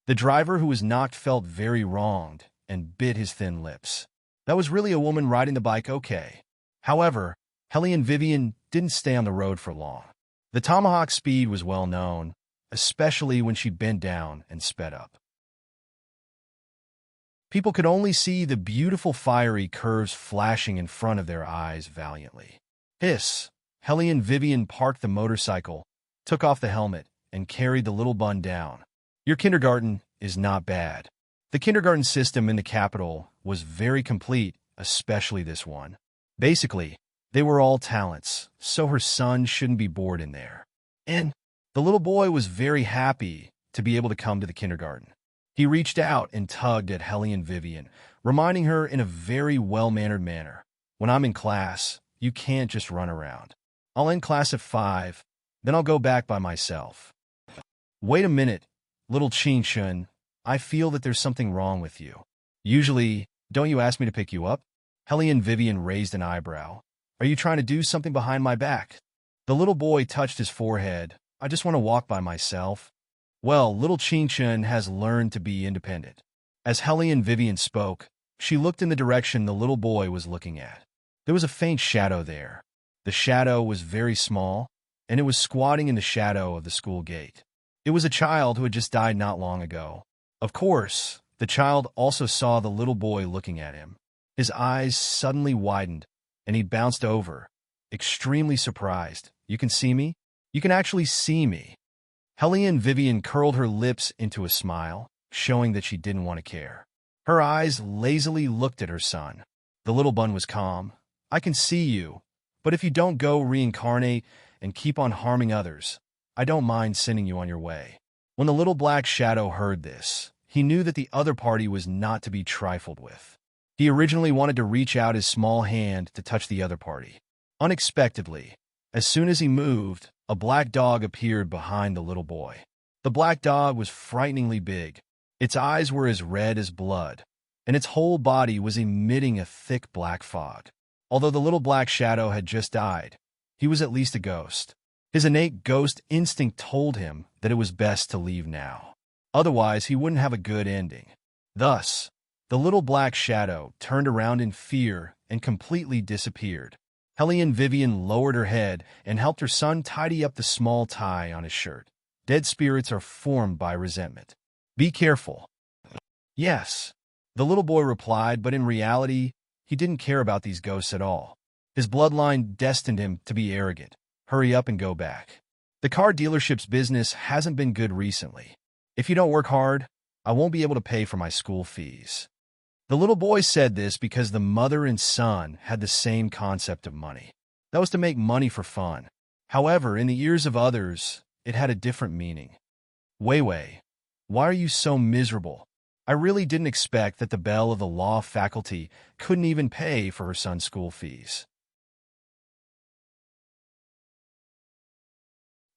A: The driver who was knocked felt very wronged and bit his thin lips. That was really a woman riding the bike, okay. However, Helene Vivian didn't stay on the road for long. The Tomahawk's speed was well known, especially when she bent down and sped up. People could only see the beautiful fiery curves flashing in front of their eyes valiantly. Hiss! Helene Vivian parked the motorcycle, took off the helmet, and carried the little bun down. Your kindergarten is not bad. The kindergarten system in the capital was very complete, especially this one. Basically, they were all talents, so her son shouldn't be bored in there. And the little boy was very happy to be able to come to the kindergarten. He reached out and tugged at Helene Vivian, reminding her in a very well-mannered manner, "When I'm in class, you can't just run around. I'll end class at 5, then I'll go back by myself." Wait a minute, little Qin-shun. I feel that there's something wrong with you. Usually, don't you ask me to pick you up? Helene Vivian raised an eyebrow. Are you trying to do something behind my back? The little boy touched his forehead. I just want to walk by myself. Well, little Qin-shun has learned to be independent. As Helene Vivian spoke, she looked in the direction the little boy was looking at. There was a faint shadow there. The shadow was very small, and it was squatting in the shadow of the school gate. It was a child who had just died not long ago. Of course, the child also saw the little boy looking at him. His eyes suddenly widened, and he bounced over, extremely surprised. You can see me? You can actually see me. Helene Vivian curled her lips into a smile, showing that she didn't want to care. Her eyes lazily looked at her son. The little bun was calm. I can see you, but if you don't go reincarnate and keep on harming others, I don't mind sending you on your way. When the little black shadow heard this, he knew that the other party was not to be trifled with. He originally wanted to reach out his small hand to touch the other party. Unexpectedly, as soon as he moved, a black dog appeared behind the little boy. The black dog was frighteningly big. Its eyes were as red as blood, and its whole body was emitting a thick black fog. Although the little black shadow had just died, he was at least a ghost. His innate ghost instinct told him that it was best to leave now. Otherwise, he wouldn't have a good ending. Thus, the little black shadow turned around in fear and completely disappeared. Helene Vivian lowered her head and helped her son tidy up the small tie on his shirt. Dead spirits are formed by resentment. Be careful. Yes, the little boy replied, but in reality, he didn't care about these ghosts at all. His bloodline destined him to be arrogant. Hurry up and go back. The car dealership's business hasn't been good recently. If you don't work hard, I won't be able to pay for my school fees. The little boy said this because the mother and son had the same concept of money. That was to make money for fun. However, in the ears of others, it had a different meaning. Wei Wei, why are you so miserable? I really didn't expect that the belle of the law faculty couldn't even pay for her son's school fees.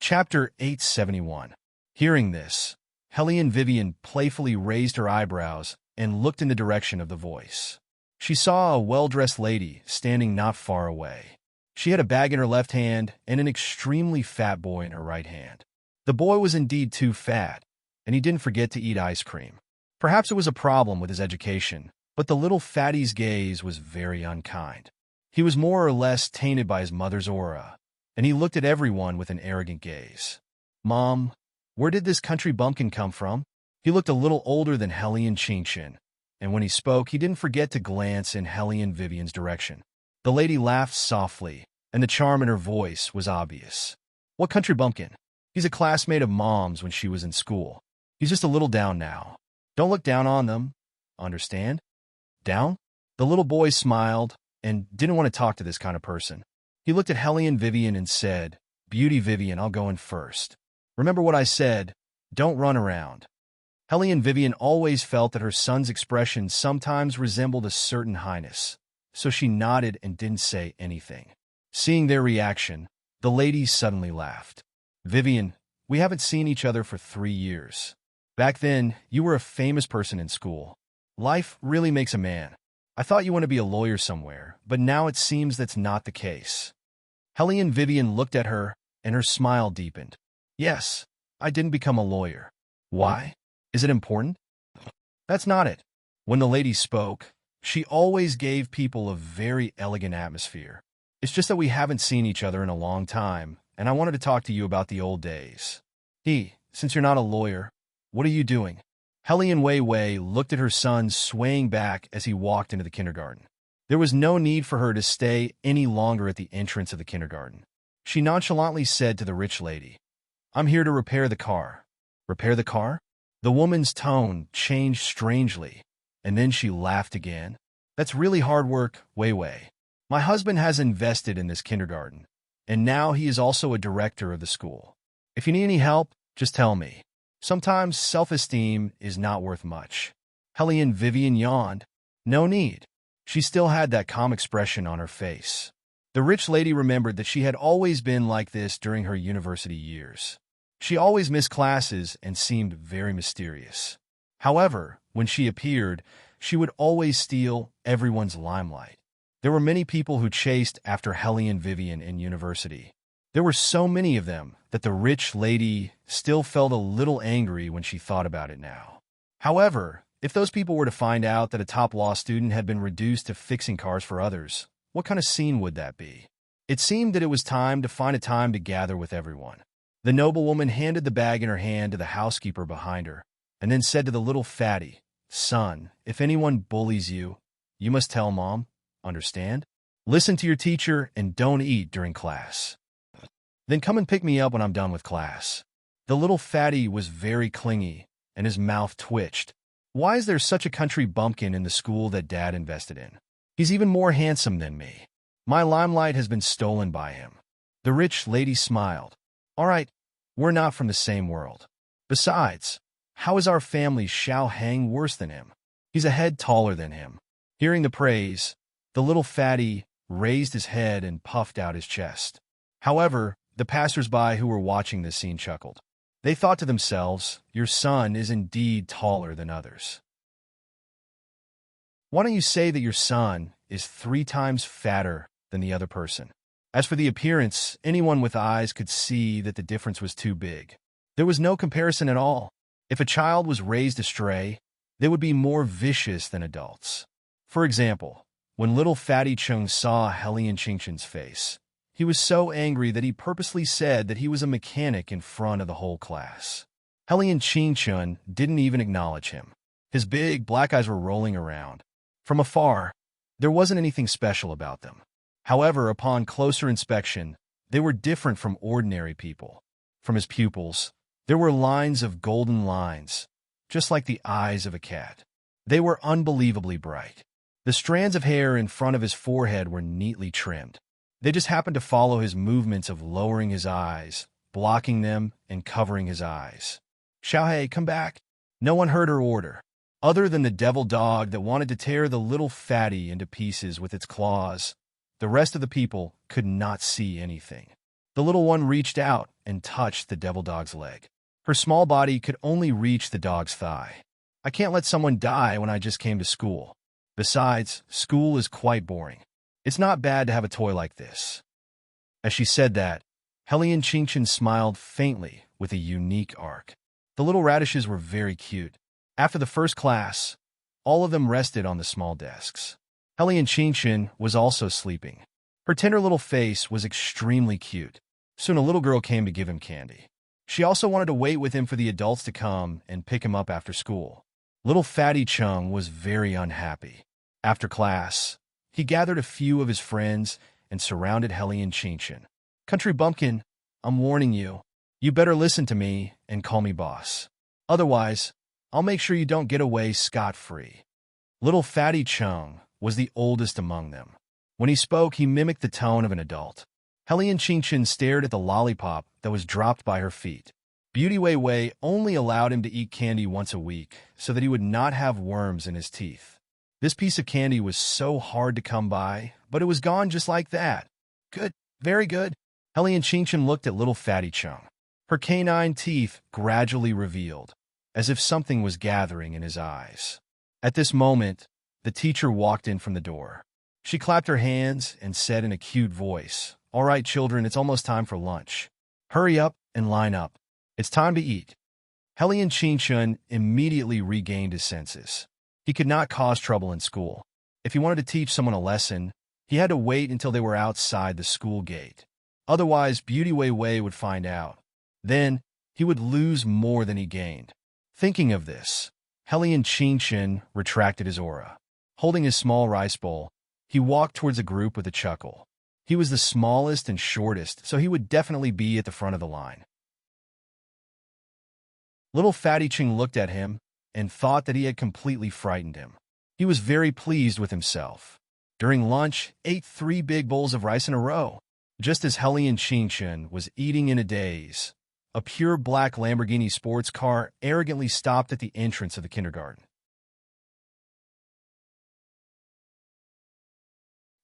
A: Chapter 871. Hearing this, Hellion Vivian playfully raised her eyebrows and looked in the direction of the voice. She saw a well-dressed lady standing not far away. She had a bag in her left hand and an extremely fat boy in her right hand. The boy was indeed too fat, and he didn't forget to eat ice cream. Perhaps it was a problem with his education, but the little fatty's gaze was very unkind. He was more or less tainted by his mother's aura, and he looked at everyone with an arrogant gaze. "Mom, where did this country bumpkin come from?" He looked a little older than Hellion Chinchin, and when he spoke, he didn't forget to glance in Hellion Vivian's direction. The lady laughed softly, and the charm in her voice was obvious. "What country bumpkin? He's a classmate of Mom's when she was in school. He's just a little down now. Don't look down on them. Understand? Down?" The little boy smiled and didn't want to talk to this kind of person. He looked at Hellion Vivian and said, "Beauty Vivian, I'll go in first. Remember what I said, don't run around." Hellion Vivian always felt that her son's expression sometimes resembled a certain highness, so she nodded and didn't say anything. Seeing their reaction, the lady suddenly laughed. "Vivian, we haven't seen each other for 3 years. Back then, you were a famous person in school. Life really makes a man. I thought you want to be a lawyer somewhere, but now it seems that's not the case." Hellion Vivian looked at her, and her smile deepened. "Yes, I didn't become a lawyer. Why? Is it important?" "That's not it." When the lady spoke, she always gave people a very elegant atmosphere. "It's just that we haven't seen each other in a long time, and I wanted to talk to you about the old days. Since you're not a lawyer, what are you doing?" Hellion Wei Wei looked at her son swaying back as he walked into the kindergarten. There was no need for her to stay any longer at the entrance of the kindergarten. She nonchalantly said to the rich lady, "I'm here to repair the car." "Repair the car?" The woman's tone changed strangely, and then she laughed again. "That's really hard work, Wei Wei. My husband has invested in this kindergarten, and now he is also a director of the school. If you need any help, just tell me. Sometimes self-esteem is not worth much." Hellion Vivian yawned. No need. She still had that calm expression on her face. The rich lady remembered that she had always been like this during her university years. She always missed classes and seemed very mysterious. However, when she appeared, she would always steal everyone's limelight. There were many people who chased after Hellion Vivian in university. There were so many of them that the rich lady still felt a little angry when she thought about it now. However, if those people were to find out that a top law student had been reduced to fixing cars for others, what kind of scene would that be? It seemed that it was time to find a time to gather with everyone. The noblewoman handed the bag in her hand to the housekeeper behind her, and then said to the little fatty, "Son, if anyone bullies you, you must tell Mom. Understand? Listen to your teacher and don't eat during class. Then come and pick me up when I'm done with class." The little fatty was very clingy, and his mouth twitched. "Why is there such a country bumpkin in the school that Dad invested in? He's even more handsome than me. My limelight has been stolen by him." The rich lady smiled. "All right, we're not from the same world. Besides, how is our family's Xiao Hang worse than him? He's a head taller than him." Hearing the praise, the little fatty raised his head and puffed out his chest. However, the passers-by who were watching this scene chuckled. They thought to themselves, "Your son is indeed taller than others. Why don't you say that your son is 3 times fatter than the other person?" As for the appearance, anyone with eyes could see that the difference was too big. There was no comparison at all. If a child was raised astray, they would be more vicious than adults. For example, when little Fatty Chung saw Hellion Chinchin's face, he was so angry that he purposely said that he was a mechanic in front of the whole class. Hellion Chinchin didn't even acknowledge him. His big, black eyes were rolling around. From afar, there wasn't anything special about them. However, upon closer inspection, they were different from ordinary people. From his pupils, there were lines of golden lines, just like the eyes of a cat. They were unbelievably bright. The strands of hair in front of his forehead were neatly trimmed. They just happened to follow his movements of lowering his eyes, blocking them, and covering his eyes. "Xiaohei, come back." No one heard her order, other than the devil dog that wanted to tear the little fatty into pieces with its claws. The rest of the people could not see anything. The little one reached out and touched the devil dog's leg. Her small body could only reach the dog's thigh. I can't let someone die when I just came to school. Besides, school is quite boring. It's not bad to have a toy like this. As she said that, Hellion Chinchin smiled faintly with a unique arc. The little radishes were very cute. After the first class, all of them rested on the small desks. Hellion Chinchin was also sleeping. Her tender little face was extremely cute. Soon a little girl came to give him candy. She also wanted to wait with him for the adults to come and pick him up after school. Little Fatty Chung was very unhappy. After class, he gathered a few of his friends and surrounded Hellion Chinchin. Country Bumpkin, I'm warning you. You better listen to me and call me boss. Otherwise, I'll make sure you don't get away scot-free. Little Fatty Chung was the oldest among them. When he spoke, he mimicked the tone of an adult. Hellion Chinchin stared at the lollipop that was dropped by her feet. Beauty Wei Wei only allowed him to eat candy once a week so that he would not have worms in his teeth. This piece of candy was so hard to come by, but it was gone just like that. Good, very good. Hellion Chinchin looked at little Fatty Chung. Her canine teeth gradually revealed, as if something was gathering in his eyes. At this moment, the teacher walked in from the door. She clapped her hands and said in a cute voice, "All right, children, it's almost time for lunch. Hurry up and line up. It's time to eat." Hellion Chinchin immediately regained his senses. He could not cause trouble in school. If he wanted to teach someone a lesson, he had to wait until they were outside the school gate. Otherwise, Beauty Wei Wei would find out. Then, he would lose more than he gained. Thinking of this, Hellion Chinchin retracted his aura. Holding his small rice bowl, he walked towards a group with a chuckle. He was the smallest and shortest, so he would definitely be at the front of the line. Little Fatty Chung looked at him and thought that he had completely frightened him. He was very pleased with himself. During lunch, ate 3 big bowls of rice in a row. Just as Hellion Chinchin was eating in a daze, a pure black Lamborghini sports car arrogantly stopped at the entrance of the kindergarten.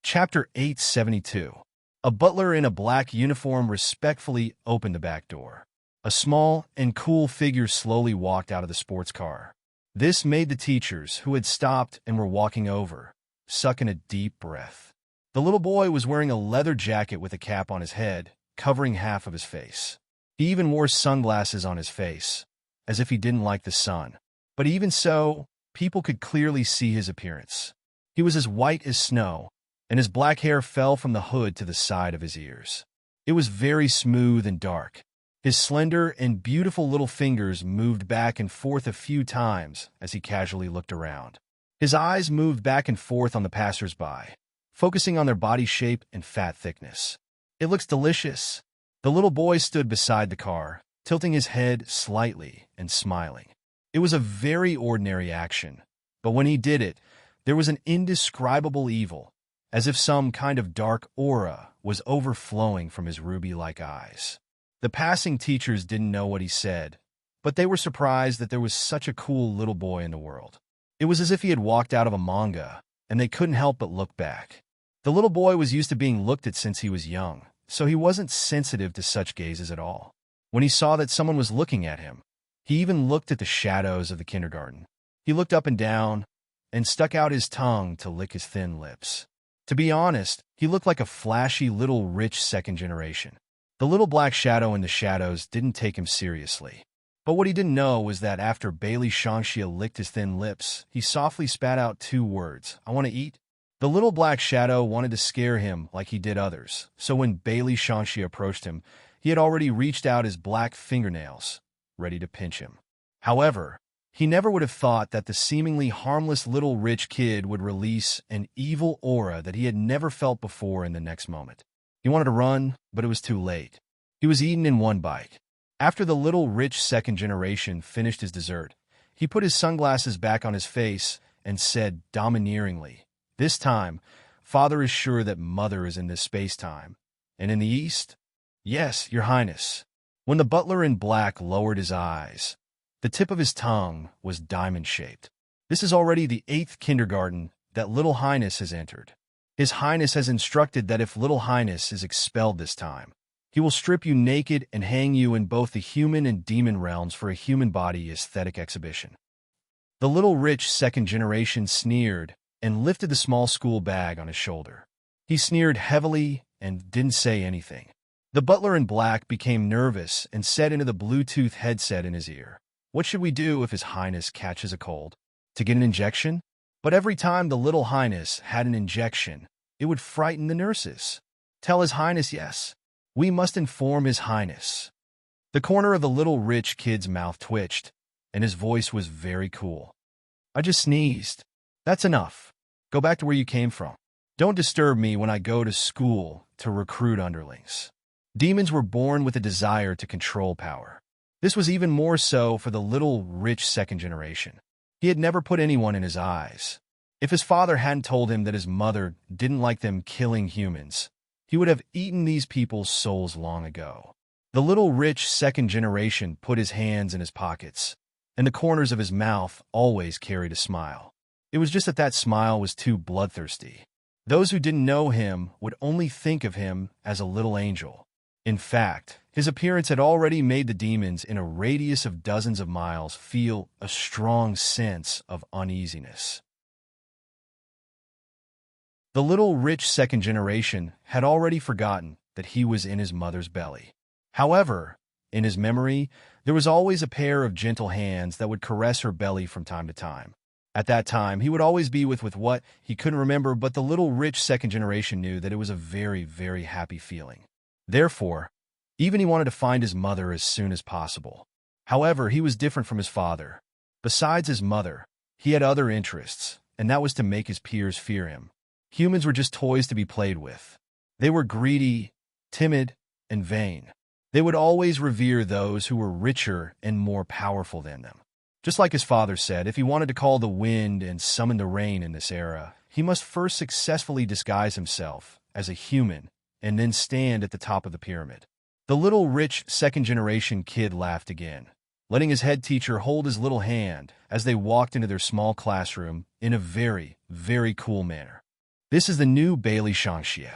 A: Chapter 872. A butler in a black uniform respectfully opened the back door. A small and cool figure slowly walked out of the sports car. This made the teachers, who had stopped and were walking over, suck in a deep breath. The little boy was wearing a leather jacket with a cap on his head, covering half of his face. He even wore sunglasses on his face, as if he didn't like the sun. But even so, people could clearly see his appearance. He was as white as snow, and his black hair fell from the hood to the side of his ears. It was very smooth and dark. His slender and beautiful little fingers moved back and forth a few times as he casually looked around. His eyes moved back and forth on the passers-by, focusing on their body shape and fat thickness. "It looks delicious." The little boy stood beside the car, tilting his head slightly and smiling. It was a very ordinary action, but when he did it, there was an indescribable evil, as if some kind of dark aura was overflowing from his ruby-like eyes. The passing teachers didn't know what he said, but they were surprised that there was such a cool little boy in the world. It was as if he had walked out of a manga, and they couldn't help but look back. The little boy was used to being looked at since he was young, so he wasn't sensitive to such gazes at all. When he saw that someone was looking at him, he even looked at the shadows of the kindergarten. He looked up and down, and stuck out his tongue to lick his thin lips. To be honest, he looked like a flashy little rich second generation. The little black shadow in the shadows didn't take him seriously. But what he didn't know was that after Bailey Shangxia licked his thin lips, he softly spat out 2 words, "I want to eat." The little black shadow wanted to scare him like he did others, so when Bailey Shangxia approached him, he had already reached out his black fingernails, ready to pinch him. However, he never would have thought that the seemingly harmless little rich kid would release an evil aura that he had never felt before in the next moment. He wanted to run, but it was too late. He was eaten in one bite. After the little rich second generation finished his dessert, he put his sunglasses back on his face and said domineeringly, "This time, Father is sure that Mother is in this space-time. And in the East? Yes, Your Highness." When the butler in black lowered his eyes, the tip of his tongue was diamond-shaped. "This is already the 8th kindergarten that Little Highness has entered. His Highness has instructed that if Little Highness is expelled this time, He will strip you naked and hang you in both the human and demon realms for a human body aesthetic exhibition. The little rich second generation sneered and lifted the small school bag on his shoulder. He sneered heavily and didn't say anything. The butler in black became nervous and said into the Bluetooth headset in his ear, "What should we do if His Highness catches a cold? To get an injection?" But every time the little Highness had an injection, it would frighten the nurses. "Tell His Highness yes. We must inform His Highness." The corner of the little rich kid's mouth twitched, and his voice was very cool. "I just sneezed. That's enough. Go back to where you came from. Don't disturb me when I go to school to recruit underlings." Demons were born with a desire to control power. This was even more so for the little rich second generation. He had never put anyone in his eyes. If his father hadn't told him that his mother didn't like them killing humans, he would have eaten these people's souls long ago. The little rich second generation put his hands in his pockets, and the corners of his mouth always carried a smile. It was just that smile was too bloodthirsty. Those who didn't know him would only think of him as a little angel. In fact, his appearance had already made the demons in a radius of dozens of miles feel a strong sense of uneasiness. The little rich second generation had already forgotten that he was in his mother's belly. However, in his memory, there was always a pair of gentle hands that would caress her belly from time to time. At that time, he would always be with what he couldn't remember, but the little rich second generation knew that it was a very, very happy feeling. Therefore, even he wanted to find his mother as soon as possible. However, he was different from his father. Besides his mother, he had other interests, and that was to make his peers fear him. Humans were just toys to be played with. They were greedy, timid, and vain. They would always revere those who were richer and more powerful than them. Just like his father said, if he wanted to call the wind and summon the rain in this era, he must first successfully disguise himself as a human and then stand at the top of the pyramid. The little rich second-generation kid laughed again, letting his head teacher hold his little hand as they walked into their small classroom in a very, very cool manner. "This is the new Bailey Shangxie.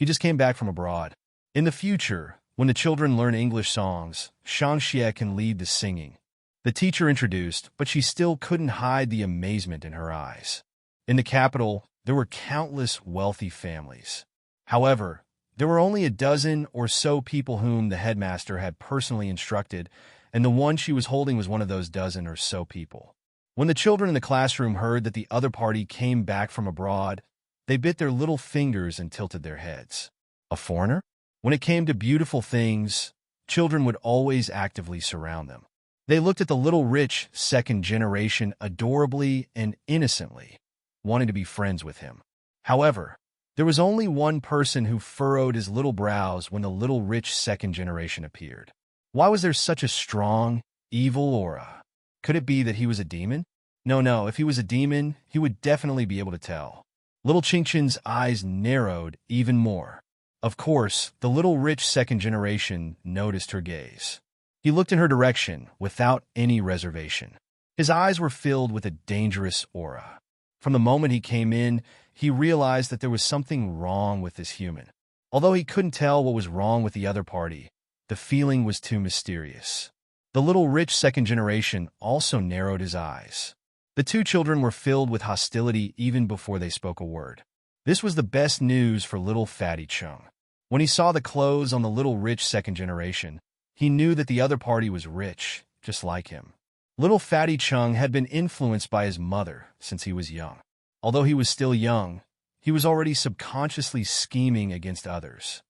A: He just came back from abroad. In the future, when the children learn English songs, Shangxie can lead the singing." The teacher introduced, but she still couldn't hide the amazement in her eyes. In the capital, there were countless wealthy families. However, there were only a dozen or so people whom the headmaster had personally instructed, and the one she was holding was one of those dozen or so people. When the children in the classroom heard that the other party came back from abroad, they bit their little fingers and tilted their heads. A foreigner? When it came to beautiful things, children would always actively surround them. They looked at the little rich second generation adorably and innocently, wanting to be friends with him. However, there was only one person who furrowed his little brows when the little rich second generation appeared. Why was there such a strong, evil aura? Could it be that he was a demon? No, if he was a demon, he would definitely be able to tell. Little Ching-Chin's eyes narrowed even more. Of course, the little rich second generation noticed her gaze. He looked in her direction without any reservation. His eyes were filled with a dangerous aura. From the moment he came in, he realized that there was something wrong with this human. Although he couldn't tell what was wrong with the other party, the feeling was too mysterious. The little rich second generation also narrowed his eyes. The two children were filled with hostility even before they spoke a word. This was the best news for little Fatty Chung. When he saw the clothes on the little rich second generation, he knew that the other party was rich, just like him. Little Fatty Chung had been influenced by his mother since he was young. Although he was still young, he was already subconsciously scheming against others.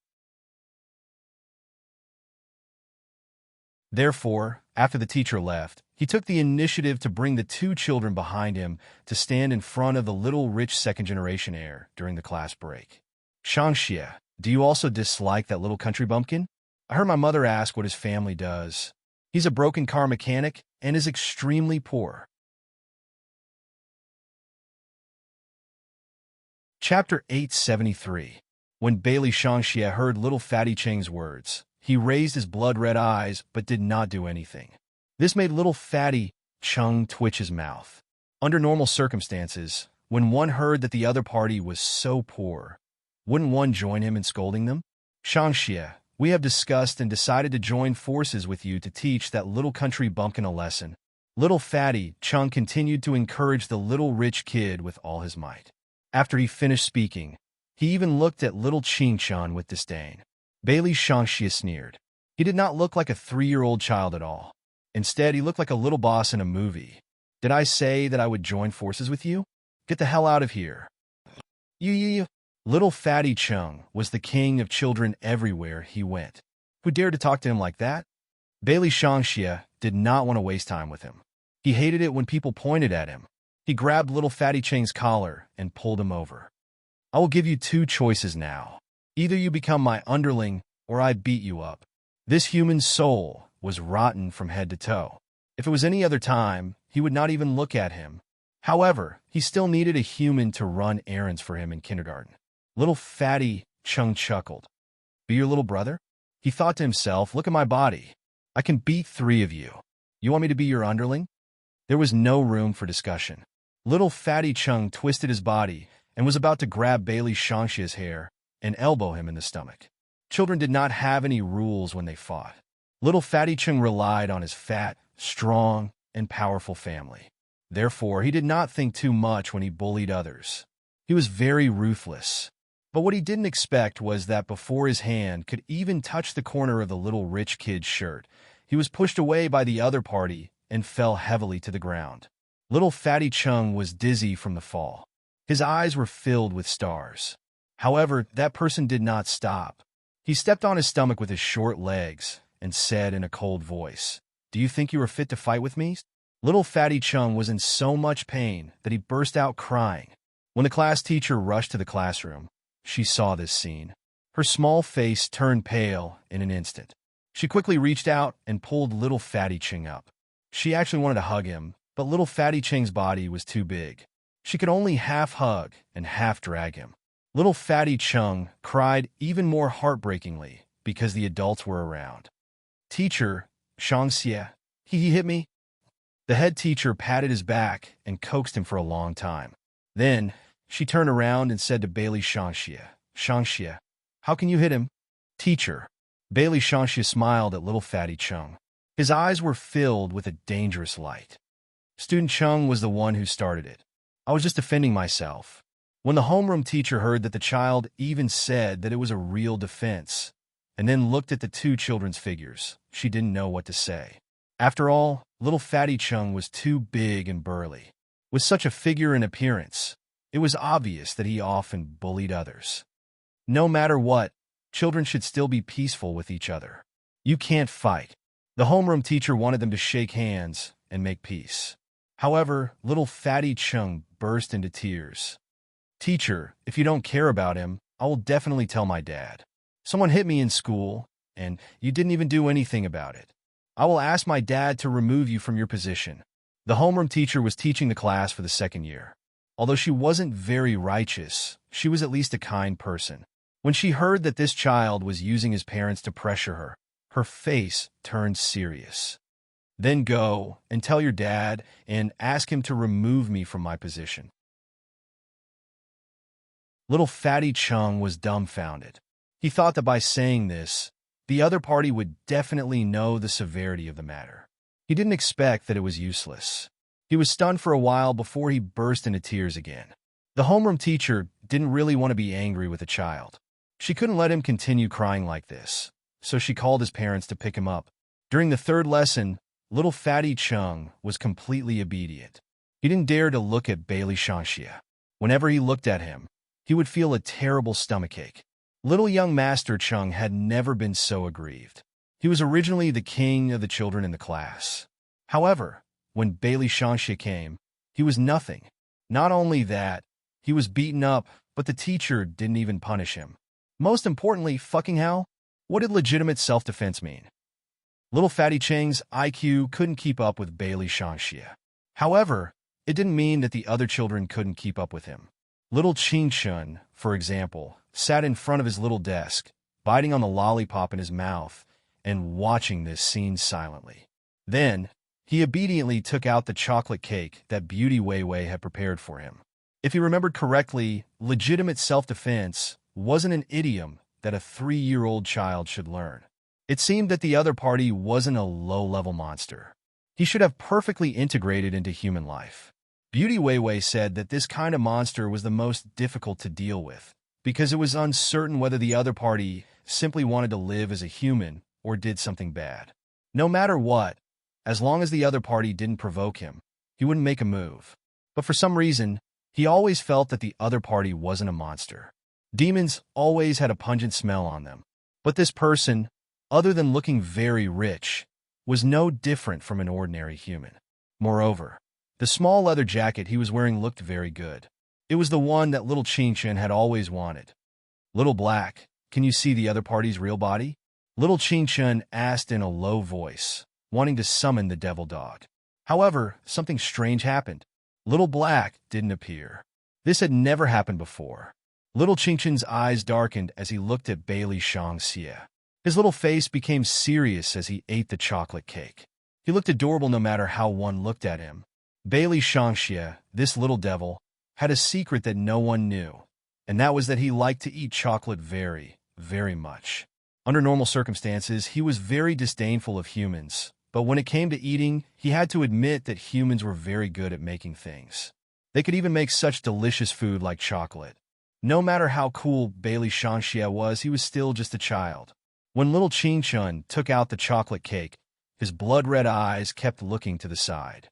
A: Therefore, after the teacher left, he took the initiative to bring the two children behind him to stand in front of the little rich second-generation heir during the class break. "Shangxie, do you also dislike that little country bumpkin? I heard my mother ask what his family does. He's a broken car mechanic and is extremely poor." Chapter 873. When Bailey Shangxie heard little Fatty Cheng's words, he raised his blood-red eyes but did not do anything. This made little Fatty Chung twitch his mouth. Under normal circumstances, when one heard that the other party was so poor, wouldn't one join him in scolding them? "Shangxie, We have discussed and decided to join forces with you to teach that little country bumpkin a lesson. Little fatty Chung continued to encourage the little rich kid with all his might. After he finished speaking, he even looked at little Ching Chun with disdain. Bailey Shangxia sneered. He did not look like a 3-year-old child at all. Instead, he looked like a little boss in a movie. Did I say that I would join forces with you? Get the hell out of here. You. Little fatty Chung was the king of children everywhere he went. Who dared to talk to him like that? Bailey Shangxia did not want to waste time with him. He hated it when people pointed at him. He grabbed little fatty Ching's collar and pulled him over. I will give you 2 choices now. Either you become my underling or I beat you up. This human soul was rotten from head to toe. If it was any other time, he would not even look at him. However, he still needed a human to run errands for him in kindergarten. Little fatty Chung chuckled. Be your little brother? He thought to himself, look at my body. I can beat 3 of you. You want me to be your underling? There was no room for discussion. Little fatty Chung twisted his body and was about to grab Bailey Shangxia's hair and elbow him in the stomach. Children did not have any rules when they fought. Little fatty Chung relied on his fat, strong, and powerful family. Therefore, he did not think too much when he bullied others. He was very ruthless. But what he didn't expect was that before his hand could even touch the corner of the little rich kid's shirt, he was pushed away by the other party and fell heavily to the ground. Little fatty Chung was dizzy from the fall. His eyes were filled with stars. However, that person did not stop. He stepped on his stomach with his short legs and said in a cold voice, Do you think you are fit to fight with me? Little fatty Chung was in so much pain that he burst out crying. When the class teacher rushed to the classroom, she saw this scene. Her small face turned pale in an instant. She quickly reached out and pulled little fatty Ching up. She actually wanted to hug him, but little fatty Ching's body was too big. She could only half hug and half drag him. Little fatty Chung cried even more heartbreakingly because the adults were around. Teacher, Shangxia, he hit me. The head teacher patted his back and coaxed him for a long time. Then, she turned around and said to Bailey Shangxia, Shangxia, how can you hit him? Teacher. Bailey Shangxia smiled at little fatty Chung. His eyes were filled with a dangerous light. Student Chung was the one who started it. I was just defending myself. When the homeroom teacher heard that the child even said that it was a real defense, and then looked at the 2 children's figures, she didn't know what to say. After all, little fatty Chung was too big and burly. With such a figure and appearance, it was obvious that he often bullied others. No matter what, children should still be peaceful with each other. You can't fight. The homeroom teacher wanted them to shake hands and make peace. However, little fatty Chung burst into tears. Teacher, if you don't care about him, I will definitely tell my dad. Someone hit me in school, and you didn't even do anything about it. I will ask my dad to remove you from your position. The homeroom teacher was teaching the class for the 2nd year. Although she wasn't very righteous, she was at least a kind person. When she heard that this child was using his parents to pressure her, her face turned serious. Then go and tell your dad and ask him to remove me from my position. Little fatty Chung was dumbfounded. He thought that by saying this, the other party would definitely know the severity of the matter. He didn't expect that it was useless. He was stunned for a while before he burst into tears again. The homeroom teacher didn't really want to be angry with the child. She couldn't let him continue crying like this, so she called his parents to pick him up. During the 3rd lesson, little fatty Chung was completely obedient. He didn't dare to look at Bailey Shangxia. Whenever he looked at him, he would feel a terrible stomachache. Little young Master Chung had never been so aggrieved. He was originally the king of the children in the class. However, when Bailey Shangxia came, he was nothing. Not only that, he was beaten up, but the teacher didn't even punish him. Most importantly, fucking hell, what did legitimate self-defense mean? Little fatty Ching's IQ couldn't keep up with Bailey Shangxia. However, it didn't mean that the other children couldn't keep up with him. Little Ching Chun, for example, sat in front of his little desk, biting on the lollipop in his mouth and watching this scene silently. Then, he obediently took out the chocolate cake that Beauty Wei Wei had prepared for him. If he remembered correctly, legitimate self-defense wasn't an idiom that a 3-year-old child should learn. It seemed that the other party wasn't a low-level monster. He should have perfectly integrated into human life. Beauty Weiwei said that this kind of monster was the most difficult to deal with, because it was uncertain whether the other party simply wanted to live as a human or did something bad. No matter what, as long as the other party didn't provoke him, he wouldn't make a move. But for some reason, he always felt that the other party wasn't a monster. Demons always had a pungent smell on them. But this person, other than looking very rich, was no different from an ordinary human. Moreover, the small leather jacket he was wearing looked very good. It was the one that little Qingchen had always wanted. "Little Black, can you see the other party's real body?" Little Qingchen asked in a low voice, wanting to summon the devil dog. However, something strange happened. Little Black didn't appear. This had never happened before. Little Qingchen's eyes darkened as he looked at Bailey Shangxie. His little face became serious as he ate the chocolate cake. He looked adorable no matter how one looked at him. Bailey Shangxie, this little devil, had a secret that no one knew, and that was that he liked to eat chocolate very, very much. Under normal circumstances, he was very disdainful of humans, but when it came to eating, he had to admit that humans were very good at making things. They could even make such delicious food like chocolate. No matter how cool Bailey Shangxie was, he was still just a child. When little Qingchen took out the chocolate cake, his blood-red eyes kept looking to the side.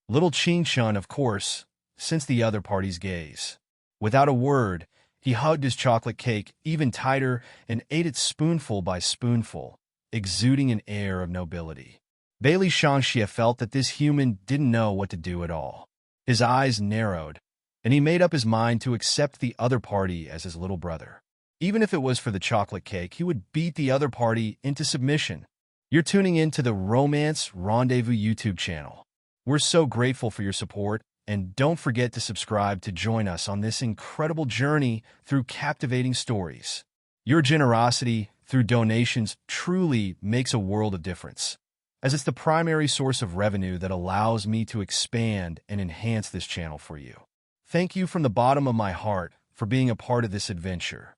A: Little Qingchen, of course, sensed the other party's gaze. Without a word, he hugged his chocolate cake even tighter and ate it spoonful by spoonful, exuding an air of nobility. Bailey Shangxie felt that this human didn't know what to do at all. His eyes narrowed, and he made up his mind to accept the other party as his little brother. Even if it was for the chocolate cake, he would beat the other party into submission. You're tuning in to the Romance Rendezvous YouTube channel. We're so grateful for your support, and don't forget to subscribe to join us on this incredible journey through captivating stories. Your generosity through donations truly makes a world of difference, as it's the primary source of revenue that allows me to expand and enhance this channel for you. Thank you from the bottom of my heart for being a part of this adventure.